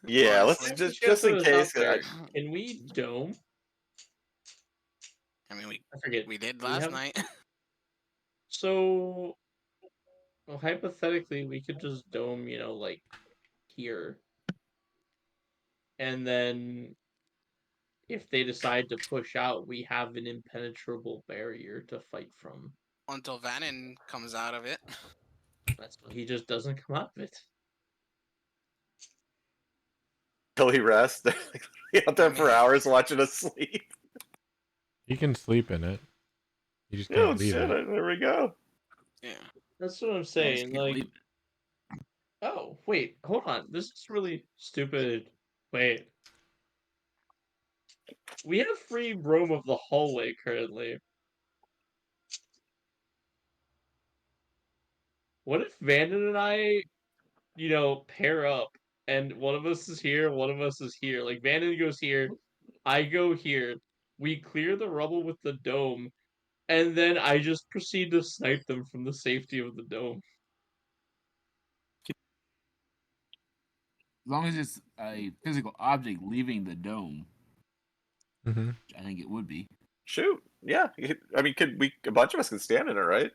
Yeah, let's Honestly. just in case. Can we dome? I mean, I forget. we did we last have- night. So, well, hypothetically, we could just dome, like here, and then if they decide to push out, we have an impenetrable barrier to fight from. Until Vannon comes out of it. He just doesn't come out of it. Till he rests. They're like, out there for hours watching us sleep. You can sleep in it. You just Oh can't leave shit! it. There we go. Yeah. That's what I'm I just saying. can't Like, leave oh wait, hold on. This is really stupid. Wait, we have free roam of the hallway currently. What if Vanden and I, pair up and one of us is here, one of us is here. Like Vanden goes here, I go here. We clear the rubble with the dome, and then I just proceed to snipe them from the safety of the dome. as long as it's a physical object leaving the dome. Mm-hmm. Which I think it would be. Shoot. Yeah. I mean, a bunch of us can stand in it, right?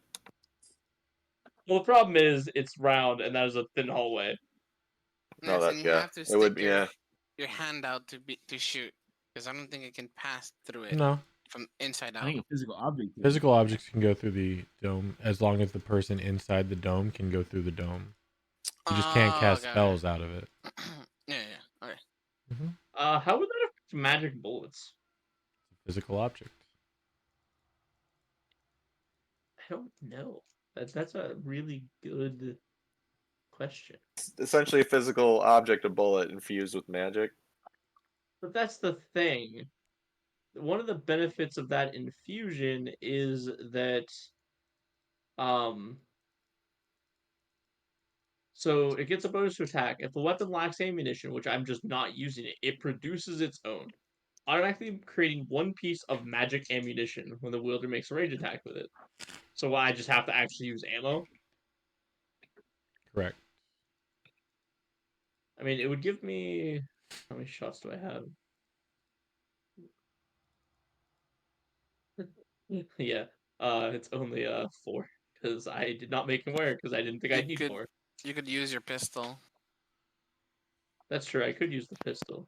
Well, the problem is it's round and that is a thin hallway. No, Yes, that and you yeah. have to It would stick be yeah. your hand out to shoot, because I don't think it can pass through it No. from inside I out. think a physical object. Could. Physical objects can go through the dome as long as the person inside the dome can go through the dome. You just can't cast okay, spells out of it. yeah, okay. Mm-hmm. How would that affect magic bullets? Physical object. I don't know. That's a really good question. It's essentially a physical object, a bullet infused with magic. But that's the thing. One of the benefits of that infusion is that so it gets a bonus to attack. If the weapon lacks ammunition, which I'm just not using it, it produces its own, automatically creating one piece of magic ammunition when the wielder makes a range attack with it. So I just have to actually use ammo. Correct. I mean, it would give me how many shots do I have? Yeah, it's only 4 because I did not make him wear because I didn't think I'd need more. You could use your pistol. That's true. I could use the pistol.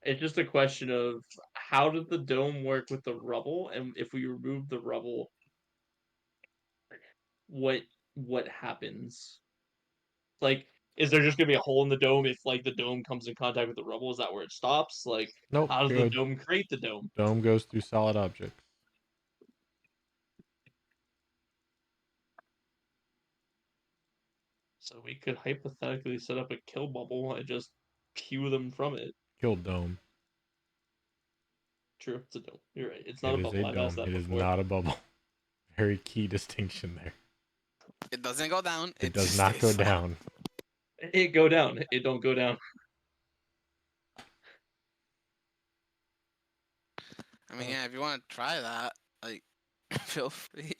It's just a question of how did the dome work with the rubble, and if we remove the rubble, what happens? Like, is there just gonna be a hole in the dome if like the dome comes in contact with the rubble? Is that where it stops? Like, Nope. how does the Good. dome create the dome? Dome goes through solid objects. So we could hypothetically set up a kill bubble and just cue them from it. Kill dome. True, it's a dome. You're right. It's not It a is bubble. a I've asked dome. that It is before. not a bubble. Very key distinction there. It doesn't go down. It just does not go stays flat. down. It go down. It don't go down. I mean, yeah, if you want to try that, like, feel free.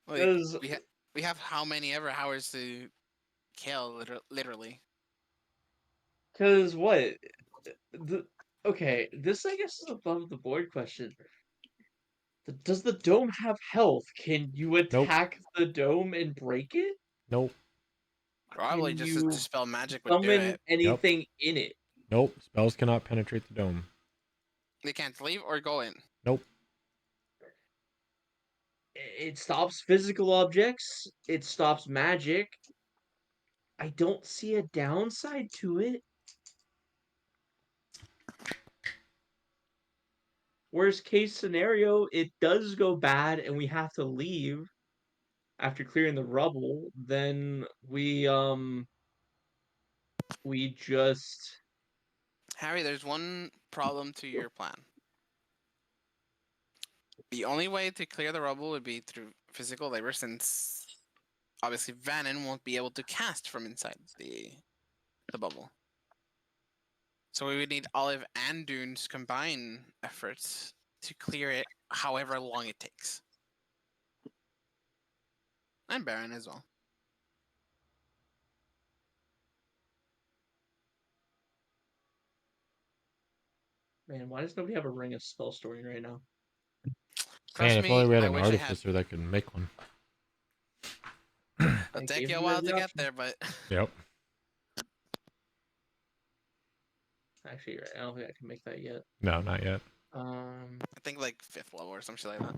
Like, Because we have how many ever hours to kill, literally. what? Okay, this I guess is above the board question. Does the dome have health? Can you attack the dome and break it? Nope. Probably Can just you to dispel magic would do summon it. anything in it? Nope. Spells cannot penetrate the dome. They can't leave or go in. Nope. It stops physical objects. It stops magic. I don't see a downside to it. Worst case scenario, it does go bad and we have to leave after clearing the rubble, then we just Harry, there's one problem to your plan. The only way to clear the rubble would be through physical labor, since obviously Vannon won't be able to cast from inside the bubble. So we would need Olive and Dune's combined efforts to clear it, however long it takes. And Baron as well. Man, why does nobody have a ring of spell storing right now? Trust Man, if me, only we had I an wish I had. artificer that could make one. It'll I take gave you a you while the to get option. there, but Yep. Actually, you're right. I don't think I can make that yet. No, not yet. I think like 5th level or something like that.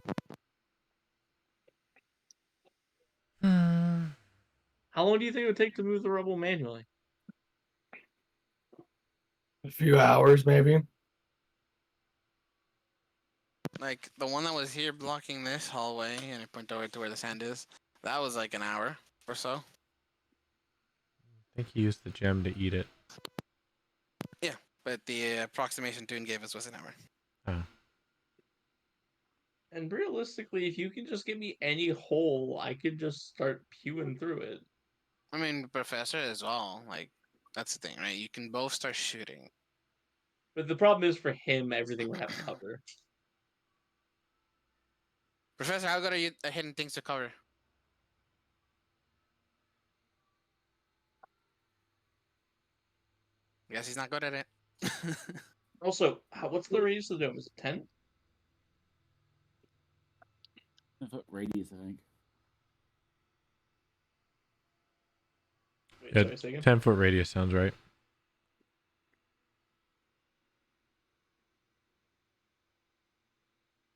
How How long do you think it would take to move the rubble manually? A few hours, maybe. Like the one that was here blocking this hallway, and it went over to where the sand is. That was like an hour or so. I think he used the gem to eat it. Yeah, but the approximation Toon gave us was an hour. And realistically, if you can just give me any hole, I could just start pewing through it. I mean, Professor as well. Like, that's the thing, right? You can both start shooting. But the problem is for him, everything would have cover. Professor, how good are you at hitting things to cover? I guess he's not good at it. Also, what's the radius of the dome? Is it 10? 10-foot radius, I think. Wait, Yeah, sorry, say again? 10-foot radius sounds right.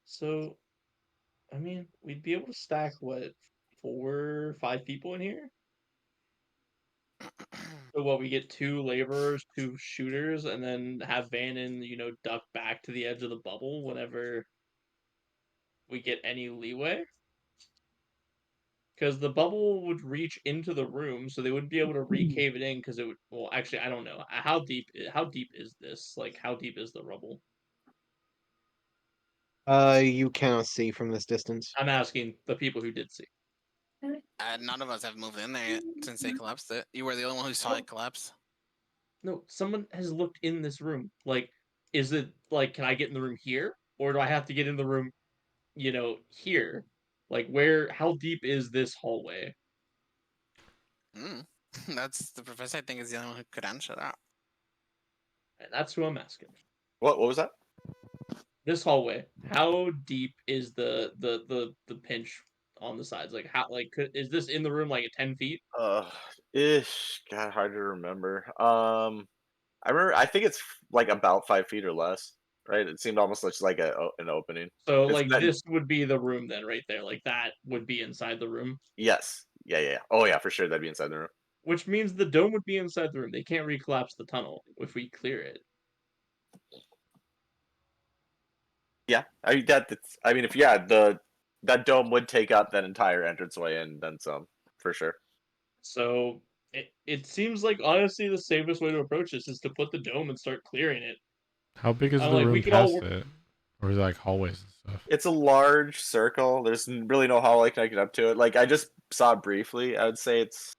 So, I mean, we'd be able to stack, what, 4, 5 people in here? So what, we get 2 laborers, 2 shooters, and then have Vannon, duck back to the edge of the bubble whenever we get any leeway? Because the bubble would reach into the room, so they wouldn't be able to recave it in, because it would... Well, actually, I don't know. How deep is this? Like, how deep is the rubble? You cannot see from this distance. I'm asking the people who did see. None of us have moved in there yet since they collapsed it. You were the only one who saw it collapse. No, someone has looked in this room. Like, is it, like, can I get in the room here? Or do I have to get in the room, here? Like, how deep is this hallway? That's the professor. I think is the only one who could answer that. And that's who I'm asking. What was that? This hallway, how deep is the pinch on the sides? Like, is this in the room like 10 feet? Ish. God, hard to remember. I remember. I think it's like about 5 feet or less. Right? It seemed almost like an opening. So, It's like, that. this would be the room then, right there. Like, that would be inside the room. Yes. Yeah. Oh yeah, for sure. That'd be inside the room. Which means the dome would be inside the room. They can't recollapse the tunnel if we clear it. Yeah. I mean, if that dome would take up that entire entranceway and then some, for sure. So it seems like honestly the safest way to approach this is to put the dome and start clearing it. How big is the we room could all past work. it? Or is it like hallways and stuff? It's a large circle. There's really no hallway connected up to it. Like, I just saw it briefly. I would say it's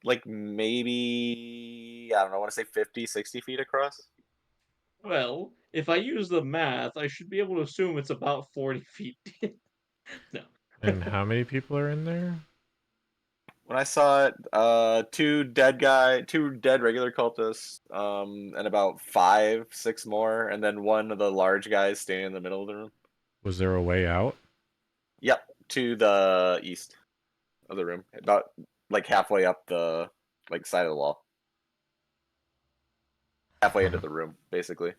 like maybe, I don't know, I want to say 50, 60 feet across. Well, if I use the math, I should be able to assume it's about 40 feet deep. No. And how many people are in there? When I saw it, two dead regular cultists, and about 5, 6 more, and then one of the large guys standing in the middle of the room. Was there a way out? Yep, to the east of the room, about like halfway up the side of the wall, halfway into the room, basically.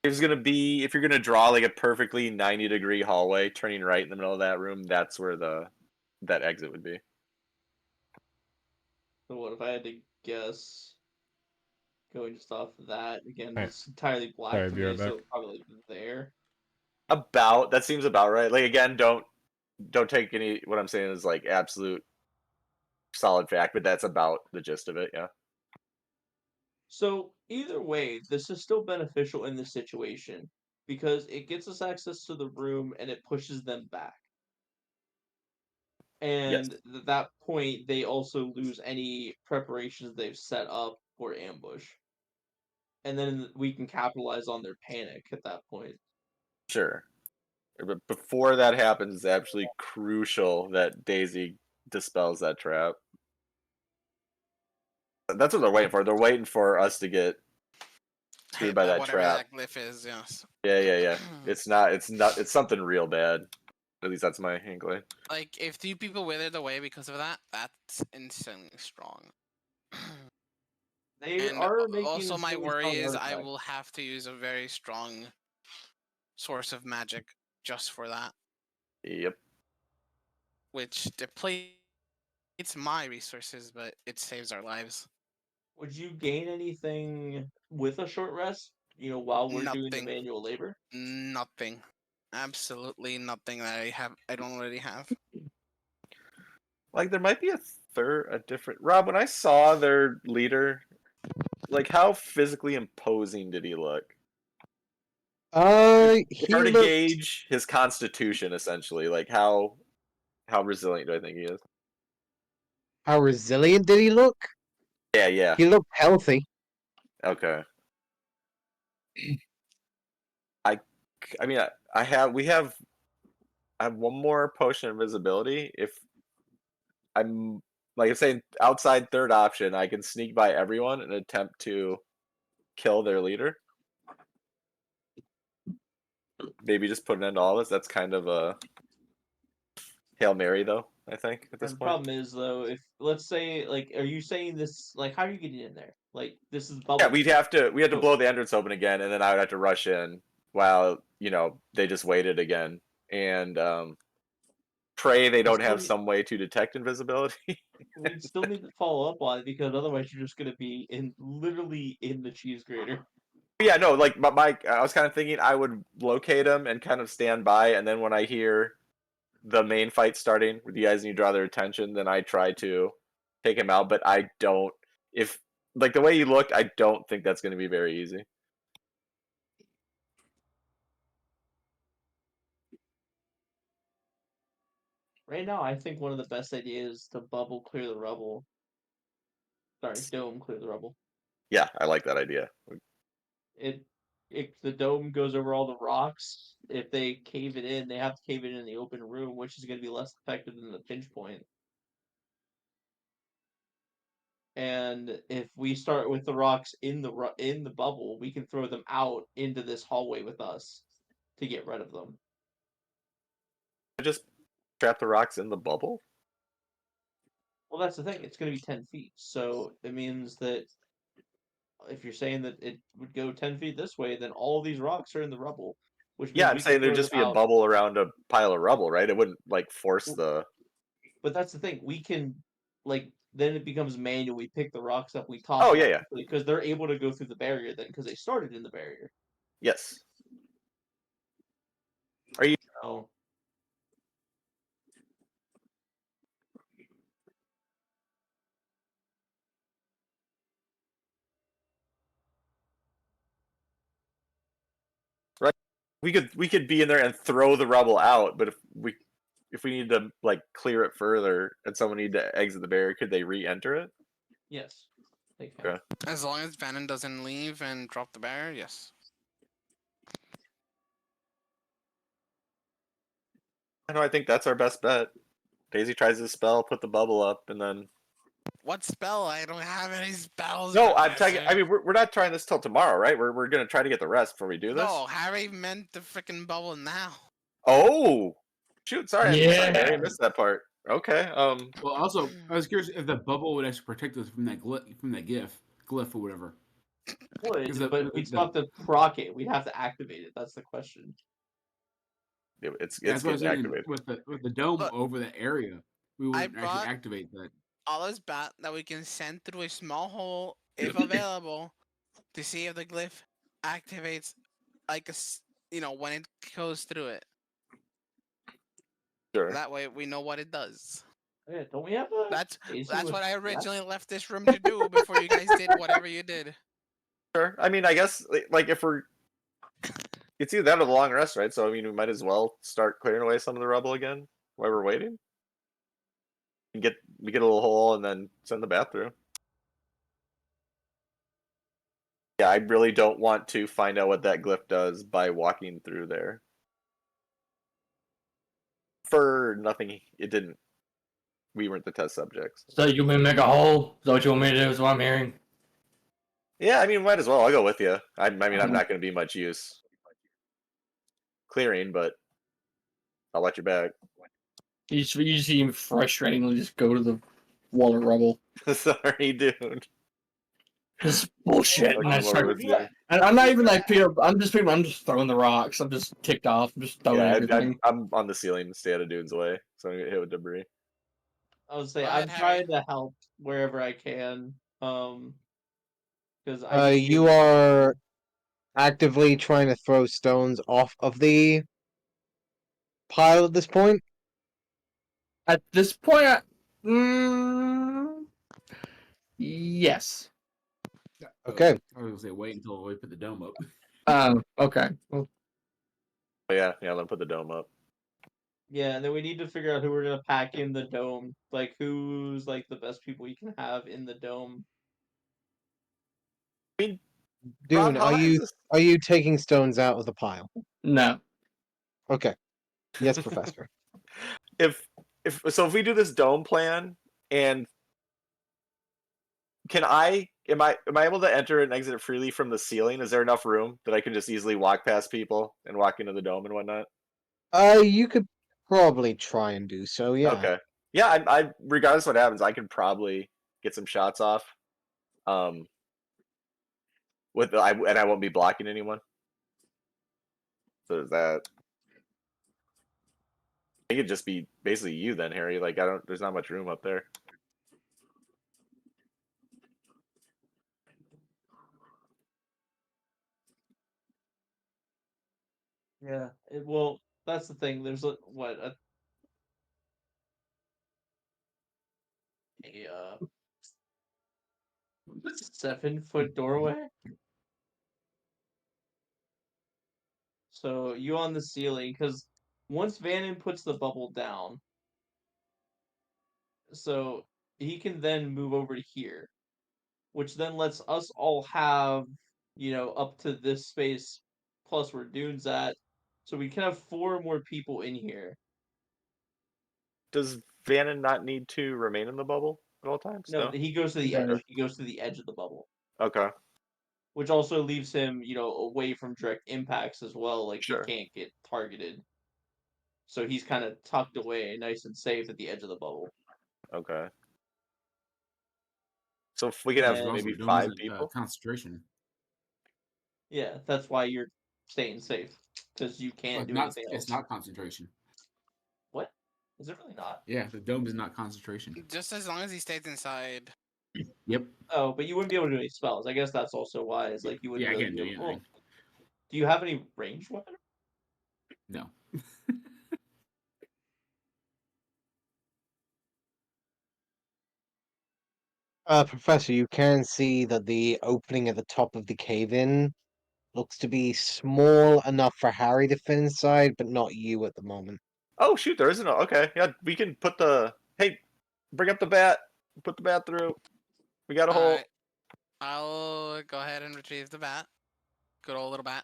If you're gonna draw like a perfectly 90-degree hallway, turning right in the middle of that room, that's where that exit would be. So what if I had to guess? Going just off of that again, Right. it's entirely black Sorry, to be right me, back. so probably there. That seems about right. Like, again, don't take what I'm saying is like absolute solid fact, but that's about the gist of it. Yeah. So either way, this is still beneficial in this situation because it gets us access to the room and it pushes them back. Yes. And at that point, they also lose any preparations they've set up for ambush. And then we can capitalize on their panic at that point. Sure. But before that happens, it's absolutely crucial that Daisy dispels that trap. That's what they're waiting for. They're waiting for us to get screwed by that whatever trap. that glyph is, yes. Yeah. It's something real bad. At least that's my inkling. Like, if 2 people withered away because of that, that's insanely strong. They And are making also, my insanely worry strong is I artifacts. will have to use a very strong source of magic just for that. Yep. which depletes my resources, but it saves our lives. Would you gain anything with a short rest? While we're doing the Nothing. manual labor? Nothing. Absolutely nothing that I don't already have. Like there might be a different Rob. When I saw their leader, like how physically imposing did he look? He Hard to looked. gauge his constitution, essentially. Like how resilient do I think he is? How resilient did he look? Yeah. He looked healthy. Okay. I mean, I have one more potion of invisibility. If I'm like I'm saying, outside third option, I can sneak by everyone and attempt to kill their leader. Maybe just put an end to all this. That's kind of a Hail Mary, though, I think, at this And the point. problem is, though, if let's say, like, are you saying this? Like, how are you getting in there? Like, this is bubble. Yeah, we have to So- blow the entrance open again, and then I would have to rush in while they just waited again and pray they don't have some way to detect invisibility. We'd still need to follow up on it because otherwise you're just gonna be literally in the cheese grater. Yeah, no, like I was kind of thinking I would locate them and kind of stand by, and then when I hear the main fight starting with you guys and you draw their attention, then I try to take him out. But I don't. If like the way you looked, I don't think that's going to be very easy. Right now, I think one of the best ideas is to bubble clear the rubble. Sorry, dome clear the rubble. Yeah, I like that idea. If the dome goes over all the rocks, if they cave it in, they have to cave it in the open room, which is going to be less effective than the pinch point. And if we start with the rocks in the bubble, we can throw them out into this hallway with us to get rid of them. Just trap the rocks in the bubble. Well, that's the thing. It's going to be 10 feet. So it means that if you're saying that it would go 10 feet this way, then all these rocks are in the rubble, which means Yeah, I'm we can saying there'd throw just them be a out. bubble around a pile of rubble, right? It wouldn't like force the. But that's the thing. We can, like, then it becomes manual. We pick the rocks up, we toss Oh them yeah. because they're able to go through the barrier then because they started in the barrier. Yes. Are you? So, Right. We could be in there and throw the rubble out, but if we need to like clear it further and someone need to exit the barrier, could they re-enter it? yes, they can. Okay. As long as Bannon doesn't leave and drop the barrier, yes. I think that's our best bet. Daisy tries his spell, put the bubble up, and then. What spell? I don't have any spells. No, I'm Professor. taking. I mean, we're not trying this till tomorrow, right? We're gonna try to get the rest before we do this. No, Harry meant the freaking bubble now. Oh, shoot! Sorry, Yeah. sorry, Harry, I missed that part. Okay. Well, also, I was curious if the bubble would actually protect us from that glyph or whatever. Would, Is that- but we'd still have to proc it. We'd have to activate it. That's the question. It's That's what I was getting saying. activated. With the dome Look, over the area, we wouldn't brought- actually activate that. All is bat that we can send through a small hole, if available, to see if the glyph activates, like when it goes through it. Sure. That way we know what it does. Yeah, don't we have a? That's Daisy that's with what I that? originally left this room to do before you guys did whatever you did. Sure. I mean, I guess like if we're, it's either that or the long rest, right? So I mean, we might as well start clearing away some of the rubble again while we're waiting. We get a little hole and then send the bat through. Yeah, I really don't want to find out what that glyph does by walking through there. For nothing, it didn't. We weren't the test subjects. So you want me to make a hole? Is that what you want me to do? Is what I'm hearing. Yeah, I mean, might as well. I'll go with you. I mean, I'm not going to be much use clearing, but I'll let you back. You just see him frustratingly just go to the wall of rubble. Sorry, dude. This is bullshit. And I Come over start with you. I'm not even like Peter. I'm just throwing the rocks. I'm just ticked off. I'm just throwing everything. I'm on the ceiling to stay out of dude's way, so I'm gonna get hit with debris. I would say Go I'm ahead, Harry. trying to help wherever I can. Because I just You are actively trying to throw stones off of the pile at this point. At this point, yes. Okay. I was gonna say wait until we put the dome up. Okay. Well, But yeah, let me put the dome up. Yeah, and then we need to figure out who we're gonna pack in the dome. Like who's like the best people you can have in the dome. I mean, Dune, Rob, how high is this? are you taking stones out of the pile? no. Okay. Yes, Professor. If we do this dome plan, and am I able to enter and exit freely from the ceiling? Is there enough room that I can just easily walk past people and walk into the dome and whatnot? You could probably try and do so. Yeah. Okay. Yeah, I regardless of what happens, I can probably get some shots off. And I won't be blocking anyone. So there's that. It could just be basically you then, Harry. Like there's not much room up there. Yeah. Well, that's the thing. There's a 7-foot doorway. So you on the ceiling, because once Vannon puts the bubble down, so he can then move over to here, which then lets us all have, up to this space plus where Dune's at. So we can have 4 more people in here. Does Vannon not need to remain in the bubble at all times? No, he goes to the Okay. edge. He goes to the edge of the bubble. Okay. Which also leaves him, away from direct impacts as well. Like Sure. he can't get targeted. So he's kind of tucked away, nice and safe at the edge of the bubble. Okay. So if we can have And- maybe Also, dome 5 isn't, people. concentration. Yeah, that's why you're staying safe, because you can't do anything else. It's not concentration. What? Is it really not? Yeah, the dome is not concentration. Just as long as he stays inside. Yep. Oh, but you wouldn't be able to do any spells. I guess that's also why. It's like you wouldn't Yeah, I really can't be do able. anything. Do you have any ranged weapon? No. Professor, you can see that the opening at the top of the cave-in looks to be small enough for Harry to fit inside, but not you at the moment. Oh shoot, there isn't a okay. Yeah, we can put the bring up the bat. Put the bat through. We got a hole. Alright. I'll go ahead and retrieve the bat. Good old little bat.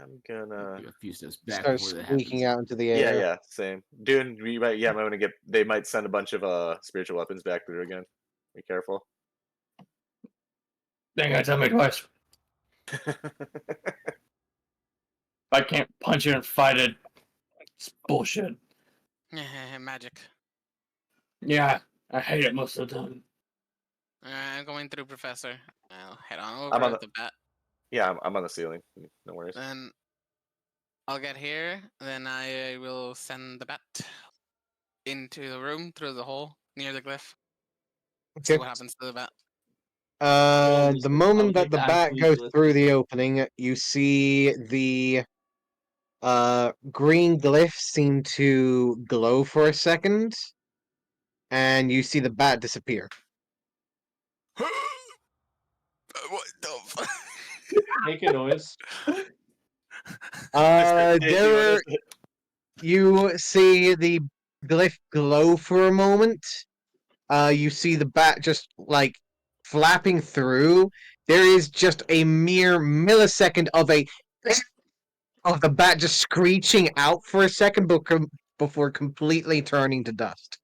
I'm gonna Be a few steps back Start before that squeaking happens. out into the air. yeah, same. Dude, we might want to get they might send a bunch of spiritual weapons back through again. Be careful. Dang, I tell me twice. If I can't punch it and fight it, it's bullshit. Magic. Yeah, I hate it most of the time. I'm going through, Professor. I'll head on I'm over on with the bat. Yeah, I'm on the ceiling. No worries. Then I'll get here. Then I will send the bat into the room through the hole near the glyph. See Okay. what happens to the bat. The moment that the bat goes through the opening, you see the green glyph seem to glow for a second, and you see the bat disappear. What the fuck? Make a noise. There you see the glyph glow for a moment. You see the bat just like flapping through. There is just a mere millisecond of the bat just screeching out for a second before completely turning to dust.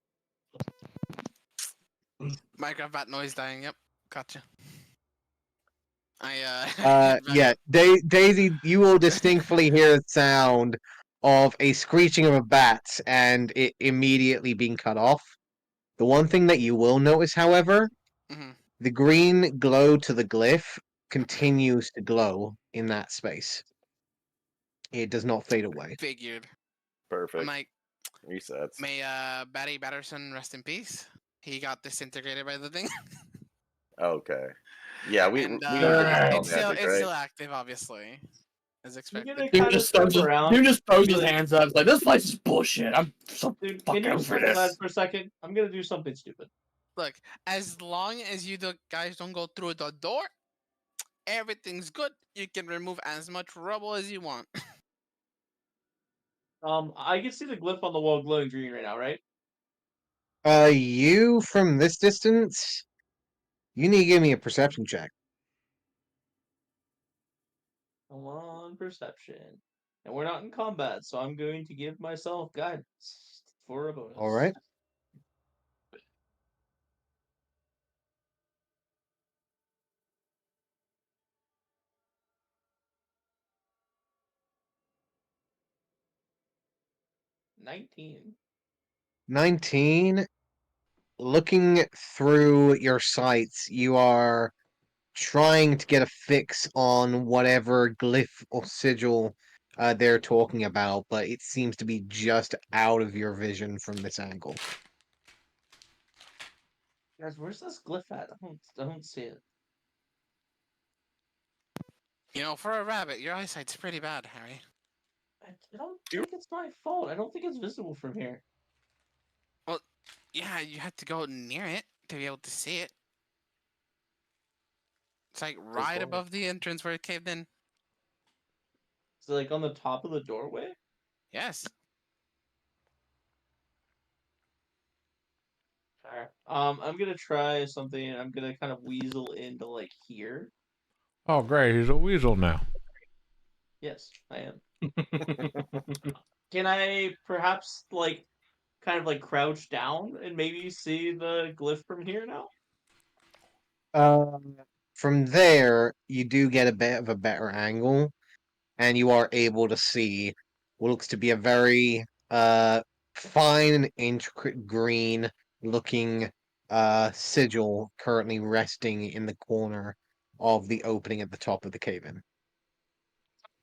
Minecraft bat noise dying. Yep, gotcha. Yeah, Daisy, you will distinctly hear the sound of a screeching of a bat and it immediately being cut off. The one thing that you will notice, however, Mhm. the green glow to the glyph continues to glow in that space. It does not fade away. Figured. I'm Perfect. like, Resets. may Batty Batterson rest in peace. He got disintegrated by the thing. Okay. Yeah, we And we need to dispel it's still magic, it's right? still active, obviously, as expected. Dude Kind of just step throws his, around. dude just throws his Really? hands up. It's like, this place is bullshit. I'm so Dude, fucking can you over step aside this. for a second? I'm gonna do something stupid. Look, as long as you guys don't go through the door, everything's good. You can remove as much rubble as you want. I can see the glyph on the wall glowing green right now, right? You from this distance, you need to give me a perception check. Come on, perception. And we're not in combat, so I'm going to give myself guidance for a bonus. All right. $19. 19. Looking through your sights, you are trying to get a fix on whatever glyph or sigil they're talking about, but it seems to be just out of your vision from this angle. Guys, where's this glyph at? I don't see it. You know, for a rabbit, your eyesight's pretty bad, Harry. I don't think it's my fault. I don't think it's visible from here. Well, yeah, you had to go near it to be able to see it. It's like right cool. above the entrance where it caved in. Is it like on the top of the doorway? Yes. Alright. I'm gonna try something. I'm gonna kind of weasel into like here. Oh, great. He's a weasel now. Yes, I am. Can I perhaps like kind of like crouch down and maybe see the glyph from here now? From there, you do get a bit of a better angle, and you are able to see what looks to be a very fine and intricate green looking sigil currently resting in the corner of the opening at the top of the cave-in.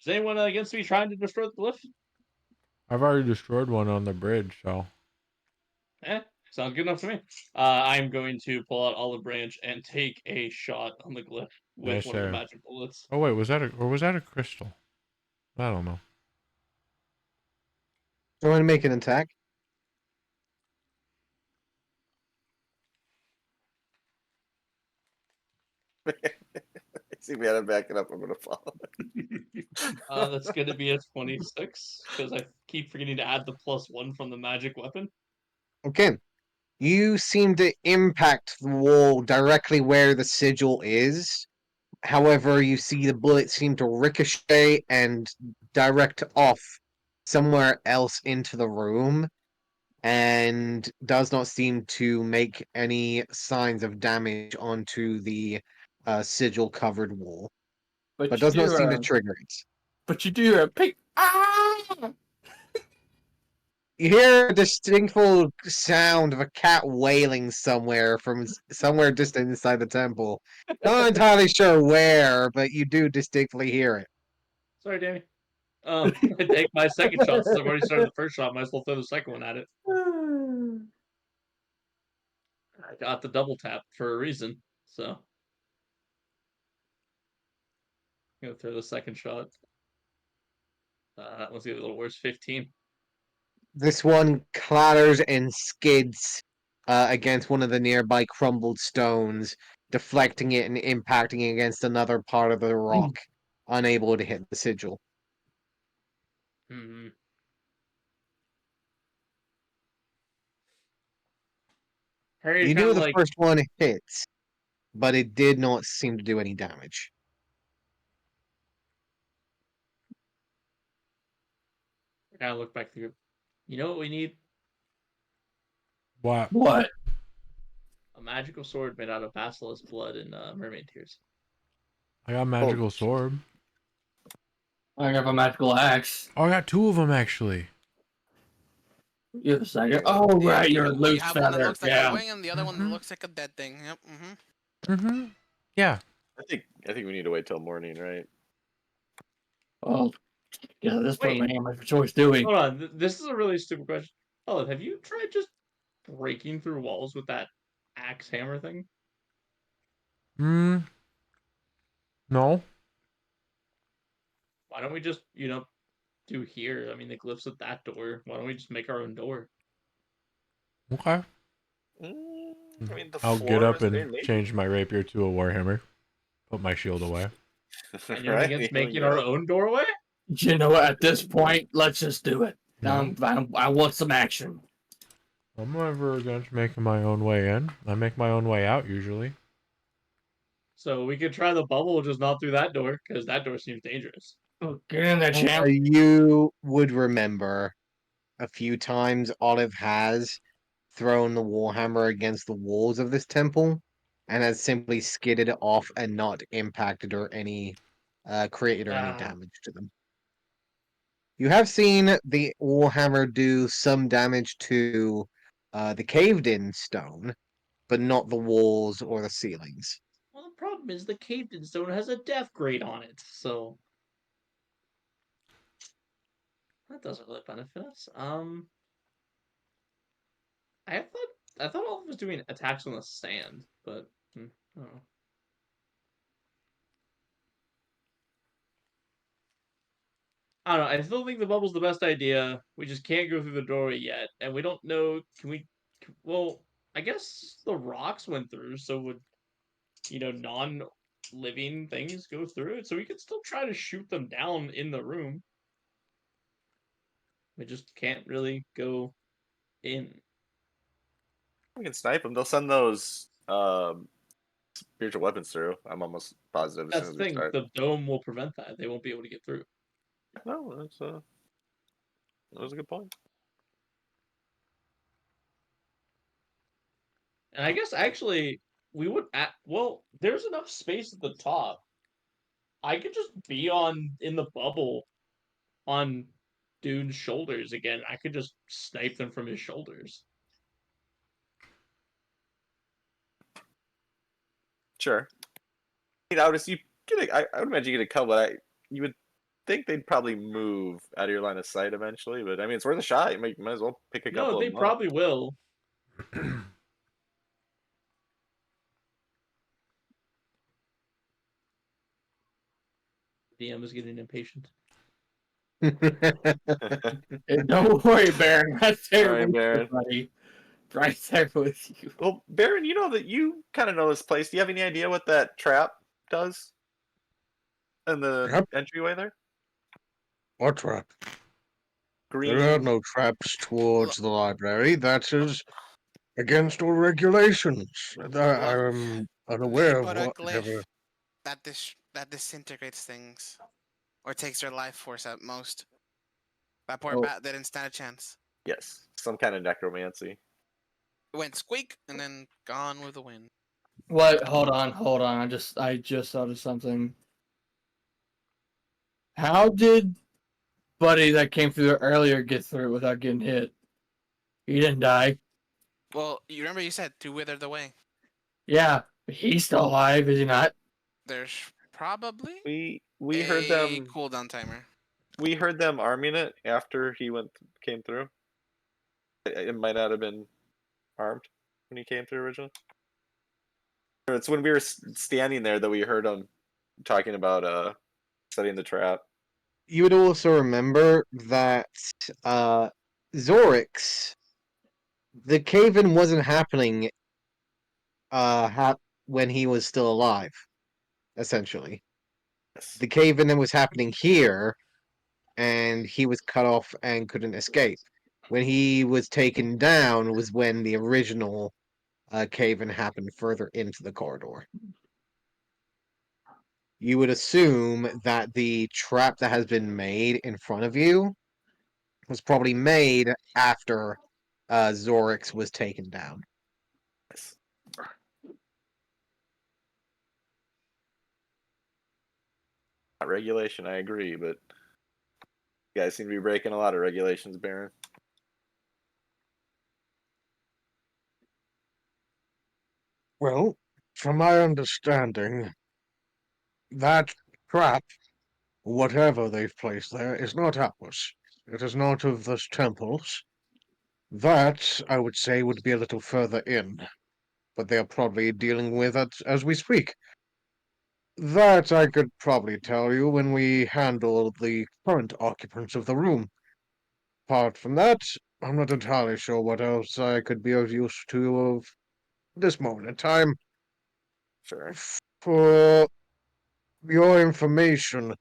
Is anyone against me trying to destroy the glyph? I've already destroyed one on the bridge, so. Sounds good enough to me. I'm going to pull out Olive Branch and take a shot on the glyph with Yes, one of the sir. magic bullets. Oh wait, was that a crystal? I don't know. Do you want to make an attack? See me out of backing up. I'm gonna follow. That's going to be a 26 because I keep forgetting to add the +1 from the magic weapon. Okay. You seem to impact the wall directly where the sigil is. However, you see the bullet seem to ricochet and direct off somewhere else into the room, and does not seem to make any signs of damage onto the sigil-covered wall, but you does not do, seem to trigger it. But you do hear a pig. Ah! You hear a distinctful sound of a cat wailing somewhere from somewhere distant inside the temple. Not entirely sure where, but you do distinctly hear it. Sorry, Danny. I take my second shot since I've already started the first shot. Might as well throw the second one at it. I got the double tap for a reason, so I'm gonna throw the second shot. That one's gonna be a little worse. 15. This one clatters and skids against one of the nearby crumbled stones, deflecting it and impacting against another part of the rock, unable to hit the sigil. Mm-hmm. Harry's You kind knew of the like, first one hits, but it did not seem to do any damage. I look back through. You know what we need? What? What? A magical sword made out of basilisk blood and mermaid tears. I got a magical sword. I have a magical axe. Oh, I got two of them actually. You have a second. Oh, right, you're a You loose have one that feather. looks like Yeah. a wing and the other one that looks like a dead thing. Yep. Yeah. I think we need to wait till morning, right? Well, yeah, this point, Wait. man, my choice doing. Hold on. This is a really stupid question. Olive, have you tried just breaking through walls with that axe hammer thing? Hmm. No. Why don't we just, do here? I mean, the glyphs at that door. Why don't we just make our own door? Okay. I mean, the I'll get floor up was and made, change my rapier to a warhammer. Put my shield away. And you're right? against There we making go. our own doorway? You know what? At this point, let's just do it. No. I want some action. I'm never against making my own way in. I make my own way out usually. So we could try the bubble, just not through that door, because that door seems dangerous. Oh, get in there, champ. You would remember a few times Olive has thrown the warhammer against the walls of this temple and has simply skidded it off and not impacted or created any Ah. damage to them. You have seen the warhammer do some damage to the caved in stone, but not the walls or the ceilings. Well, the problem is the caved-in stone has a death grate on it, so that doesn't really benefit us. I thought Olive was doing attacks on the sand, but I don't know. I don't know. I still think the bubble's the best idea. We just can't go through the doorway yet, and we don't know. Can we? Well, I guess the rocks went through, so would non-living things go through it? So we could still try to shoot them down in the room. We just can't really go in. We can snipe them. They'll send those spiritual weapons through. I'm almost positive as That's soon the as we thing. start. The dome will prevent that. They won't be able to get through. No, that was a good point. And I guess actually we would well, there's enough space at the top. I could just be in the bubble on Dune's shoulders again. I could just snipe them from his shoulders. Sure. I would I would imagine you get a couple, but you would think they'd probably move out of your line of sight eventually. But I mean, it's worth a shot. You might as well pick a No, couple of they them up. probably will. DM is getting impatient. Hey, don't worry, Baron. Right there Alright, with Baron. you, buddy. Right there with you. Well, Baron, you know that you kind of know this place. Do you have any idea what that trap does? In the Trap? entryway there? What trap? Green. There are no traps towards the library. That is against all regulations. I'm They unaware of put a whatever. glyph that disintegrates things or takes their life force at most. That poor Oh. bat didn't stand a chance. Yes, some kind of necromancy. It went squeak and then gone with the wind. What? Hold on. I just thought of something. How did Buddy that came through there earlier get through it without getting hit? He didn't die. Well, you remember you said to wither the way. Yeah, but he's still alive, is he not? There's probably We heard a them. cooldown timer. We heard them arming it after he came through. It might not have been armed when he came through originally. It's when we were standing there that we heard him talking about setting the trap. You would also remember that Zorix, the cave-in wasn't happening when he was still alive, essentially. Yes. The cave-in that was happening here, and he was cut off and couldn't escape. When he was taken down was when the original cave-in happened further into the corridor. You would assume that the trap that has been made in front of you was probably made after Zorix was taken down. Yes. Not regulation, I agree, but you guys seem to be breaking a lot of regulations, Baron. Well, from my understanding, that trap, whatever they've placed there, is not ours. It is not of the temples. That, I would say, would be a little further in, but they are probably dealing with it as we speak. That I could probably tell you when we handle the current occupants of the room. Apart from that, I'm not entirely sure what else I could be of use to you of this moment in time. Sure. For your information,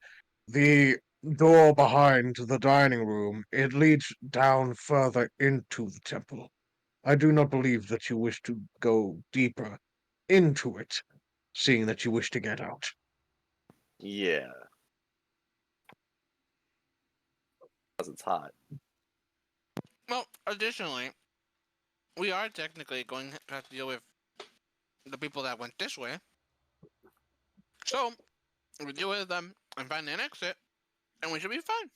the door behind the dining room, it leads down further into the temple. I do not believe that you wish to go deeper into it, seeing that you wish to get out. Yeah. Because it's hot. Well, additionally, we are technically going to have to deal with the people that went this way. So, we deal with them and find an exit, and we should be fine.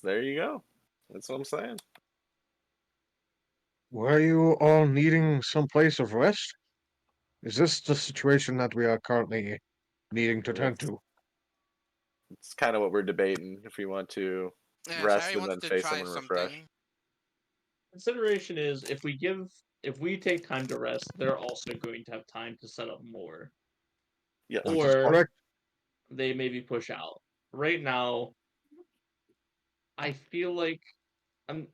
There you go. That's what I'm saying. Were you all needing some place of rest? Is this the situation that we are currently needing to tend to? It's kind of what we're debating if we want to Yes, rest Harry and wants then to face try them and refresh. something. Consideration is if we take time to rest, they're also going to have time to set up more. Yes. Or Correct. they maybe push out. Right now, I feel like I'm.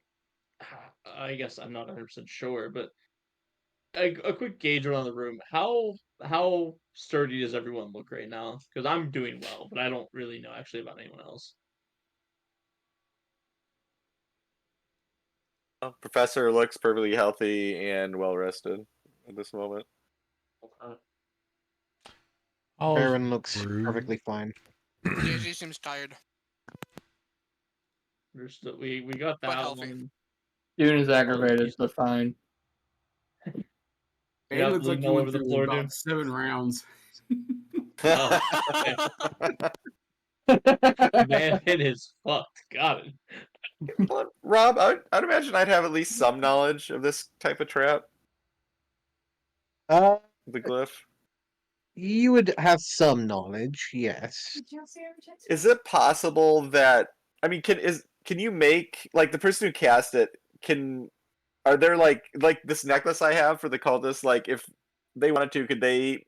I guess I'm not 100% sure, but a quick gauge around the room. How sturdy does everyone look right now? Because I'm doing well, but I don't really know actually about anyone else. Professor looks perfectly healthy and well rested at this moment. All's Aaron looks bruised. perfectly fine. Daisy seems tired, We got but that healthy. one. Dune is aggravated, but fine. You It not looks like bleeding you all went over the through floor, about dude. 7 rounds. Oh, okay. Man, it is fucked. Got it. Well, Rob, I'd imagine I'd have at least some knowledge of this type of trap, Uh, the glyph. you would have some knowledge, yes. Is it possible that can you make like the person who cast it can are there like this necklace I have for the cultists, like if they wanted to, could they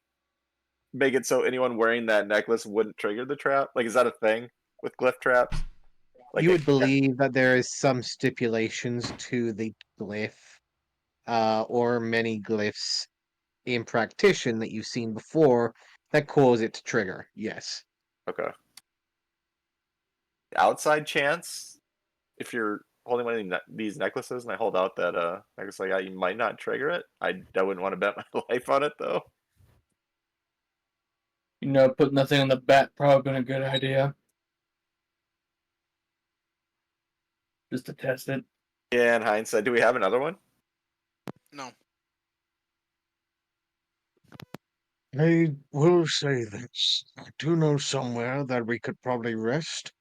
make it so anyone wearing that necklace wouldn't trigger the trap? Like is that a thing with glyph traps? Like You they would believe that there is some stipulations to the glyph, or many glyphs in practition that you've seen before that cause it to trigger. Yes. Okay. Outside chance if you're holding one of these necklaces and I hold out that necklace like that, you might not trigger it. I wouldn't want to bet my life on it though. You know, putting nothing on the bat probably been a good idea. Just to test it. Yeah, in hindsight, do we have another one? No. I will say this. I do know somewhere that we could probably rest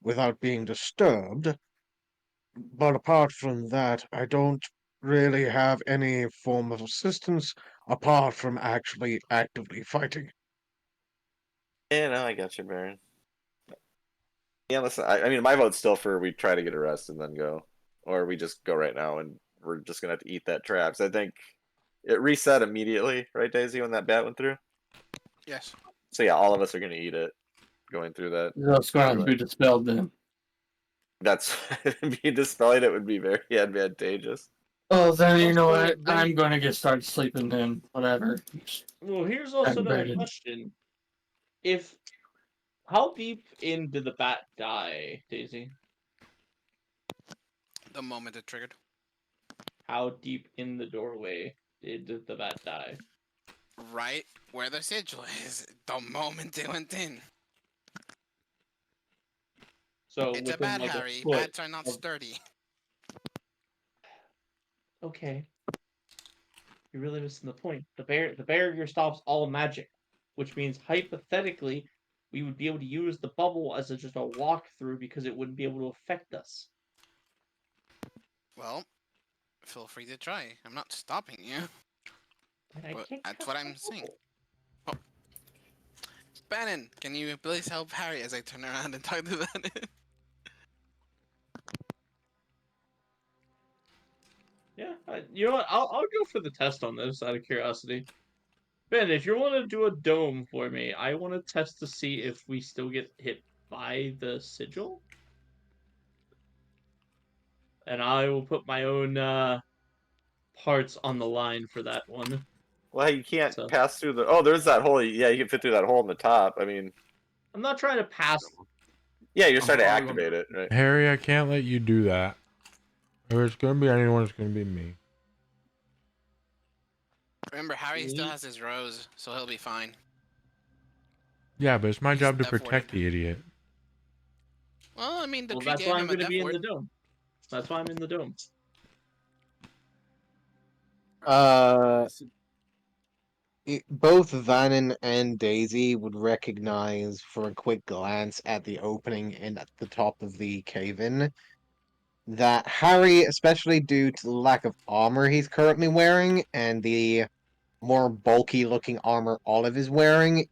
without being disturbed. But apart from that, I don't really have any form of assistance apart from actually actively fighting. Yeah, no, I got you, Baron. Yeah, listen, I mean, my vote's still for we try to get a rest and then go. Or we just go right now and we're just going to have to eat that trap. So I think it reset immediately, right, Daisy, when that bat went through? Yes. So yeah, all of us are going to eat it going through that. That's going to be dispelled then. That's me dispelling it would be very advantageous. Oh, then you know Also, what? then- I'm going to get started sleeping then. Whatever. Well, here's also another Aggravated. question. How deep in did the bat die, Daisy? The moment it triggered. How deep in the doorway did the bat die? Right where the sigil is. The moment it went in. So It's a within bat, like a Harry. foot Bats are not of- sturdy. Okay. You're really missing the point. The barrier stops all magic, which means hypothetically we would be able to use the bubble as just a walkthrough because it wouldn't be able to affect us. Well, feel free to try. I'm not stopping you. And I But can't that's cast what the I'm saying. bubble. Bannon, can you please help Harry as I turn around and talk to Bannon? Yeah, you know what? I'll go for the test on this out of curiosity. Ben, if you want to do a dome for me, I want to test to see if we still get hit by the sigil. And I will put my own parts on the line for that one. Well, you can't So pass through the. Oh, there's that hole. Yeah, you can fit through that hole in the top. I mean, I'm not trying to pass. yeah, you're I'm starting to probably gonna- activate it, right? Harry, I can't let you do that. Or it's gonna be anyone. It's gonna be me. Remember, Harry still has his rose, so he'll be fine. Yeah, but it's my He's job to F-worded. protect the idiot. Well, I mean, the Well, tree that's gave why I'm him a going to death be in ward. the dome. That's why I'm in the dome. Both Vannon and Daisy would recognize for a quick glance at the opening and at the top of the cave-in that Harry, especially due to the lack of armor he's currently wearing and the more bulky looking armor Olive is wearing,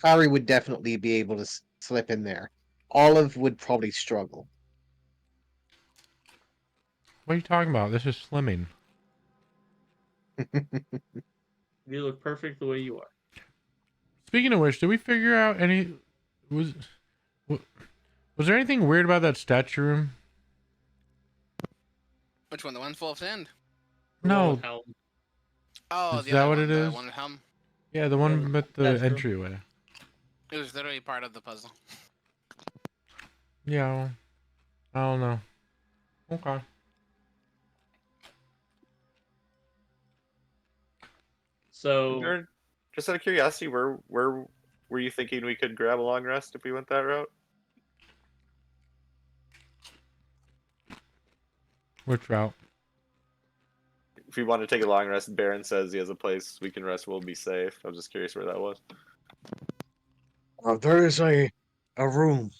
Harry would definitely be able to slip in there. Olive would probably struggle. What are you talking about? This is slimming. You look perfect the way you are. Speaking of which, did we figure out any? Was there anything weird about that statue room? Which one? The one full of sand? The one No. with Helm. Oh, Is the that other what one, it the is? one with Helm. Yeah, the one with the That's true. entryway. It was literally part of the puzzle. Yeah, well, I don't know. Okay. So Just out of curiosity, where were you thinking we could grab a long rest if we went that route? Which route? If we want to take a long rest, Baron says he has a place we can rest. We'll be safe. I was just curious where that was. There is a room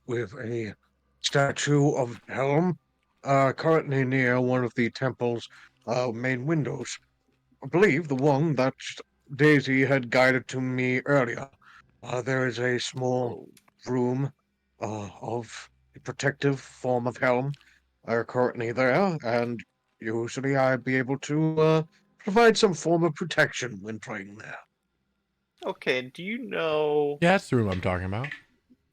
with a statue of Helm currently near one of the temple's main windows. I believe the one that Daisy had guided to me earlier. There is a small room of a protective form of Helm currently there, and usually I'd be able to provide some form of protection when playing there. Okay, do you know? Yeah, that's the room I'm talking about.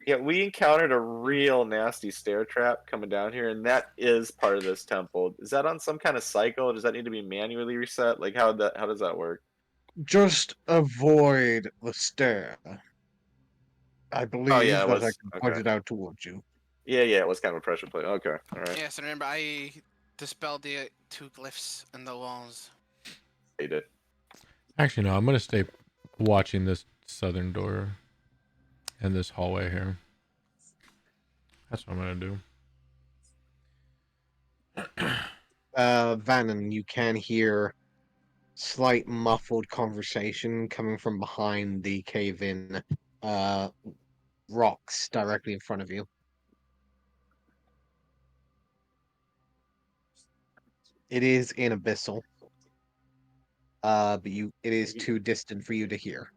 Yeah, we encountered a real nasty stair trap coming down here, and that is part of this temple. Is that on some kind of cycle? Does that need to be manually reset? Like, how does that work? Just avoid the stair. I Oh believe yeah, it that I was can point okay. it out towards you. Yeah, it was kind of a pressure plate. Okay, all right. Yes, and remember, I dispelled the 2 glyphs in the walls. They did. Actually, no. I'm gonna stay watching this southern door and this hallway here. That's what I'm gonna do. Vannon, you can hear slight muffled conversation coming from behind the cave-in rocks directly in front of you. It is in abyssal. But it is too distant for you to hear.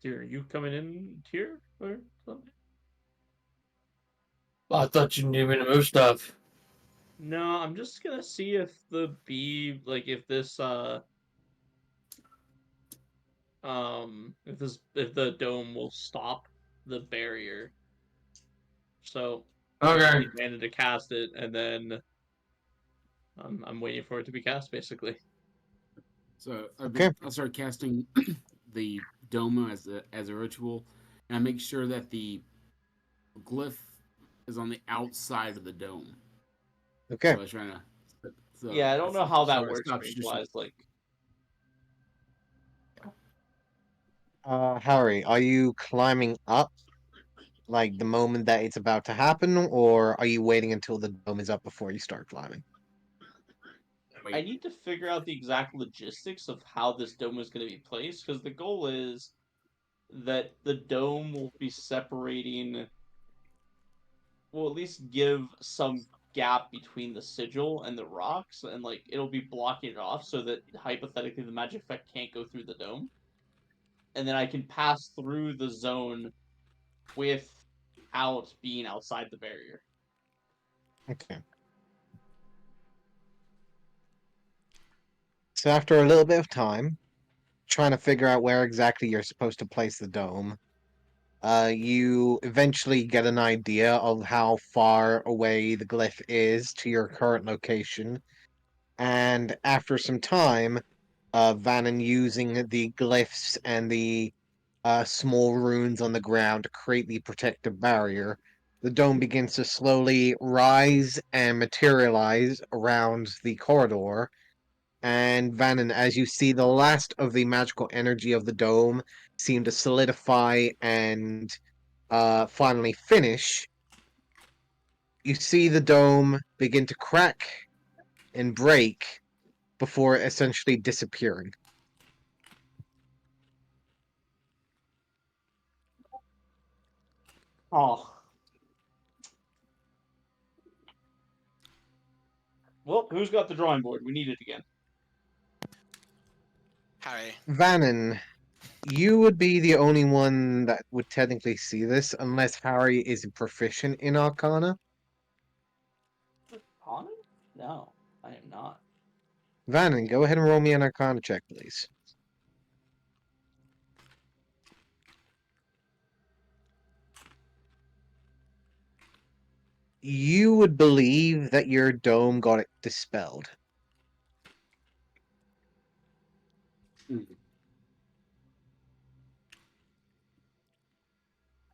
Are you coming in here or something? I thought you needed me to move stuff. No, I'm just gonna see if the bee, like, if this if the dome will stop the barrier. So Okay. I need mana to cast it, and then I'm waiting for it to be cast, basically. So Okay. I'll start casting the dome as a ritual, and I make sure that the glyph is on the outside of the dome. Okay. So I was trying to. So Yeah, I don't know how that sorry, works stop range-wise. Like, Harry, are you climbing up like the moment that it's about to happen, or are you waiting until the dome is up before you start climbing? I need to figure out the exact logistics of how this dome is going to be placed, because the goal is that the dome will be separating, will at least give some gap between the sigil and the rocks, and like it'll be blocking it off so that hypothetically the magic effect can't go through the dome. And then I can pass through the zone without being outside the barrier. Okay. So after a little bit of time, trying to figure out where exactly you're supposed to place the dome, you eventually get an idea of how far away the glyph is to your current location. And after some time, Vannon using the glyphs and the small runes on the ground to create the protective barrier, the dome begins to slowly rise and materialize around the corridor. And Vannon, as you see the last of the magical energy of the dome seem to solidify and finally finish, you see the dome begin to crack and break before essentially disappearing. Oh. Well, who's got the drawing board? We need it again. Harry. Vannon, you would be the only one that would technically see this unless Harry is proficient in Arcana. Arcana? No, I am not. Vannon, go ahead and roll me an Arcana check, please. You would believe that your dome got it dispelled.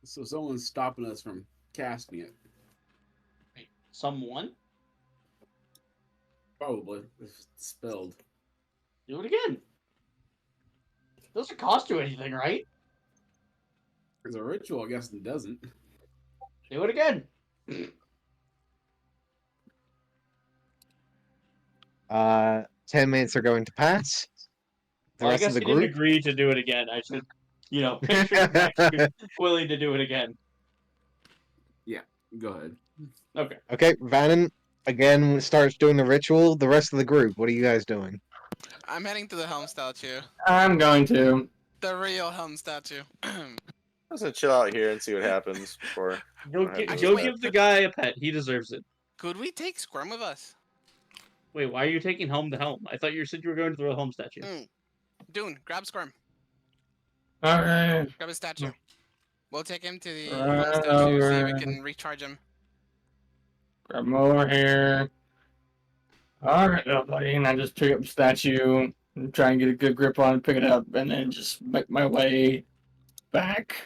So someone's stopping us from casting it. Wait, someone? Probably. It's spelled. Do it again. Doesn't cost you anything, right? There's a ritual, I guess it doesn't. Do it again. 10 minutes are going to pass. The Well, I rest of guess the he didn't group. agree to do it again. I should, make sure he's actually willing to do it again. Go ahead. Okay. Okay, Vannon again starts doing the ritual. The rest of the group, what are you guys doing? I'm heading to the helm statue. I'm going to. The real helm statue. Let's just chill out here and see what happens before. Go, I have to go move give the guy a pet. He deserves it. Could we take Squirm with us? Wait, why are you taking Helm to Helm? I thought you said you were going to the Helm statue. Dune, grab Squirm. Alright. Grab his statue. We'll take him to the Right helm statue, see if we over. can recharge him. Grab him over here. Alright, buddy. And I just pick up the statue and try and get a good grip on it, pick it up, and then just make my way back.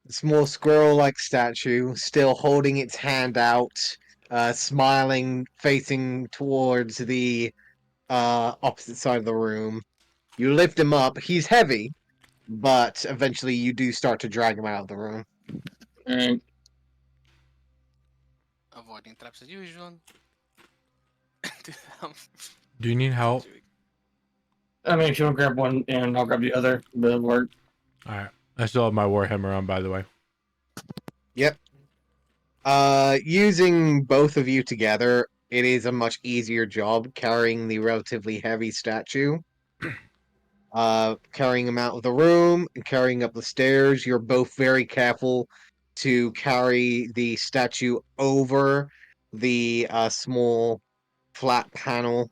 The small squirrel-like statue, still holding its hand out, smiling, facing towards the opposite side of the room. You lift him up. He's heavy, but eventually you do start to drag him out of the room. Alright. Avoiding traps as usual. To the helm. Do you need help? I mean, if you want to grab one and I'll grab the other, that'll work. Alright. I still have my Warhammer on, by the way. Yep. Using both of you together, it is a much easier job carrying the relatively heavy statue. Carrying him out of the room and carrying up the stairs. You're both very careful to carry the statue over the small flat panel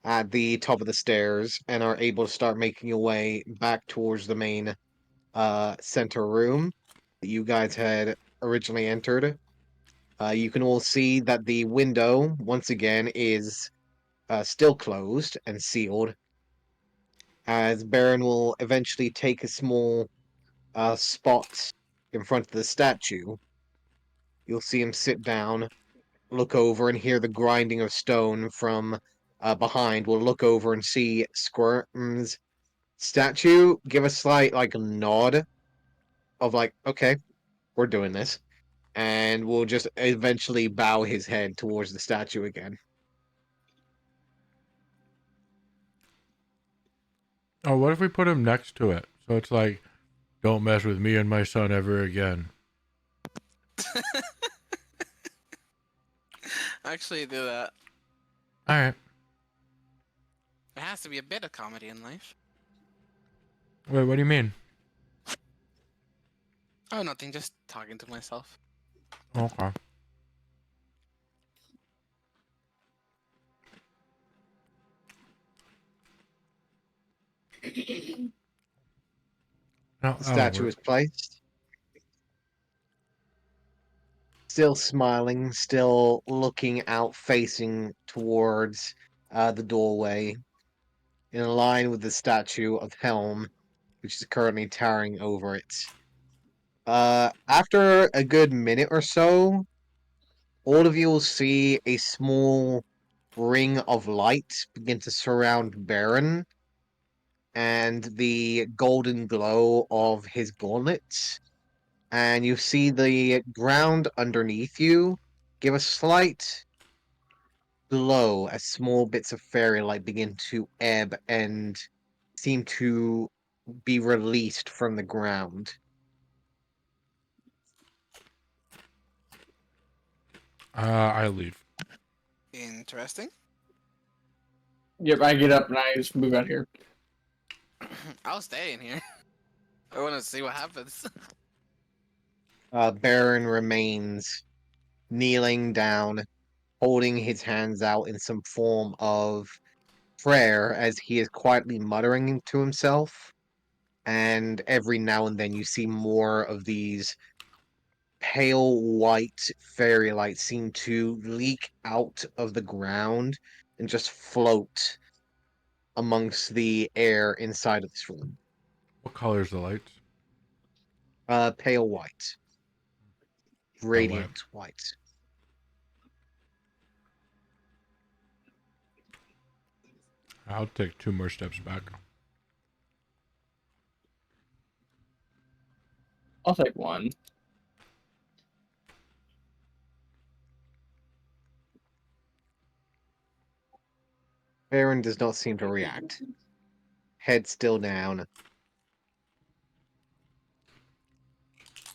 at the top of the stairs and are able to start making your way back towards the main center room that you guys had originally entered. You can all see that the window, once again, is still closed and sealed, as Baron will eventually take a small spot in front of the statue. You'll see him sit down, look over, and hear the grinding of stone from behind. Will look over and see Squirm's statue, give a slight nod of okay, we're doing this, and will just eventually bow his head towards the statue again. Oh, what if we put him next to it? So it's like, don't mess with me and my son ever again. Actually, do that. All right. There has to be a bit of comedy in life. Wait, what do you mean? Oh, nothing. Just talking to myself. Okay. No, The I don't statue work. is placed. Still smiling, still looking out, facing towards the doorway, in line with the statue of Helm, which is currently towering over it. After a good minute or so, all of you will see a small ring of light begin to surround Baron, and the golden glow of his gauntlets. And you see the ground underneath you give a slight glow as small bits of fairy light begin to ebb and seem to be released from the ground. I leave. Interesting. Yep, I get up and I just move out here. I'll stay in here. I want to see what happens. Baron remains kneeling down, holding his hands out in some form of prayer as he is quietly muttering to himself. And every now and then you see more of these pale white fairy lights seem to leak out of the ground and just float amongst the air inside of this room. What color is the lights? Pale white. Oh, white. Radiant white. I'll take 2 more steps back. I'll take one. Baron does not seem to react. Head still down,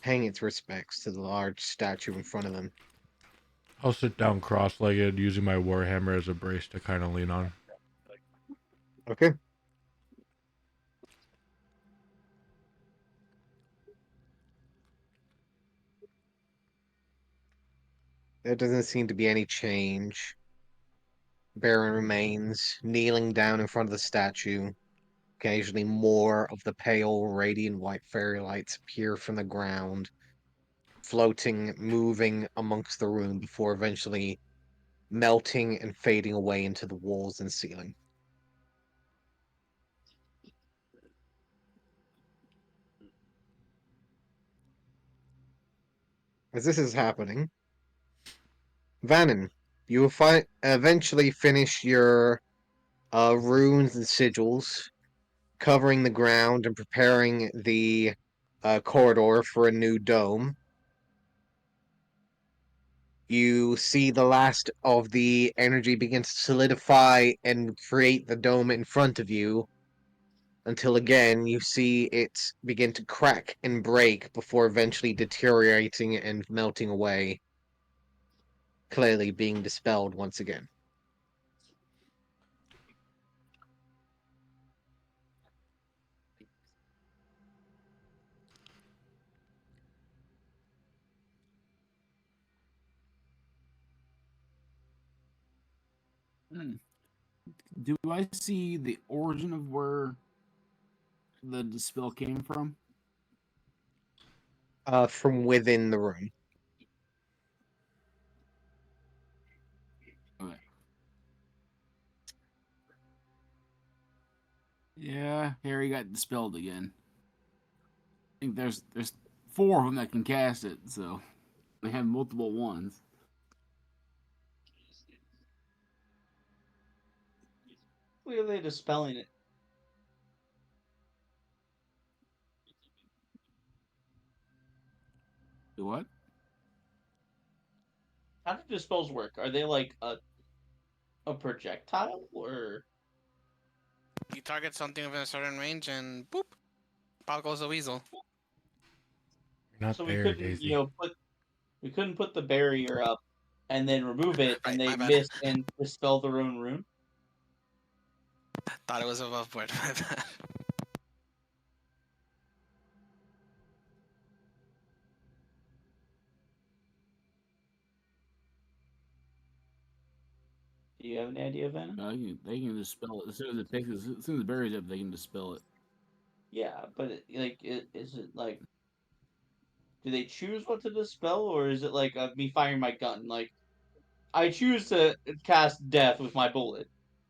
paying its respects to the large statue in front of him. I'll sit down cross-legged, using my warhammer as a brace to kind of lean on. Okay. There doesn't seem to be any change. Baron remains kneeling down in front of the statue. Occasionally, more of the pale, radiant white fairy lights appear from the ground, floating, moving amongst the room before eventually melting and fading away into the walls and ceiling. As this is happening, Vannon, you will eventually finish your runes and sigils, covering the ground and preparing the corridor for a new dome. You see the last of the energy begin to solidify and create the dome in front of you, until again you see it begin to crack and break before eventually deteriorating and melting away, clearly being dispelled once again. Do I see the origin of where the spill came from? From within the room. Okay. Yeah, Harry got dispelled again. I think there's 4 of them that can cast it, so they have multiple ones. Clearly dispelling it. Do what? How do dispels work? Are they like a projectile or? You target something within a certain range, and boop, out goes the weasel. You're not So we there, couldn't, Daisy. we couldn't put the barrier up and then remove it, and Right, they my bad. miss and dispel their own rune? Thought it was above board. My bad. Do you have any idea, Venom? They can dispel it as soon as as soon as the berry's up. They can dispel it. Yeah, but is it like, do they choose what to dispel, or is it like me firing my gun? Like, I choose to cast death with my bullet,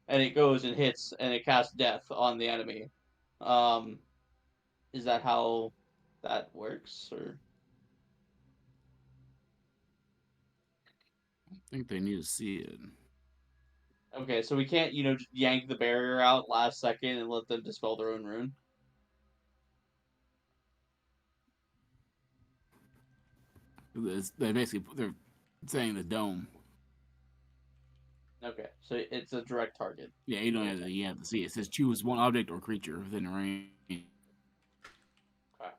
and it goes and hits, and it casts death on the enemy. Um, is that how that works, or? I think they need to see it. Okay, so we can't, just yank the barrier out last second and let them dispel their own rune. They basically they're saying the dome. Okay, so it's a direct target. Yeah, you don't have to. You have to see it. It says choose one object or creature within range. Okay.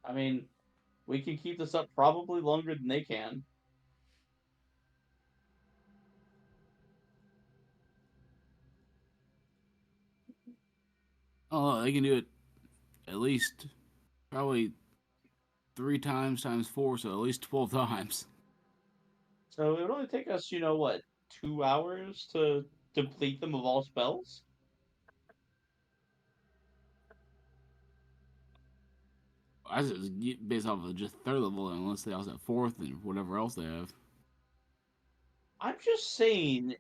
I mean, we can keep this up probably longer than they can. Oh, they can do it at least probably 3 times times 4, so at least 12 times. So it would only take us, what, 2 hours to deplete them of all spells? I just based off of just third level, unless they also have fourth and whatever else they have. I'm just saying,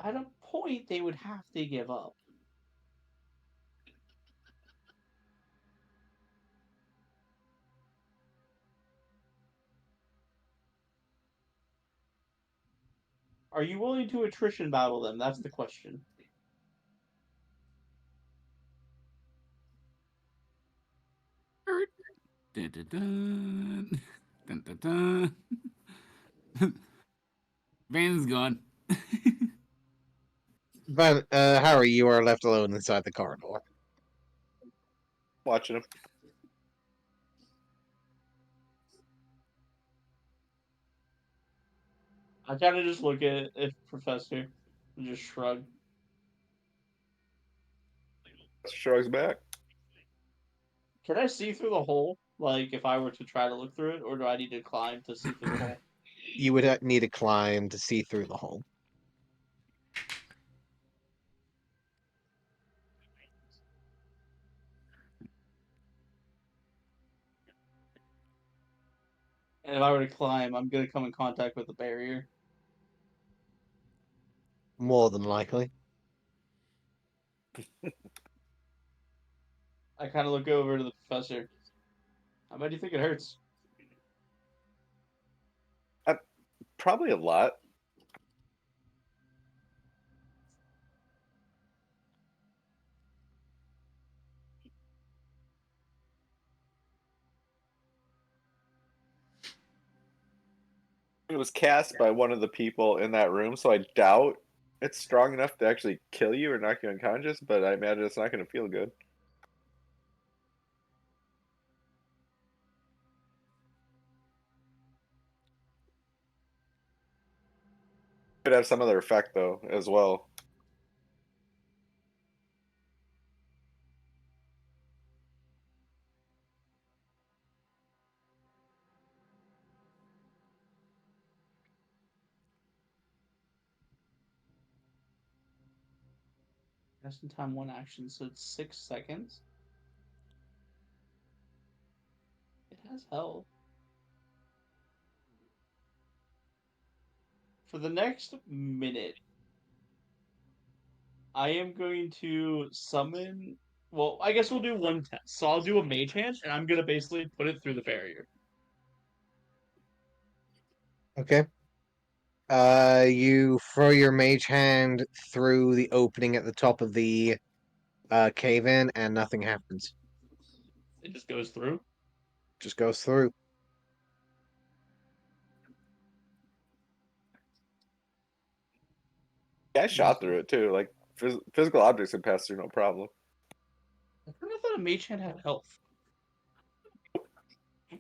at a point, they would have to give up. Are you willing to attrition battle them? That's the question. Dun, dun, dun. Dun, dun, dun. Van's gone. But Harry, you are left alone inside the corridor. Watching him. I kind of just look at it, Professor, and just shrug. Shrugs back. Can I see through the hole? Like, if I were to try to look through it, or do I need to climb to see through the hole? You would need to climb to see through the hole. And if I were to climb, I'm gonna come in contact with the barrier. More than likely. I kind of look over to the professor. How much do you think it hurts? Probably a lot. It was cast by one of the people in that room, so I doubt it's strong enough to actually kill you or knock you unconscious, but I imagine it's not going to feel good. Could have some other effect, though, as well. Just in time, one action, so it's 6 seconds. It has health. For the next minute, I am going to summon. Well, I guess we'll do one test. So I'll do a mage hand, and I'm gonna basically put it through the barrier. Okay. You throw your mage hand through the opening at the top of the cave in, and nothing happens. It just goes through. Just goes through. Yeah, I shot through it, too. Like, Physical objects can pass through no problem. I thought a mage hand had health.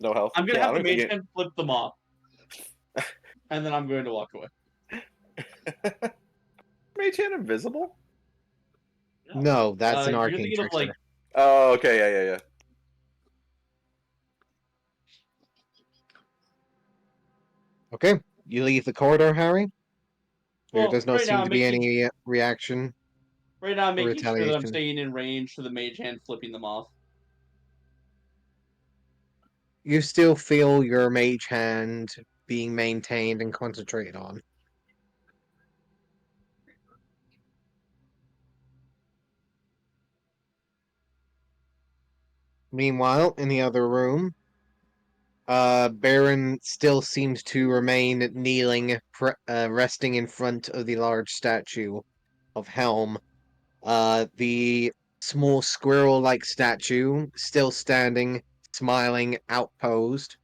No health. I'm gonna Yeah, I have the don't think mage hand flip them off, and then I'm going to walk away. Mage hand invisible? No, that's an You're arcane thinking of trickster. like Oh, okay, yeah. Okay, you leave the corridor, Harry. There well, does not right now seem I'm to be making any reaction right now I'm or making sure that I'm retaliation. staying in range for the mage hand flipping them off. You still feel your mage hand being maintained and concentrated on. Meanwhile, in the other room, Baron still seems to remain kneeling, resting in front of the large statue of Helm. The small squirrel-like statue still standing, smiling, outposed.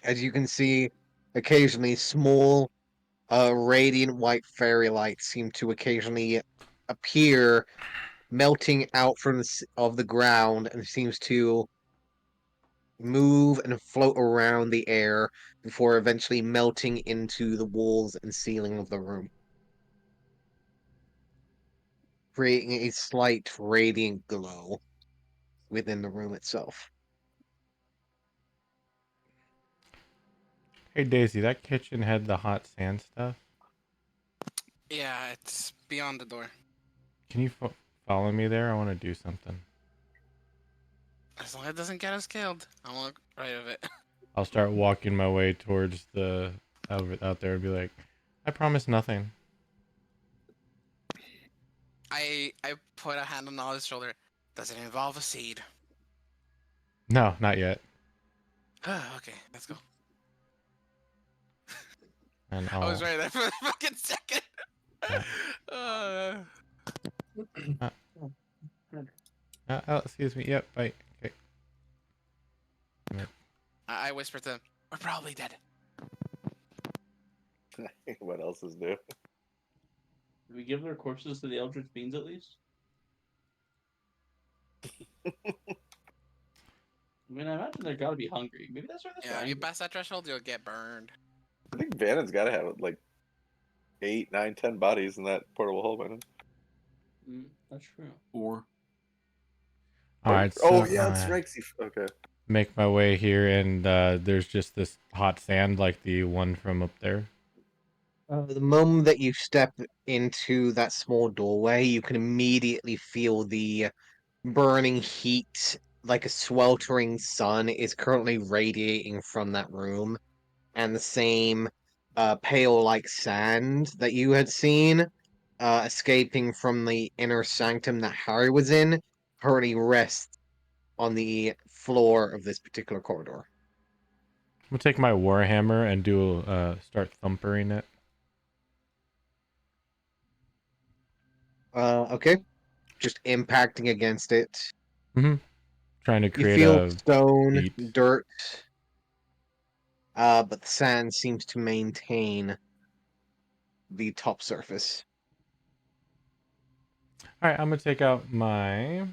As you can see, occasionally small, radiant white fairy lights seem to occasionally appear, melting out from of the ground, and seems to move and float around the air before eventually melting into the walls and ceiling of the room, creating a slight radiant glow within the room itself. Hey Daisy, that kitchen had the hot sand stuff. Yeah, it's beyond the door. Can you follow me there? I want to do something. As long as it doesn't get us killed, I won't right of it. I'll start walking my way towards the out there and be like, I promise nothing. I put a hand on Ollie's shoulder. Does it involve a seed? No, not yet. Okay, let's go. And I was I'll right there for a fucking second. excuse me. Yep. Bye. Okay. I whispered to him, we're probably dead. What else is new? Did we give their corpses to the Eldritch Beans at least? I mean, I imagine they're gotta be hungry. Maybe that's why they're so Yeah, if you angry. pass that threshold, you'll get burned. I think Vannon's got to have like 8, 9, 10 bodies in that portable hole by now. That's true. Or All right. Oh, So, yeah, it's Rexy. Okay. make my way here, and there's just this hot sand, like the one from up there. The moment that you step into that small doorway, you can immediately feel the burning heat, like a sweltering sun, is currently radiating from that room, and the same pale like sand that you had seen escaping from the inner sanctum that Harry was in currently rests on the floor of this particular corridor. I'm gonna take my warhammer and do start thumpering it. Okay, just impacting against it. Trying to You create feel a stone, beat. dirt, but the sand seems to maintain the top surface. All right, I'm gonna take out my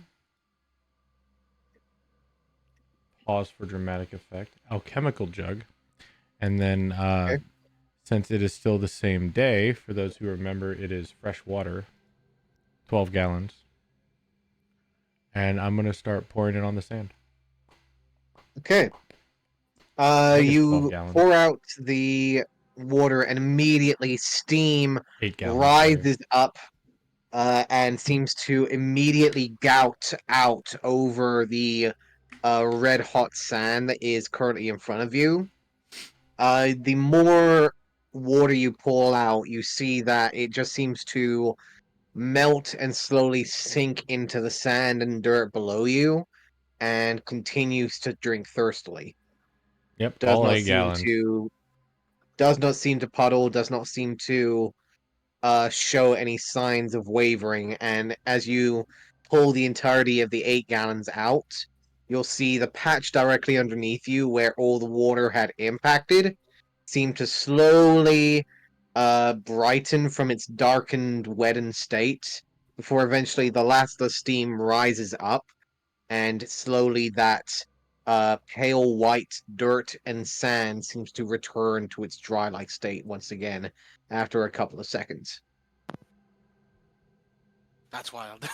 pause for dramatic effect alchemical jug, and then Okay. since it is still the same day, for those who remember, it is fresh water, 12 gallons, and I'm gonna start pouring it on the sand. Okay. I think it's 12 You gallons. pour out the water and immediately steam 8 gallons. Sorry. rises up and seems to immediately gout out over the red hot sand that is currently in front of you. The more water you pull out, you see that it just seems to melt and slowly sink into the sand and dirt below you and continues to drink thirstily. Yep, Does all not 8 seem gallons. to puddle, does not seem to show any signs of wavering, and as you pull the entirety of the 8 gallons out, you'll see the patch directly underneath you where all the water had impacted seem to slowly brighten from its darkened, wetted state before eventually the steam rises up, and slowly that pale white dirt and sand seems to return to its dry-like state once again after a couple of seconds. That's wild.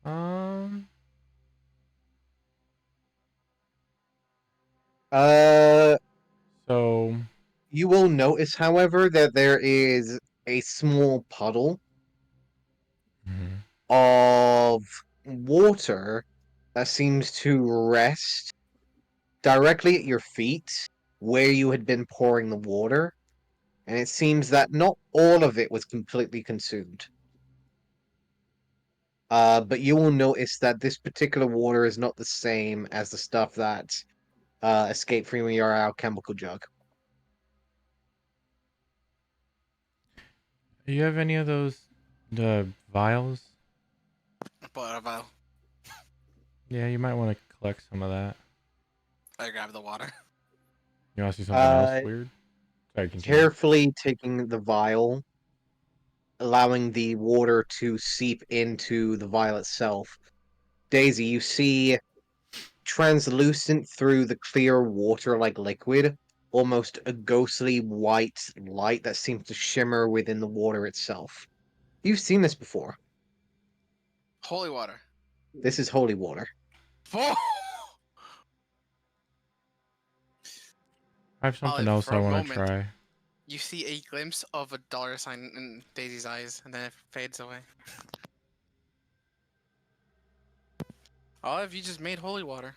Um. Uh, So. you will notice, however, that there is a small puddle Mhm. of water that seems to rest directly at your feet where you had been pouring the water, and it seems that not all of it was completely consumed. But you will notice that this particular water is not the same as the stuff that escaped from your alchemical jug. Do you have any of those vials? But Yeah, you might want to collect some of that. I grab the water. You want to see something else Uh, weird? Sorry, continue. Carefully taking the vial, allowing the water to seep into the vial itself. Daisy, you see translucent through the clear water-like liquid, almost a ghostly white light that seems to shimmer within the water itself. You've seen this before. Holy water. This is holy water. Oh! I have something Olive, else for I a want to moment, try. you see a glimpse of a dollar sign in Daisy's eyes, and then it fades away. Olive, you just made holy water.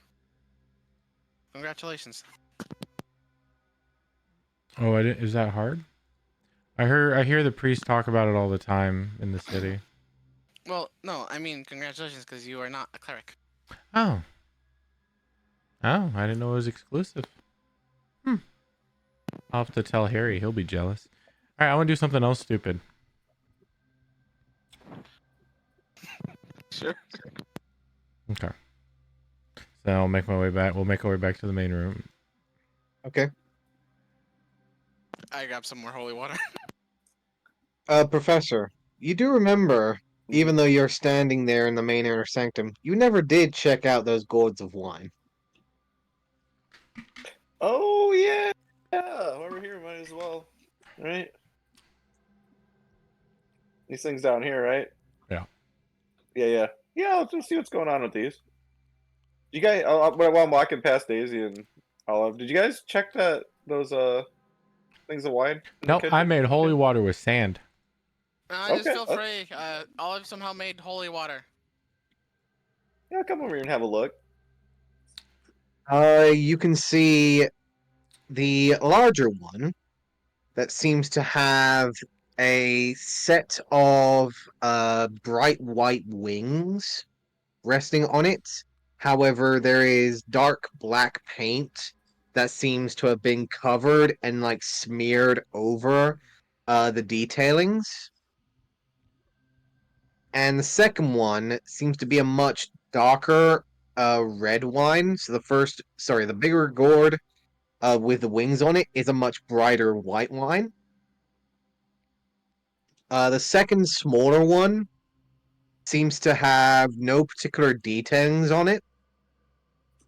Congratulations. Oh, is that hard? I hear the priest talk about it all the time in the city. Well, no, I mean congratulations because you are not a cleric. Oh. Oh, I didn't know it was exclusive. I'll have to tell Harry. He'll be jealous. All right, I want to do something else stupid. Sure. Okay. So I'll make my way back. We'll make our way back to the main room. Okay. I grab some more holy water. Professor, you do remember, even though you're standing there in the main inner sanctum, you never did check out those gourds of wine. Oh yeah, yeah. While we're here, might as well, right? These things down here, right? Yeah. Yeah. Let's just see what's going on with these. You guys, while I'm walking past Daisy and Olive, did you guys check those things of wine in the Nope, I kitchen? made holy water with sand. Just Okay. feel free. Olive somehow made holy water. Yeah, come over here and have a look. You can see the larger one that seems to have a set of bright white wings resting on it. However, there is dark black paint that seems to have been covered and like smeared over the detailings. And the second one seems to be a much darker red wine. So the bigger gourd with the wings on it is a much brighter white wine. The second smaller one seems to have no particular detailings on it.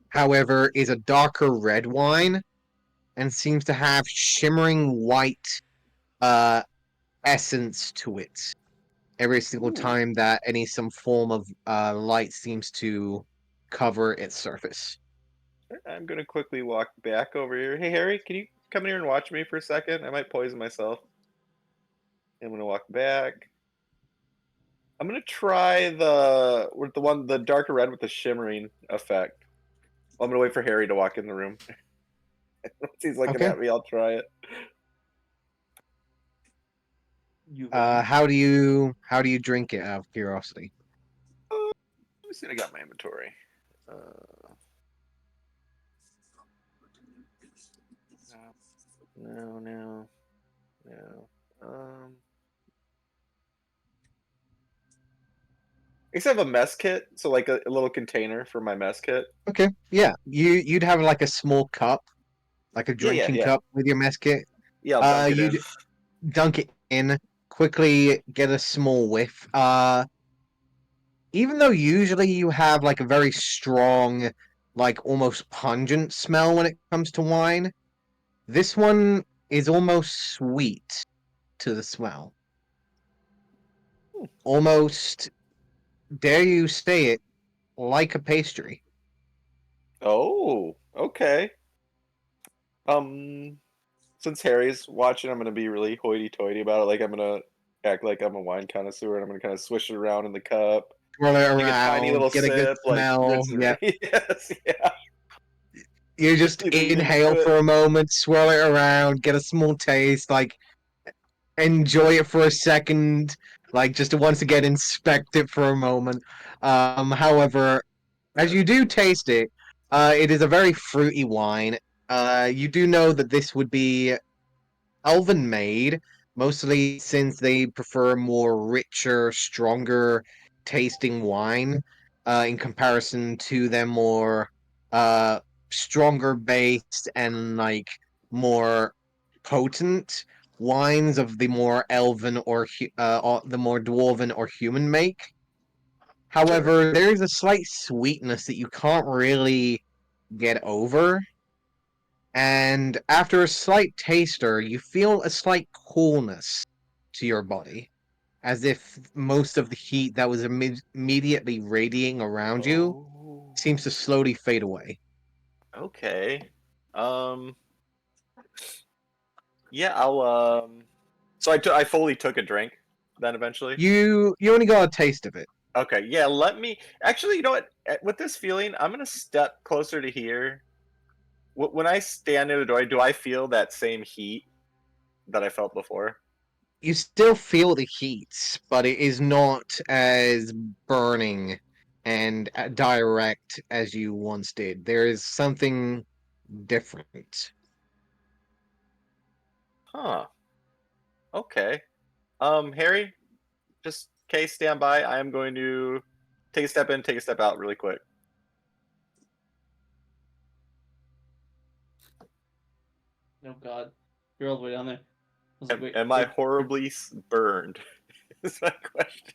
However, is a darker red wine and seems to have shimmering white essence to it. Every single time that some form of light seems to cover its surface. I'm gonna quickly walk back over here. Hey Harry, can you come in here and watch me for a second? I might poison myself. I'm gonna walk back. I'm gonna try the darker red with the shimmering effect. I'm gonna wait for Harry to walk in the room. Once he's looking Okay. at me, I'll try it. How do you drink it out of curiosity? Let me see what I got in my inventory. No. I guess I have a mess kit, so like a little container for my mess kit. Okay, yeah. You'd have like a small cup like a Yeah, yeah, drinking yeah. cup with your mess kit. Yeah, I'll dunk it in. Dunk it in, quickly get a small whiff. Even though usually you have like a very strong, like almost pungent smell when it comes to wine, this one is almost sweet to the smell. Almost, dare you say it, like a pastry. Oh, okay. Since Harry's watching, I'm gonna be really hoity-toity about it. Like I'm gonna act like I'm a wine connoisseur, and I'm gonna kind of swish it around in the cup, Swirl it take a tiny around, little get a good sip, like smell. rinse and Yeah, yes, yeah. you just Really lean inhale into it. for a moment, swirl it around, get a small taste, like enjoy it for a second, like just to once again inspect it for a moment. However, as you do taste it, it is a very fruity wine. You do know that this would be elven made, mostly since they prefer more richer, stronger tasting wine, in comparison to their more uh stronger based and like more potent wines of the more elven or the more dwarven or human make. Sure. However, there is a slight sweetness that you can't really get over, and after a slight taster, you feel a slight coolness to your body, as if most of the heat that was immediately radiating around you Oh, seems to slowly fade away. okay. Um, yeah, I'll So I fully took a drink then eventually. You only got a taste of it. Okay, yeah, let me actually, you know what? With this feeling, I'm gonna step closer to here. When I stand near the door, do I feel that same heat that I felt before? You still feel the heat, but it is not as burning and direct as you once did. There is something different. Huh. Okay. Harry, just case stand by. I am going to take a step in, take a step out really quick. Oh God, you're all the way down there. I was like, wait, Am I wait, horribly burned? Is my question.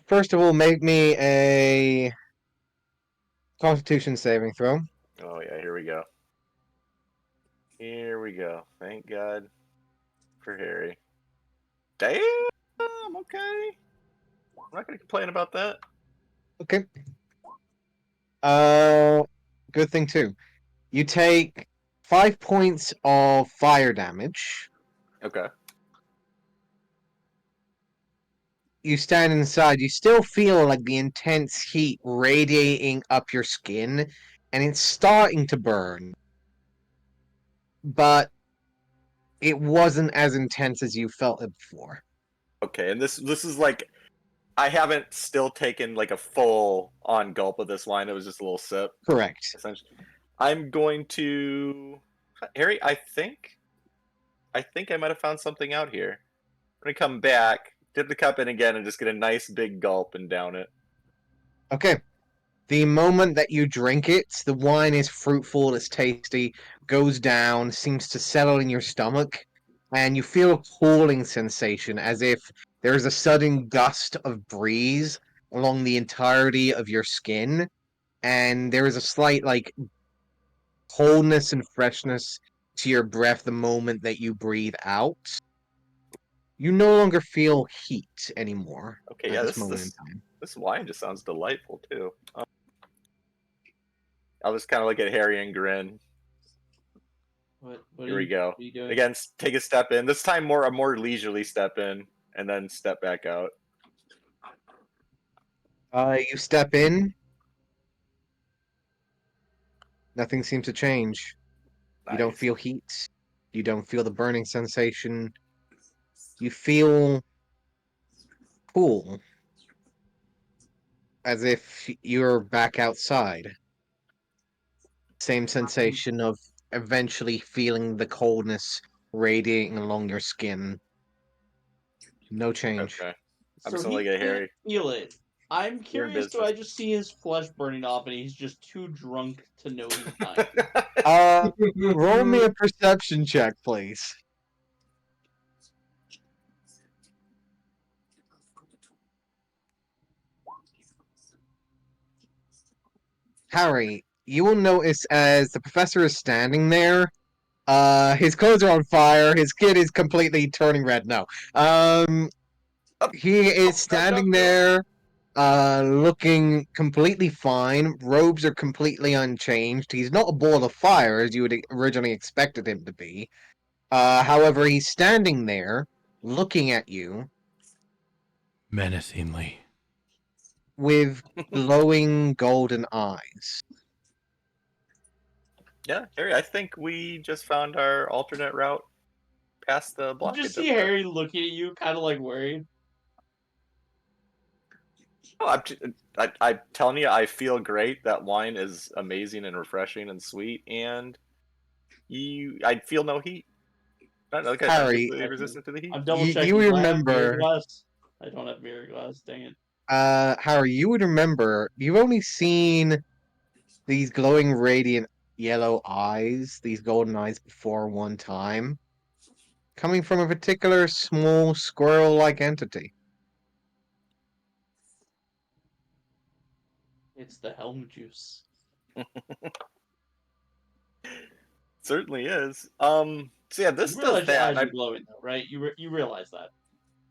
First of all, make me a Constitution saving throw. Oh yeah, here we go. Here we go. Thank God for Harry. Damn. Okay. I'm not gonna complain about that. Okay. Uh, good thing too. You take 5 points of fire damage. Okay. You stand inside. You still feel like the intense heat radiating up your skin, and it's starting to burn. But it wasn't as intense as you felt it before. Okay, and this is like I haven't still taken like a full on gulp of this wine. It was just a little sip, Correct. essentially. I'm going to Harry. I think I might have found something out here. I'm gonna come back, dip the cup in again, and just get a nice big gulp and down it. Okay. The moment that you drink it, the wine is fruitful, it's tasty, goes down, seems to settle in your stomach, and you feel a cooling sensation as if there's a sudden gust of breeze along the entirety of your skin, and there is a slight, like, coldness and freshness to your breath the moment that you breathe out. You no longer feel heat anymore Okay, at yeah, this this moment in this time. this wine just sounds delightful too. I'll just kind of look at Harry and grin. what Here we go. are you doing? Again, take a step in. This time, a more leisurely step in, and then step back out. You step in, nothing seems to change. You don't Nice. feel heat. You don't feel the burning sensation. You feel cool, as if you're back outside. Same sensation of eventually feeling the coldness radiating along your skin. No change. Okay. I'm So just gonna look he at can't Harry. feel it, I'm Your curious, do business. I just see his flesh burning off and he's just too drunk to know he's dying? Roll me a perception check, please. Harry, you will notice as the professor is standing there, his clothes are on fire, his kid is completely turning red. No. He is standing there, looking completely fine. Robes are completely unchanged. He's not a ball of fire as you would originally expected him to be. However, he's standing there, looking at you Menacingly. with glowing golden eyes. Yeah, Harry, I think we just found our alternate route past the You blockage. just see Harry looking at you, kind of like worried. Oh, I'm telling you, I feel great. That wine is amazing and refreshing and sweet, and I feel no heat. Like I'm Harry, completely resistant to the heat. I'm double you checking. Do I have mirror remember, glass? I don't have mirror glass. Dang it. Harry, you would remember, you've only seen these glowing, radiant yellow eyes, these golden eyes before one time, coming from a particular small squirrel-like entity. It's the helm juice. Certainly is. So yeah, this You does realize your that. eyes are glowing, though, right? You realize that.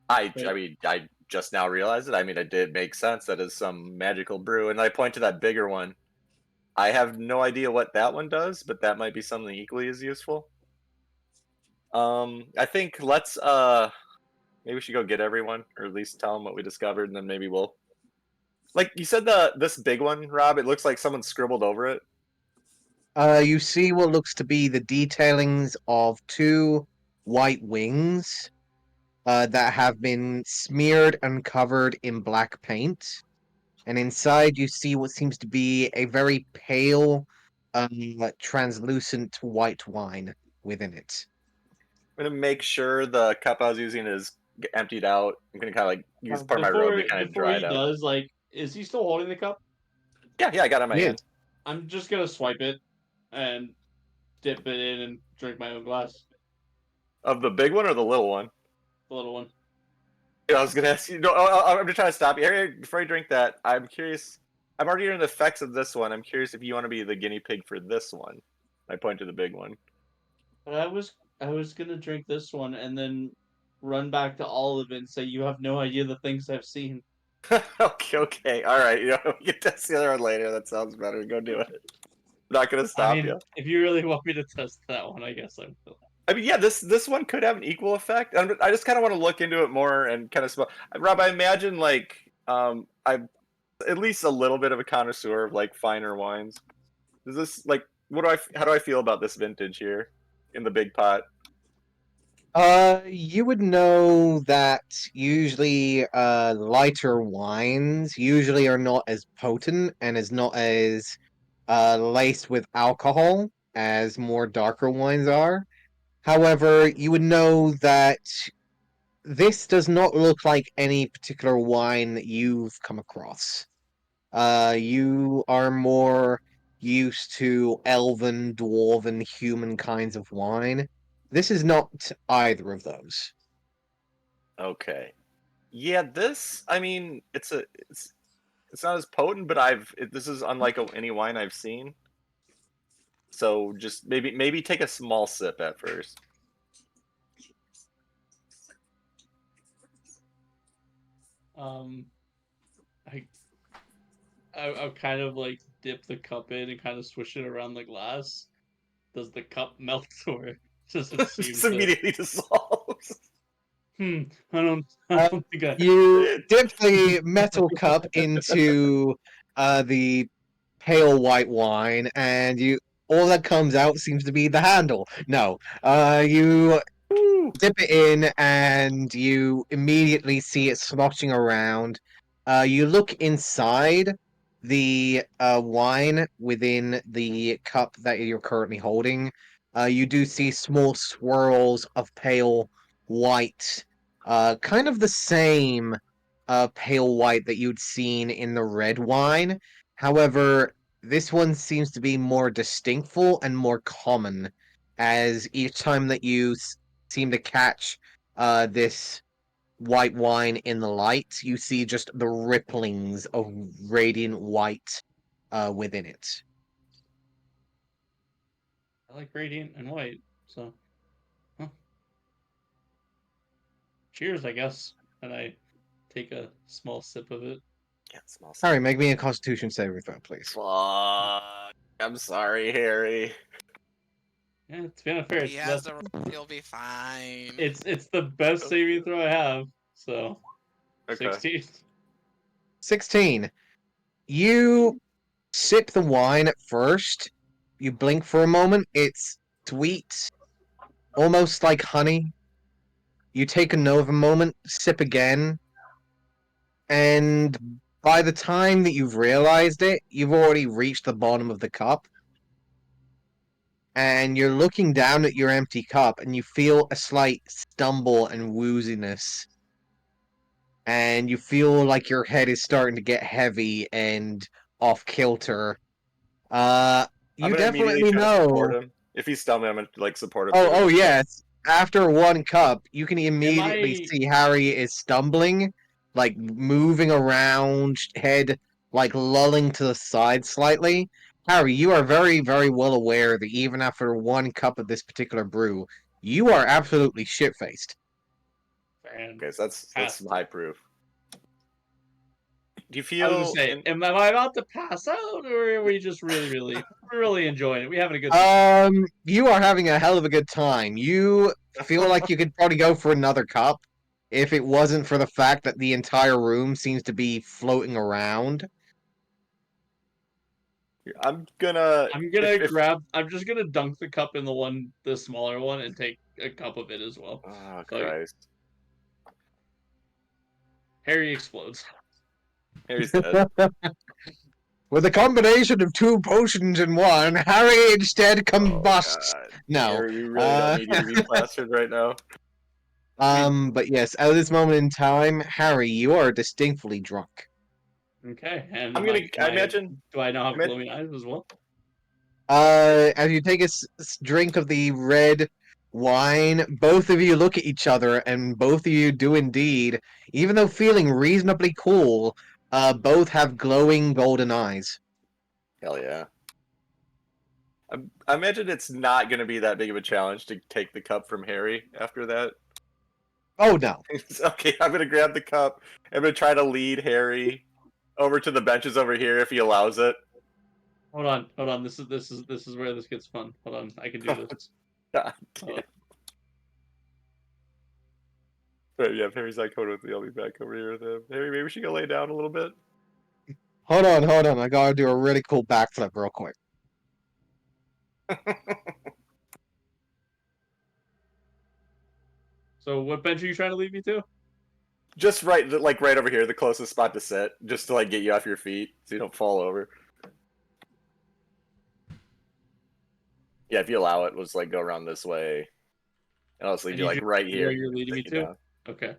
I Right. mean, I just now realized it. I mean, it did make sense. That is some magical brew, and I point to that bigger one. I have no idea what that one does, but that might be something equally as useful. I think let's maybe we should go get everyone, or at least tell them what we discovered, and then maybe we'll. Like you said, this big one, Rob. It looks like someone scribbled over it. You see what looks to be the detailings of two white wings that have been smeared and covered in black paint. And inside you see what seems to be a very pale, translucent white wine within it. I'm gonna make sure the cup I was using is emptied out. I'm gonna kind of like use part of my robe to kind of Before dry he it out. does, like, is he still holding the cup? Yeah, I got it in my Yes. hand. I'm just gonna swipe it and dip it in and drink my own glass. Of the big one or the little one? The little one. Yeah, I was gonna ask you. No, I'm just trying to stop you. Harry, before you drink that, I'm curious. I'm already hearing the effects of this one. I'm curious if you want to be the guinea pig for this one. I point to the big one. But I was gonna drink this one and then run back to Olive and say you have no idea the things I've seen. Okay, all right. You know, we can test the other one later. That sounds better. Go do it. I'm not gonna stop you. If you really want me to test that one, I guess I will. I mean, yeah, this one could have an equal effect. I just kind of want to look into it more and kind of smell. Rob, I imagine like I'm at least a little bit of a connoisseur of like finer wines. Is this like how do I feel about this vintage here in the big pot? You would know that usually lighter wines usually are not as potent and is not as laced with alcohol as more darker wines are. However, you would know that this does not look like any particular wine that you've come across. You are more used to elven, dwarven, human kinds of wine. This is not either of those. Okay. Yeah, this. I mean, it's not as potent, but this is unlike any wine I've seen. So just maybe take a small sip at first. I I'll kind of like dip the cup in and kind of swish it around the glass. Does the cup melt or does it seem Just to? immediately dissolves. I Uh, don't think I. You dip the metal cup into the pale white wine, and you all that comes out seems to be the handle. No, you dip it in, and you immediately see it sloshing around. You look inside the wine within the cup that you're currently holding. You do see small swirls of pale white, kind of the same pale white that you'd seen in the red wine. However, this one seems to be more distinctful and more common, as each time that you seem to catch this white wine in the light, you see just the ripplings of radiant white within it. I like radiant and white, so. Huh. Cheers, I guess. And I take a small sip of it. Yeah, small. Harry, make me a Constitution saving throw, please. Fuck. I'm sorry, Harry. Yeah, to be unfair, He has the rope, he'll be fine. it's the best saving throw I have. So, Okay. 16. 16. You sip the wine at first. You blink for a moment. It's sweet, almost like honey. You take another moment, sip again, and by the time that you've realized it, you've already reached the bottom of the cup. And you're looking down at your empty cup, and you feel a slight stumble and wooziness. And you feel like your head is starting to get heavy and off kilter. I'm You gonna immediately definitely try to support know. him. If he's stumbling, I'm gonna like support him. Oh yes. After one cup, you can immediately I- see Harry is stumbling, like moving around, head like lulling to the side slightly. Harry, you are very, very well aware that even after one cup of this particular brew, you are absolutely shit faced. Okay, so that's some high proof. Do you I feel? was gonna say, am I about to pass out, or are we just really enjoying it? We having a good time? You are having a hell of a good time. You feel like you could probably go for another cup if it wasn't for the fact that the entire room seems to be floating around. I'm gonna grab. I'm just gonna dunk the cup in the smaller one, and take a cup of it as well. Oh So, Christ! Harry explodes. Harry's dead. With a combination of two potions in one, Harry instead combusts. God. No, Harry, you really don't need to be plastered right now. But yes, at this moment in time, Harry, you are distinctly drunk. Okay, and I'm gonna. I imagine. Do I now have glowing eyes as well? As you take a drink of the red wine, both of you look at each other, and both of you do indeed, even though feeling reasonably cool, both have glowing golden eyes. Hell yeah. I imagine it's not going to be that big of a challenge to take the cup from Harry after that. Oh no. Okay, I'm going to grab the cup. I'm going to try to lead Harry over to the benches over here if he allows it. Hold on. This is where this gets fun. Hold on, I can do this. God damn. But yeah, if Harry's not coming with me, I'll be back over here with him. Harry, maybe we should go lay down a little bit. Hold on. I gotta do a really cool backflip real quick. So what bench are you trying to lead me to? Just right over here, the closest spot to sit, just to get you off your feet so you don't fall over. Yeah, if you allow it, we'll just go around this way, and I'll just leave you right here. Where you're leading me to? Down. Okay.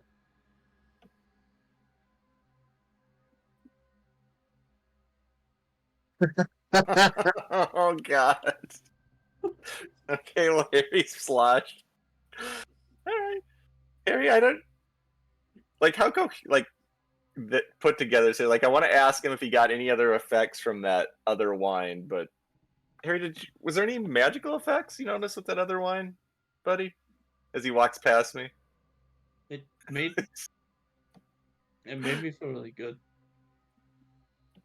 Oh God. Okay, well Harry's sloshed. Alright. Harry, I don't how come that put together so I want to ask him if he got any other effects from that other wine, but Harry, was there any magical effects you noticed with that other wine, buddy? As he walks past me? It made me feel really good.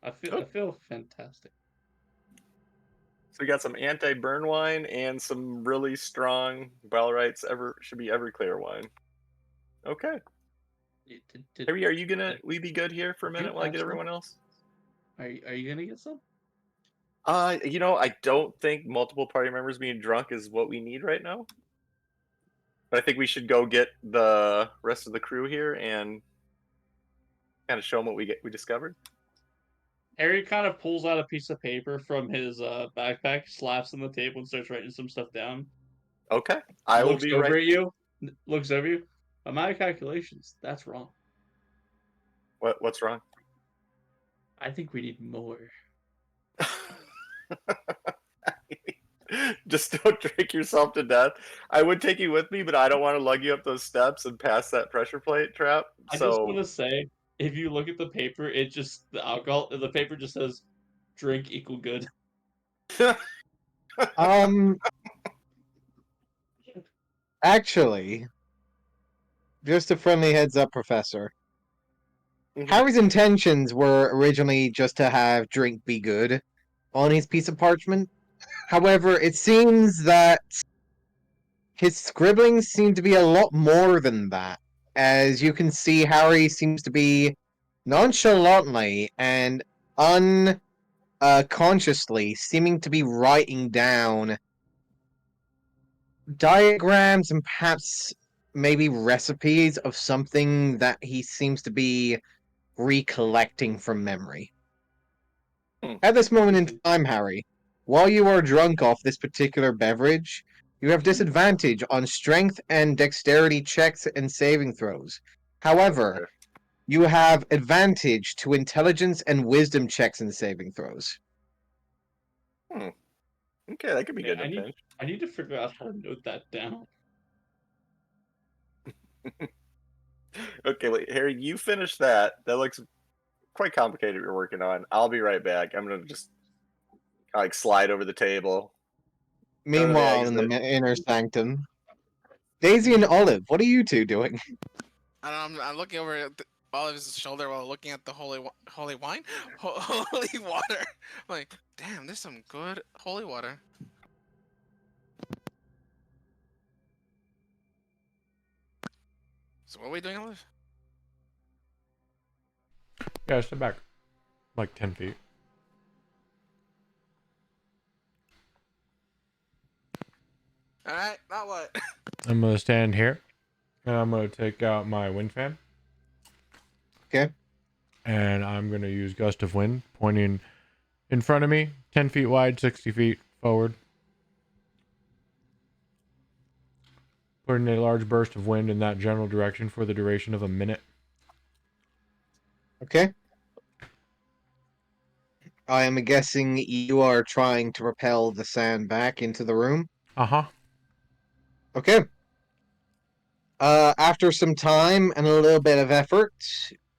I feel fantastic. So we got some anti-burn wine and some really strong Balrites should be Everclear wine. Okay. Harry, are you gonna be good here for a minute while I get everyone else? Are you gonna get some? I don't think multiple party members being drunk is what we need right now. But I think we should go get the rest of the crew here and kind of show them what we discovered. Harry kind of pulls out a piece of paper from his backpack, slaps on the table, and starts writing some stuff down. Okay, I will be right. Looks over you. By my calculations, that's wrong. What's wrong? I think we need more. Just don't drink yourself to death. I would take you with me, but I don't want to lug you up those steps and past that pressure plate trap. I just want to say, if you look at the paper, the alcohol, the paper just says, "Drink equal good." Actually, just a friendly heads up, Professor. Mhm. Harry's intentions were originally just to have drink be good on his piece of parchment. However, it seems that his scribblings seem to be a lot more than that. As you can see, Harry seems to be nonchalantly and unconsciously seeming to be writing down diagrams and perhaps maybe recipes of something that he seems to be recollecting from memory. At this moment in time, Harry, while you are drunk off this particular beverage, you have disadvantage on strength and dexterity checks and saving throws. However, Okay. you have advantage to intelligence and wisdom checks and saving throws. Okay, that could be Okay, good in a pinch. I need to figure out how to note that down. Okay, wait, Harry, you finish that. That looks quite complicated. You're working on. I'll be right back. I'm gonna just like slide over the table. Go to the Meanwhile, in the exit. inner sanctum, Daisy and Olive, what are you two doing? I'm looking over at Olive's shoulder while looking at the holy wine, holy water. I'm like, damn, there's some good holy water. So what are we doing, Olive? Yeah, step back. Like 10 feet. All right, now what? I'm going to stand here. And I'm going to take out my wind fan. Okay. And I'm going to use gust of wind, pointing in front of me, 10 feet wide, 60 feet forward. Putting a large burst of wind in that general direction for the duration of a minute. Okay. I am guessing you are trying to propel the sand back into the room. Uh-huh. Okay. After some time and a little bit of effort,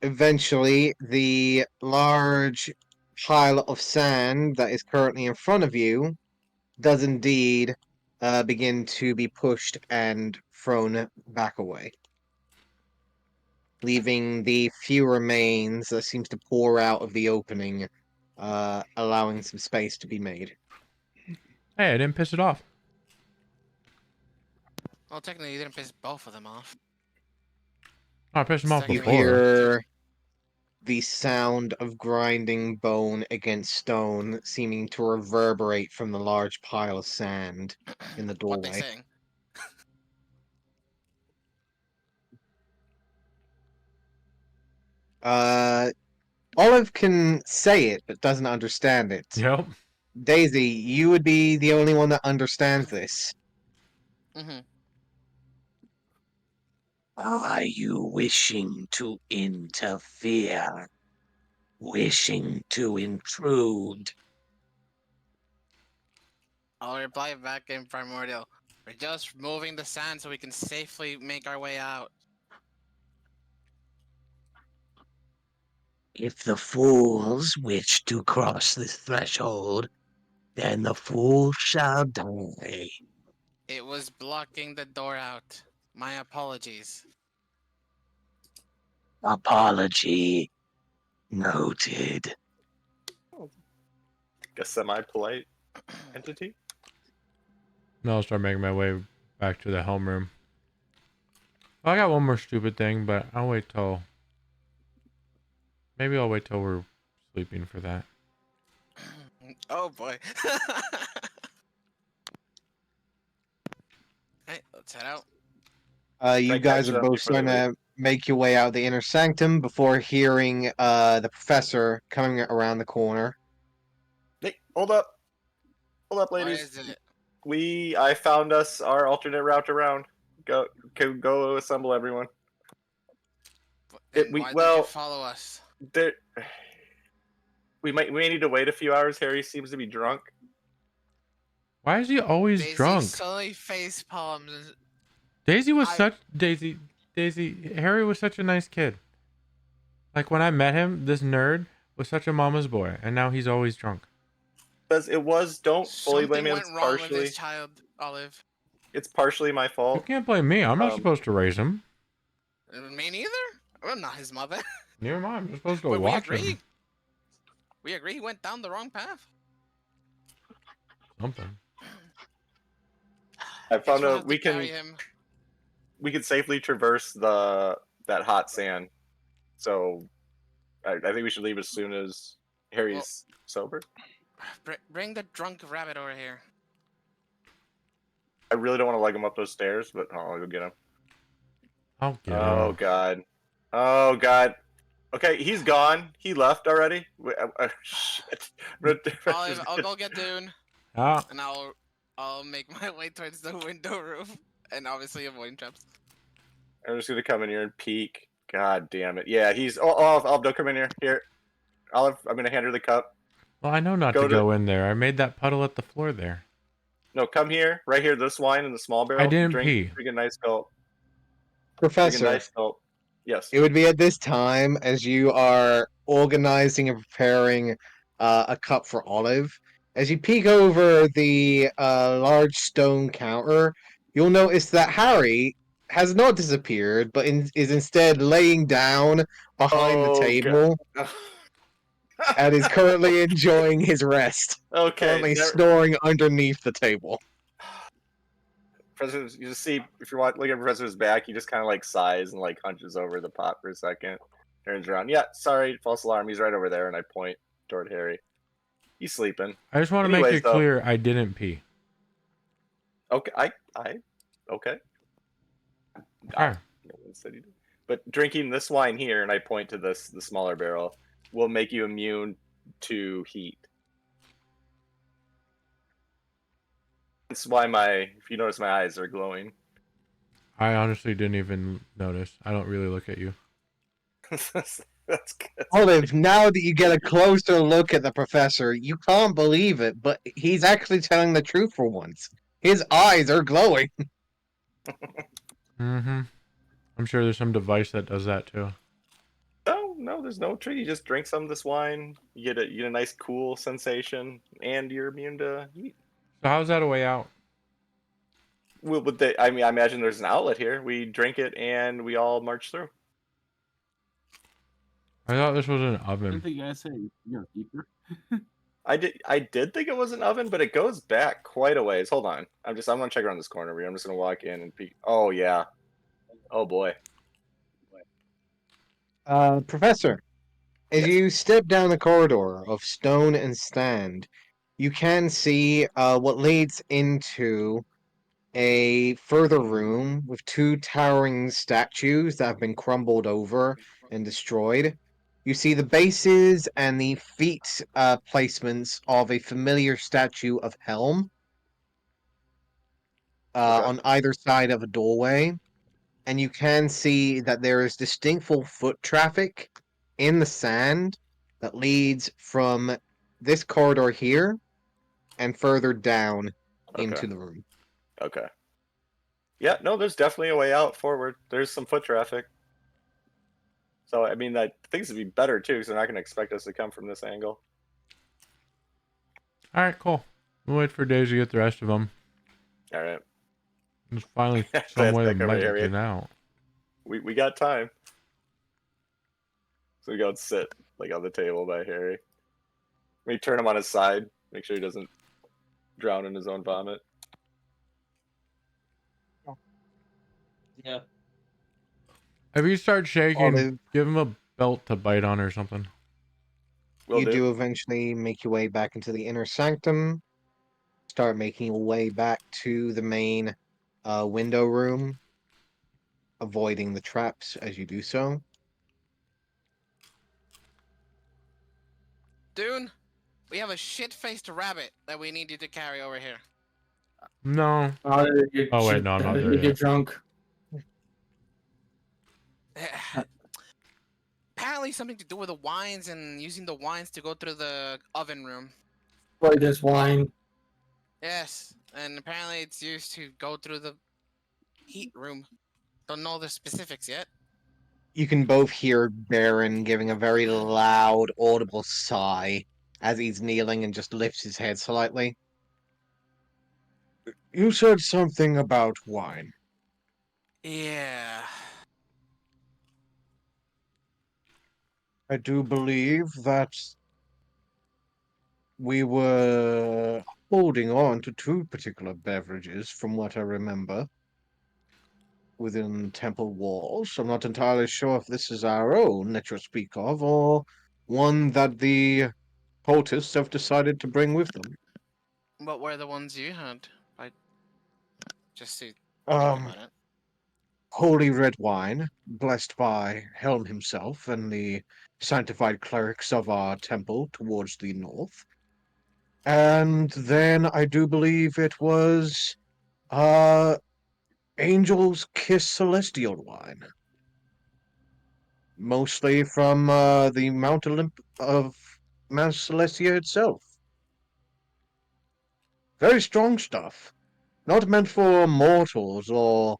eventually the large pile of sand that is currently in front of you does indeed begin to be pushed and thrown back away, leaving the few remains that seems to pour out of the opening, allowing some space to be made. Hey, I didn't piss it off. Well, technically, you didn't piss both of them off. I pissed them off You Technically, before. hear the sound of grinding bone against stone seeming to reverberate from the large pile of sand in the what they doorway. saying? Olive can say it but doesn't understand it. Yep. Daisy, you would be the only one that understands this. Mm-hmm. Are you wishing to interfere? Wishing to intrude? I'll reply back in primordial. We're just moving the sand so we can safely make our way out. If the fools wish to cross this threshold, then the fool shall die. It was blocking the door out. My apologies. Apology noted. A semi-polite entity. Now I'll start making my way back to the helm room. I got one more stupid thing, but I'll wait till... Maybe I'll wait till we're sleeping for that. Oh boy. Hey, let's head out. You I guys catch are up both before they starting to make your way out the inner sanctum before hearing the professor coming around the corner. Hey, hold up, What ladies. is it? I found us our alternate route around. Go assemble everyone. Then we why did you well, follow us? there, we may need to wait a few hours. Harry seems to be drunk. Why is he always Daisy drunk? suddenly face palms. Daisy was I- such Daisy. Harry was such a nice kid. Like when I met him, this nerd was such a mama's boy, and now he's always drunk. Because it was, don't fully blame Something him. went It's wrong with partially, this child, Olive. it's partially my You fault. can't blame me. I'm not Um, supposed to raise him. Me neither. I'm not his mother. Near mine. I'm supposed to But we watch agree. him. We agree he went down the wrong path. Something. I Guess found we'll out have to we carry can him. safely traverse that hot sand. So I think we should leave as soon as Harry's sober. Bring the drunk rabbit over here. I really don't want to leg him up those stairs, but I'll go get him. I'll get Oh him. god. Oh god. Okay, he's gone. He left already. Shit. Olive, I'll go get Dune, Ah, and I'll make my way towards the window roof, and obviously avoiding traps. I'm just gonna come in here and peek. God damn it. Yeah, he's. Oh, Olive, don't come in here. Here, Olive, I'm gonna hand her the cup. well, I know not Go to to- go in there. I made that puddle at the floor there. No, come here, right here. This wine in the small barrel. I didn't drink, pee. Drink a nice gulp. Drink a Professor, nice gulp. Yes. it would be at this time as you are organizing and preparing a cup for Olive. As you peek over the large stone counter, you'll notice that Harry has not disappeared, but is instead laying down behind the Oh, table and is currently enjoying his rest. Okay. Currently snoring underneath the table. Professor, you just see if you're looking at Professor's back, he just kind of like sighs and like hunches over the pot for a second, turns around. Yeah, sorry, false alarm. He's right over there, and I point toward Harry. He's sleeping. I just want to make Anyways, it clear I didn't pee. Okay, okay. Okay. No one said he did. But drinking this wine here, and I point to the smaller barrel, will make you immune to heat. That's why if you notice, my eyes are glowing. I honestly didn't even notice. I don't really look at you. That's good. Olive, now that you get a closer look at the professor, you can't believe it, but he's actually telling the truth for once. His eyes are glowing. Mm-hmm. I'm sure there's some device that does that too. No, there's no trick. You just drink some of this wine. You get a nice cool sensation, and you're immune to heat. So how's that a way out? Well, I imagine there's an outlet here. We drink it, and we all march through. I thought this was an I oven. think you guys say you're a keeper. I did think it was an oven, but it goes back quite a ways. Hold on. I'm gonna check around this corner over here. I'm just gonna walk in and peek. Oh yeah. Oh boy. Professor, as Yes. you step down the corridor of stone and sand, you can see what leads into a further room with two towering statues that have been crumbled over and destroyed. You see the bases and the feet placements of a familiar statue of Helm Okay. on either side of a doorway. And you can see that there is distinctful foot traffic in the sand that leads from this corridor here and further down into the room. Okay. Yeah, no, there's definitely a way out forward. There's some foot traffic. So I mean, I think this would be better too, because they're not gonna expect us to come from this angle. All right, cool. We'll wait for Daisy to get the rest of them. All right. There's finally That's some way to back over might here, get out. We got time. So we go and sit like on the table by Harry. We turn him on his side, make sure he doesn't drown in his own vomit. Yeah. If you start shaking, Olive, give him a belt to bite on or something. Will you do. do eventually make your way back into the inner sanctum, start making your way back to the main window room, avoiding the traps as you do so. Dune, we have a shit-faced rabbit that we need you to carry over here. No. Oh, wait, no, I'm not there You yet. get drunk. apparently something to do with the wines and using the wines to go through the oven room. Play this wine. Yes, and apparently it's used to go through the heat room. Don't know the specifics yet. You can both hear Baron giving a very loud, audible sigh as he's kneeling and just lifts his head slightly. You said something about wine. Yeah. I do believe that we were holding on to two particular beverages, from what I remember, within temple walls. I'm not entirely sure if this is our own that you speak of, or one that the cultists have decided to bring with them. What were the ones you had? I just to think Um, about it. Holy red wine, blessed by Helm himself and the sanctified clerics of our temple towards the north. And then I do believe it was uh Angel's Kiss Celestial wine. Mostly from the Mount Olymp of Mount Celestia itself. Very strong stuff. Not meant for mortals or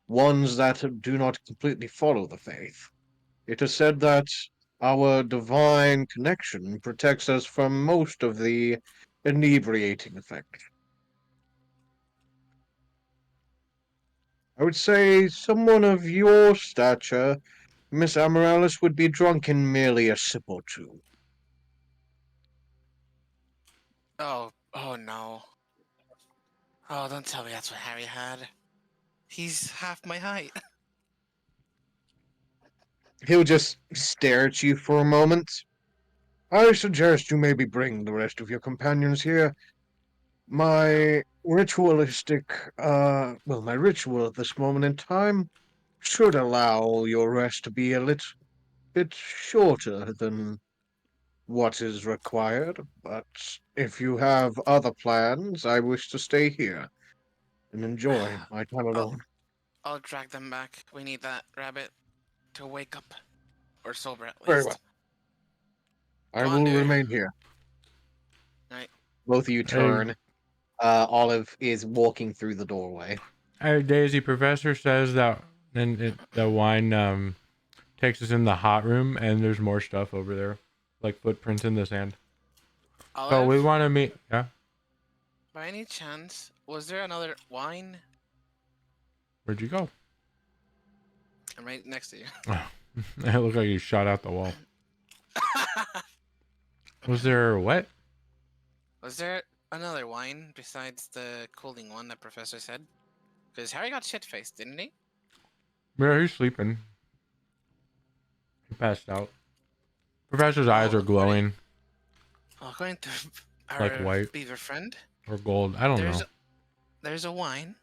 ones that do not completely follow the faith. It is said that our divine connection protects us from most of the inebriating effect. I would say someone of your stature, Miss Amaryllis, would be drunk in merely a sip or two. Oh no. Oh, don't tell me that's what Harry had. He's half my height. He'll just stare at you for a moment. I suggest you maybe bring the rest of your companions here. My ritualistic, my ritual at this moment in time should allow your rest to be a little bit shorter than what is required, but if you have other plans, I wish to stay here and enjoy my time I'll, alone. I'll drag them back. We need that rabbit to wake up. Or sober at Very well. least. I Come on, will dude. remain here. Right. Both of you turn. Olive is walking through the doorway. Daisy, Professor says that the wine takes us in the hot room, and there's more stuff over there, like footprints in the sand. Olive, So we want to meet. Yeah. by any chance, was there another wine? Where'd you go? I'm right next to you. It looked like you shot out the wall. Was there what? Was there another wine besides the cooling one that Professor said? Because Harry got shit faced, didn't he? Yeah, he's sleeping. He passed out. Professor's eyes are glowing. According to our Like white. beaver friend, Or gold. I don't know. there's a wine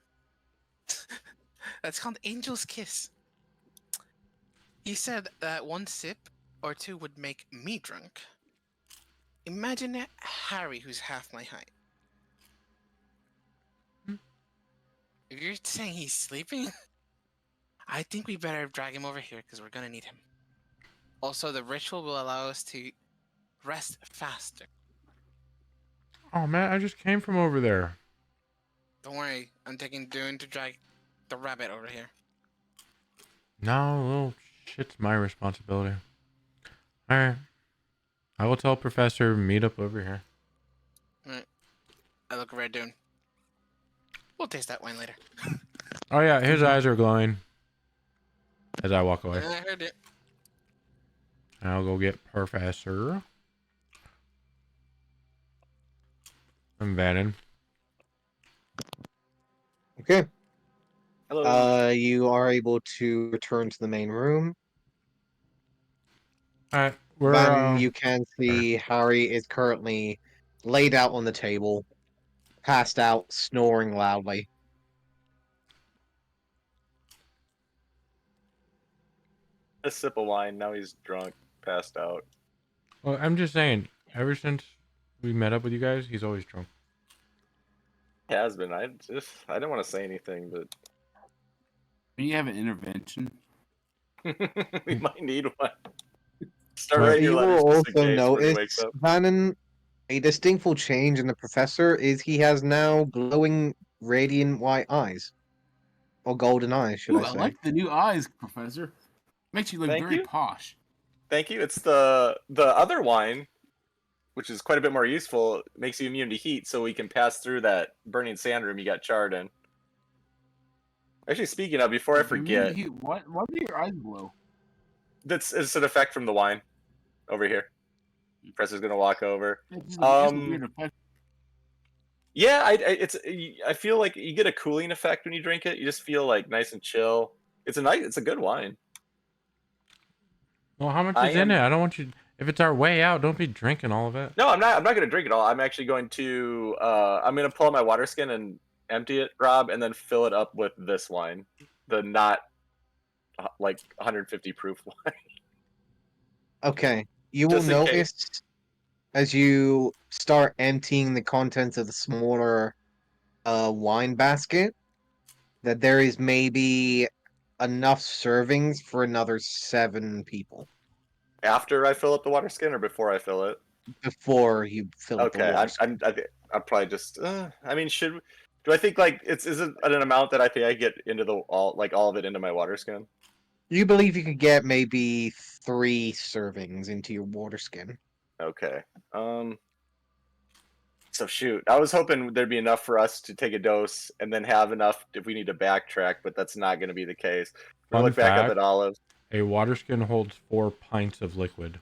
that's called Angel's Kiss. He said that one sip or two would make me drunk. Imagine Harry, who's half my height. If you're saying he's sleeping, I think we better drag him over here because we're gonna need him. Also, the ritual will allow us to rest faster. Oh man, I just came from over there. Don't worry, I'm taking Dune to drag the rabbit over here. No, little shit's my responsibility. Alright. I will tell Professor meet up over here. Alright. I look over at Dune. We'll taste that wine later. Oh yeah, his eyes are glowing. As I walk away. I heard it. And I'll go get Professor. I'm Vannon. Okay. Hello. You are able to return to the main room. Alright, Then you can see Harry is currently laid out on the table, passed out, snoring loudly. A sip of wine. Now he's drunk, passed out. Well, I'm just saying, ever since we met up with you guys, he's always drunk. He has been. I didn't want to say anything, but When you have an intervention, we might need one. Start But- writing your You letters will just in also case when he wakes notice, up. Vannon, a distinctful change in the professor is he has now glowing, radiant white eyes. Or golden eyes, should Ooh, I I say. like the new eyes, Professor. Makes you look Thank very you. posh. Thank you. It's the other wine, which is quite a bit more useful, makes you immune to heat, so we can pass through that burning sand room you got charred in. Actually, speaking of, before I forget, Why do your eyes glow? it's an effect from the wine over here. Professor's gonna walk over. It's a weird effect. Yeah, I feel like you get a cooling effect when you drink it. You just feel like nice and chill. It's a good wine. Well, how much I is in am- it? I don't want you. If it's our way out, don't be drinking all of it. No, I'm not gonna drink it all. I'm actually going to I'm gonna pull out my water skin and empty it, Rob, and then fill it up with this wine, the not like 150 proof wine. Okay. You will Just in case. notice as you start emptying the contents of the smaller wine basket that there is maybe enough servings for another 7 people After I fill up the water skin or before I fill it? before you fill up the Okay, water skin. I'm probably just. I mean, do I think like is it an amount that I think I get into all of it into my water skin? You believe you could get maybe 3 servings into your water skin. Okay. So shoot, I was hoping there'd be enough for us to take a dose and then have enough if we need to backtrack, but that's not going to be the case. We're gonna Fun look back up fact, at Olive. a water skin holds 4 pints of liquid.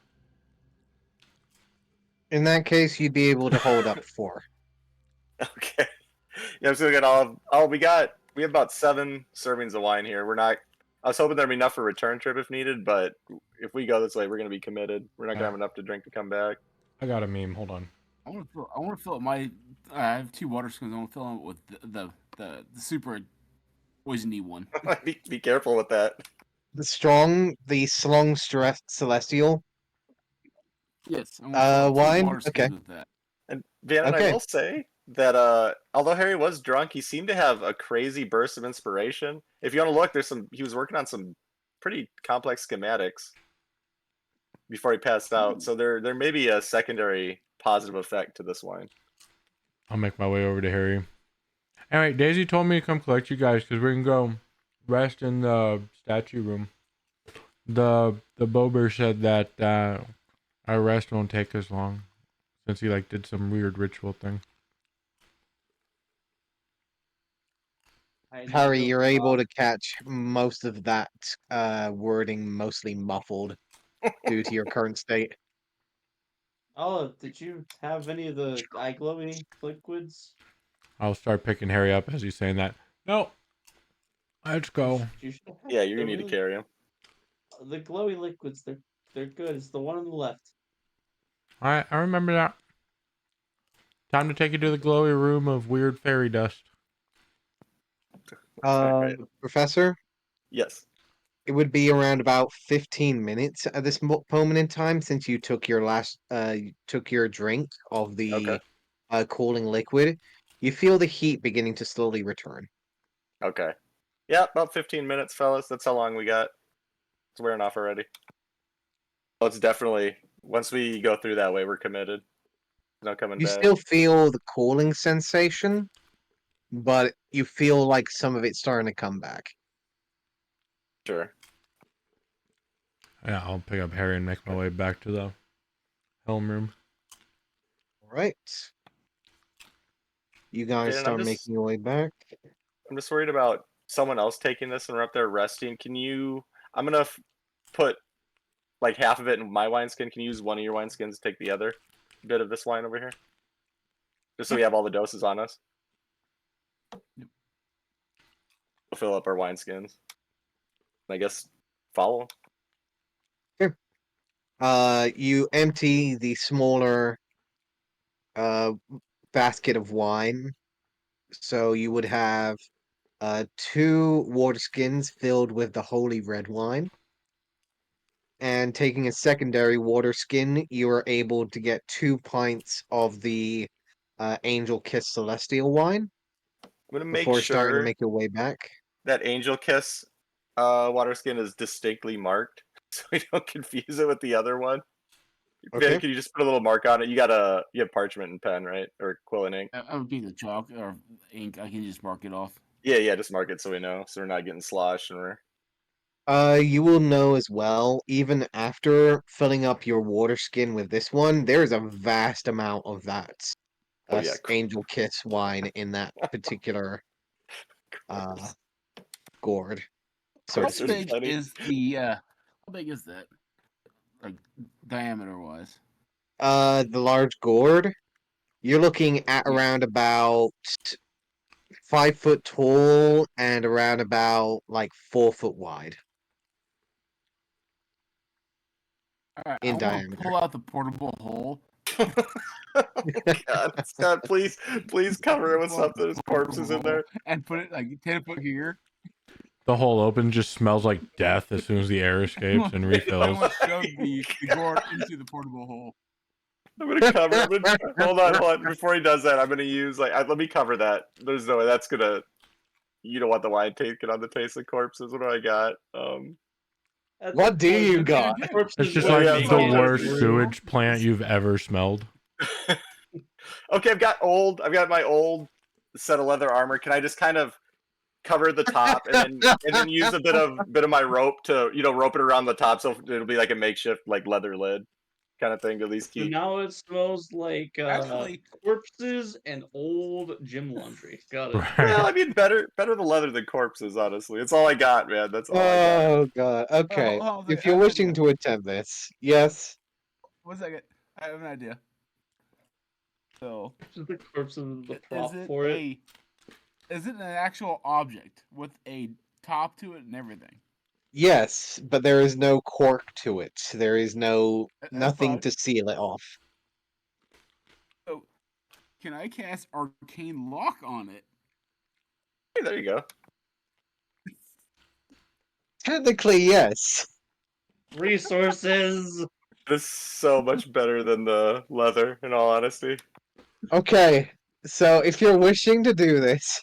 In that case, you'd be able to hold up 4. Okay. Yeah, I'm still looking at Olive. Oh, we have about 7 servings of wine here. We're not. I was hoping there'd be enough for a return trip if needed, but if we go this way, we're going to be committed. We're not going to have enough to drink to come back. I got a meme. Hold on. I want to fill up my. I have 2 water skins. I want to fill them with the super poisony one. Be careful with that. The Slong Celestial Yes, I want to fill up 2 wine? water skins Okay. with that. And Vannon, Okay. I will say that although Harry was drunk, he seemed to have a crazy burst of inspiration. If you want to look, he was working on some pretty complex schematics before he passed out. So there may be a secondary positive effect to this wine. I'll make my way over to Harry. Anyway, Daisy told me to come collect you guys because we can go rest in the statue room. The Bober said that our rest won't take as long since he did some weird ritual thing. Harry, you're able to catch most of that wording, mostly muffled due to your current state. Olive, did you have any of the eye glowy liquids? I'll start picking Harry up as he's saying that. No, let's go. You should have. Yeah, you're They're gonna need to really- carry him. The glowy liquids, they're good. It's the one on the left. All right, I remember that. Time to take you to the glowy room of weird fairy dust. Alright. Professor, Yes. it would be around about 15 minutes at this moment in time since you took your drink of the cooling liquid. You feel the heat beginning to slowly return. Okay. Yeah, about 15 minutes, fellas. That's how long we got. It's wearing off already. Well, it's definitely once we go through that way, we're committed. No coming You back. still feel the cooling sensation, but you feel like some of it's starting to come back. Sure. Yeah, I'll pick up Harry and make my way back to the helm room. All right. You guys Jaden, start making your way back. I'm just worried about someone else taking this and we're up there resting. I'm gonna put like half of it in my wineskin. Can you use one of your wineskins to take the other bit of this wine over here? Just so we have all the doses on us. We'll fill up our wineskins. I guess follow. You empty the smaller basket of wine. So you would have 2 water skins filled with the holy red wine. And taking a secondary water skin, you are able to get 2 pints of the Angel Kiss Celestial wine I'm gonna make before starting to sure make your way back. that Angel Kiss water skin is distinctly marked so we don't confuse it with the other one. Okay. Van, can you just put a little mark on it? You have parchment and pen, right? Or quill and ink? I would be the chalk or ink. I can just mark it off. Yeah, just mark it so we know, so we're not getting sloshed and we're. You will know as well, even after filling up your water skin with this one, there's a vast amount of that Oh yeah, cool. Angel Kiss wine in that particular gourd. So How Course, to there's speak. big plenty. is the? How big is that? Like diameter wise. The large gourd, you're looking at around about 5 foot tall and around about like 4 foot wide All right, in I want to diameter. pull out the portable hole. God, Scott, please cover it with something. There's corpses in there. And put it like 10 foot here. The hole open just smells like death as soon as the air escapes and I refills. want to shove the gourd into the portable hole. I'm gonna cover. Hold on. Before he does that, I'm gonna use let me cover that. There's no way that's gonna. You don't want the wine taken on the taste of corpses. What do I got? At What this do point, you the got? corpses It's just would like yeah, make the it worst through. sewage plant you've ever smelled. Okay, I've got my old set of leather armor. Can I just kind of cover the top and then use a bit of my rope to rope it around the top so it'll be like a makeshift like leather lid kind of thing to at least So keep. now it smells like Actually, corpses and old gym laundry. Got it. Well, I Right. mean, better the leather than corpses. Honestly, it's all I got, man. That's all I got. Oh god. Okay. hold on a If second, I you're have an wishing idea. to attempt this, yes. 1 second. I have an idea. So, Just the corpses of the is prop it for it. is it an actual object with a top to it and everything? Yes, but there is no cork to it. There is That's nothing fine. to seal it off. So, can I cast Arcane Lock on it? Hey, there you go. Technically, yes. Resources. This is so much better than the leather. In all honesty. Okay, so if you're wishing to do this,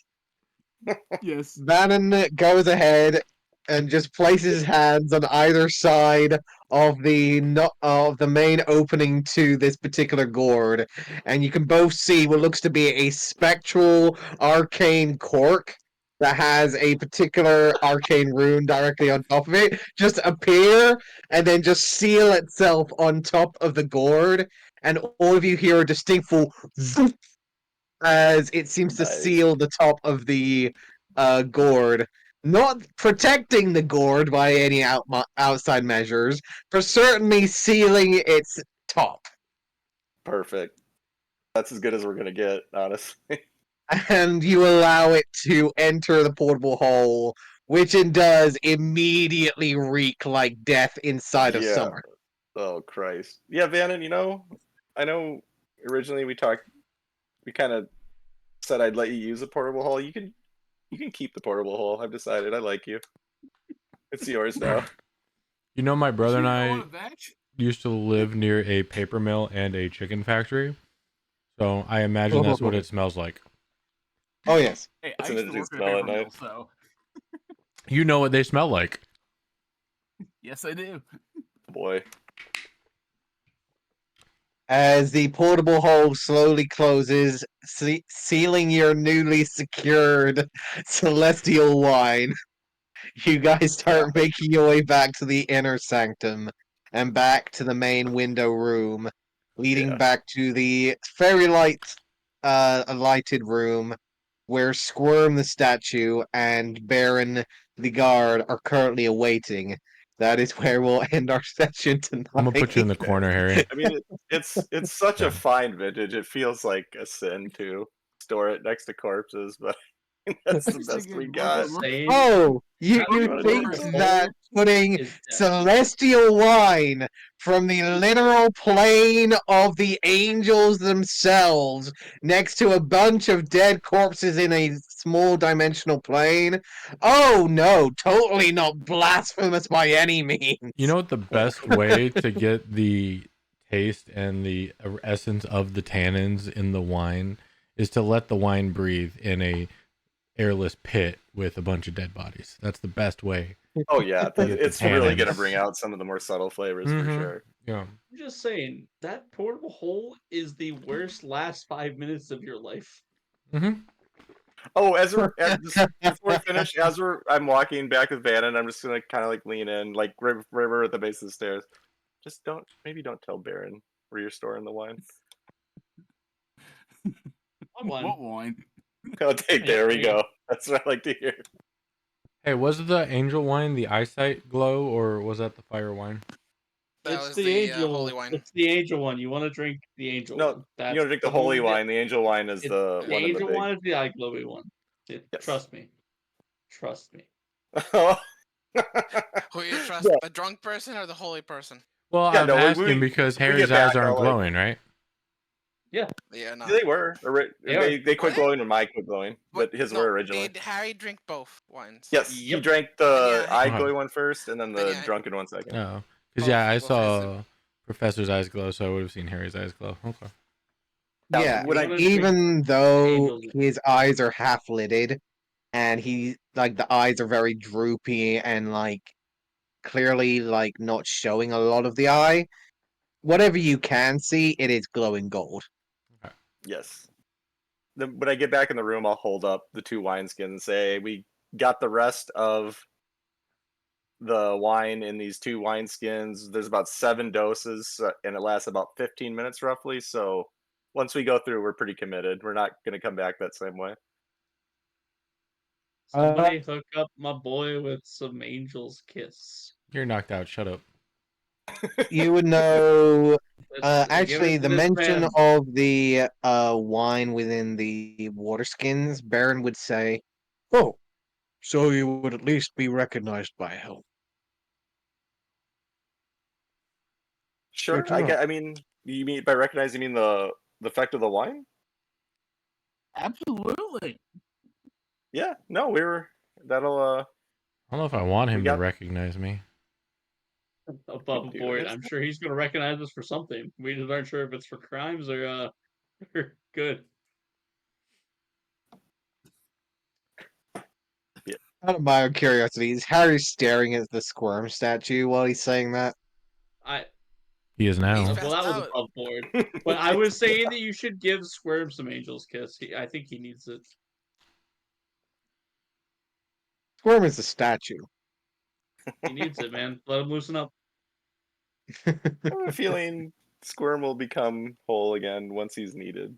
Yes. Bannon goes ahead and just places his hands on either side of the main opening to this particular gourd, and you can both see what looks to be a spectral arcane cork that has a particular arcane rune directly on top of it just appear and then just seal itself on top of the gourd, and all of you hear a distinctful zoop as it seems to Nice. seal the top of the gourd, not protecting the gourd by any outside measures, but certainly sealing its top. Perfect. That's as good as we're gonna get, honestly. And you allow it to enter the portable hole, which it does immediately reek like death inside of Yeah. summer. Oh Christ. Yeah, Vannon. I know originally we kind of said I'd let you use a portable hole. You can keep the portable hole. I've decided. I like you. It's yours now. You know, my brother and You I want a batch? used to live near a paper mill and a chicken factory. So I imagine that's what it smells like. Oh, yes. Hey, That's I an used to work interesting at a smell paper at night. mill, so You know what they smell like. yes, I do. Boy. As the portable hole slowly closes, sealing your newly secured celestial wine, you guys start making your way back to the inner sanctum and back to the main window room, leading Yeah. back to the fairy lighted room where Squirm the statue and Baron the guard are currently awaiting. That is where we'll end our session tonight. I'm gonna put you in the corner, Harry. I mean, it's such a fine vintage. It feels like a sin to store it next to corpses, but that's the best we got. Oh, you What do you wanna do think with it? that putting Is death. celestial wine from the literal plane of the angels themselves next to a bunch of dead corpses in a small dimensional plane? Oh no, totally not blasphemous by any means. You know what the best way to get the taste and the essence of the tannins in the wine is to let the wine breathe in a airless pit with a bunch of dead bodies. That's the best way Oh yeah, You get the it's really gonna tannins. bring out some of the more subtle flavors for Mhm. sure. Yeah. I'm just saying that portable hole is the worst last 5 minutes of your life. Mhm. Oh, just before we finish, I'm walking back with Van, and I'm just gonna kind of like lean in, like River at the base of the stairs. Just maybe don't tell Baron where you're storing the wine. What one? What wine? Oh, there we go. That's what I like to hear. Hey, was the angel wine the eyesight glow, or was that the fire wine? That It's was the angel. holy wine. It's the angel one. You want to drink the angel No, one. you That's gotta drink the one holy that- wine. The angel wine is the The one in the angel big. one is the eye glowy one. Yes. Trust me. Trust me. Who you trust, Yeah. the drunk person or the holy person? Well, Yeah, I'm no, asking because we Harry's get eyes back, aren't I'll, like- glowing, right? Yeah. Yeah, no. They were. They are. They quit Were they? glowing when mine quit glowing, but his no, were originally. Did Harry drink both wines? Yes, he Yep. drank the yeah, eye Okay. glowy one first, and then Then the yeah. drunken one second. No, because yeah, I Both his- saw Professor's eyes glow, so I would have seen Harry's eyes glow. Okay. Now, Yeah, when I- wanna even though angels. his eyes are half lidded and he like the eyes are very droopy and like clearly like not showing a lot of the eye, whatever you can see, it is glowing gold. Yes. Then when I get back in the room, I'll hold up the 2 wineskins and say, we got the rest of the wine in these 2 wineskins. There's about 7 doses, and it lasts about 15 minutes roughly. So once we go through, we're pretty committed. We're not going to come back that same way. Somebody hook up my boy with some angel's kiss. You're knocked out. Shut up. You would know. Give it Actually, to the this mention man. of the wine within the water skins, Baron would say, Oh, so you would at least be recognized by help. Sure. to know. I mean, you mean by recognize, you mean the effect of the wine? Absolutely. Yeah. No, that'll I don't know if I want him to got- recognize me. Above do board. this. I'm sure he's gonna recognize us for something. We just aren't sure if it's for crimes or or good. out of my own curiosity, is Harry staring at the squirm statue while he's saying that? I He is now. He's well, that was out. above board. But I was saying that you should give Squirm some angel's kiss. I think he needs it. Squirm is a statue. He needs it, man. Let him loosen up. I have a feeling Squirm will become whole again once he's needed.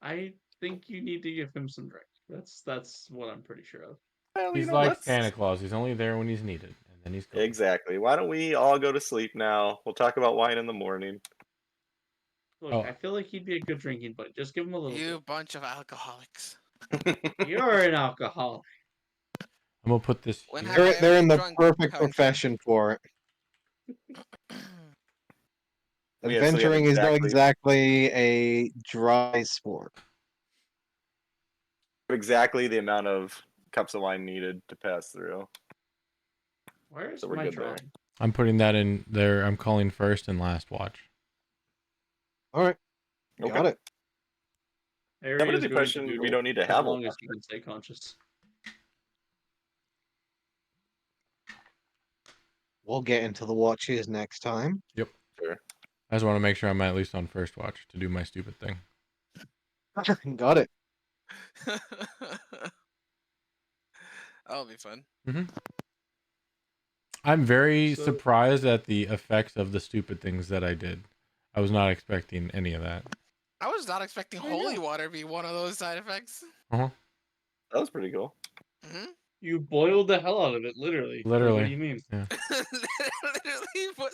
I think you need to give him some drink. That's what I'm pretty sure of. Well, He's like Santa Claus. He's only there when he's needed, and then he's gone. Exactly. Why don't we all go to sleep now? We'll talk about wine in the morning. Look, Oh. I feel like he'd be a good drinking buddy. Just give him a little You bunch of alcoholics. bit. You're an alcoholic. I'm gonna put this When here. have I They're ever in the drunk perfect having fun? profession for it. Yeah, so we have Adventuring is not exactly- exactly a dry sport. Exactly the amount of cups of wine needed to pass through. Where's So we're my good there. drawing? I'm putting that in there. I'm calling first and last watch. All right, Okay. got it. Harry I'm under is the going to impression we doodle don't need to as have a long as watch. he can stay conscious. We'll get into the watches next time. Yep. Sure. I just want to make sure I'm at least on first watch to do my stupid thing. Got it. That'll be fun. I'm very So- surprised at the effects of the stupid things that I did. I was not expecting any of that. I was not expecting holy water to be one of those side effects. That was pretty cool. Hmm You boiled the hell out of it, literally. Literally. What do you mean? Literally, what?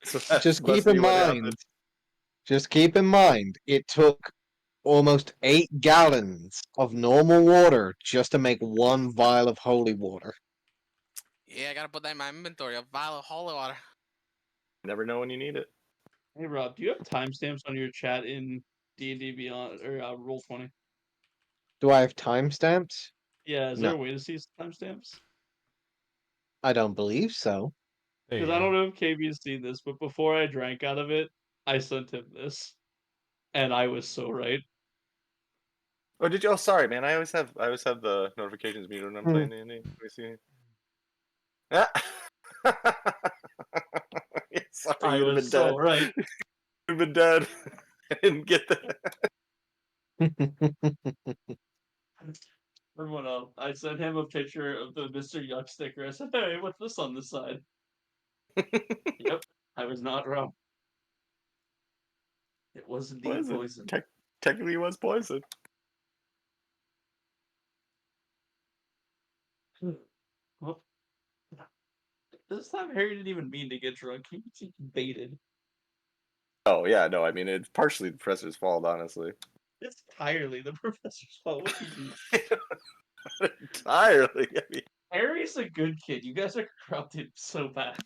So that's Just must keep in be what mind. happened. Just keep in mind, it took almost 8 gallons of normal water just to make 1 vial of holy water. Yeah, I gotta put that in my inventory. A vial of holy water. Never know when you need it. Hey Rob, do you have timestamps on your chat in D&D Beyond or Roll20? Do I have timestamps? Yeah, is No. there a way to see timestamps? I don't believe so. There you Because I go. don't know if KB has seen this, but before I drank out of it, I sent him this, and I was so right. Oh, did you? Oh, sorry, man. I always have the notifications muted when I'm Hmm. playing D&D. Let me see. Sorry, I you'd have was been so dead. right. You'd have been dead. I didn't get that. Everyone else. I sent him a picture of the Mr. Yuck sticker. I said, "Hey, what's this on the side?" Yep, I was not wrong. It was indeed Poison. poison. Technically, it was poison. Well, this time Harry didn't even mean to get drunk. He was baited. Oh yeah, no. I mean, it's partially the professor's fault, honestly. It's entirely the professor's fault. What do you mean? Entirely. I mean, Harry's a good kid. You guys are corrupted so bad.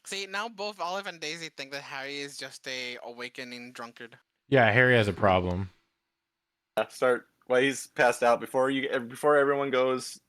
See, now both Olive and Daisy think that Harry is just a awakening drunkard. Yeah, Harry has a problem. start. Well, he's passed out before everyone goes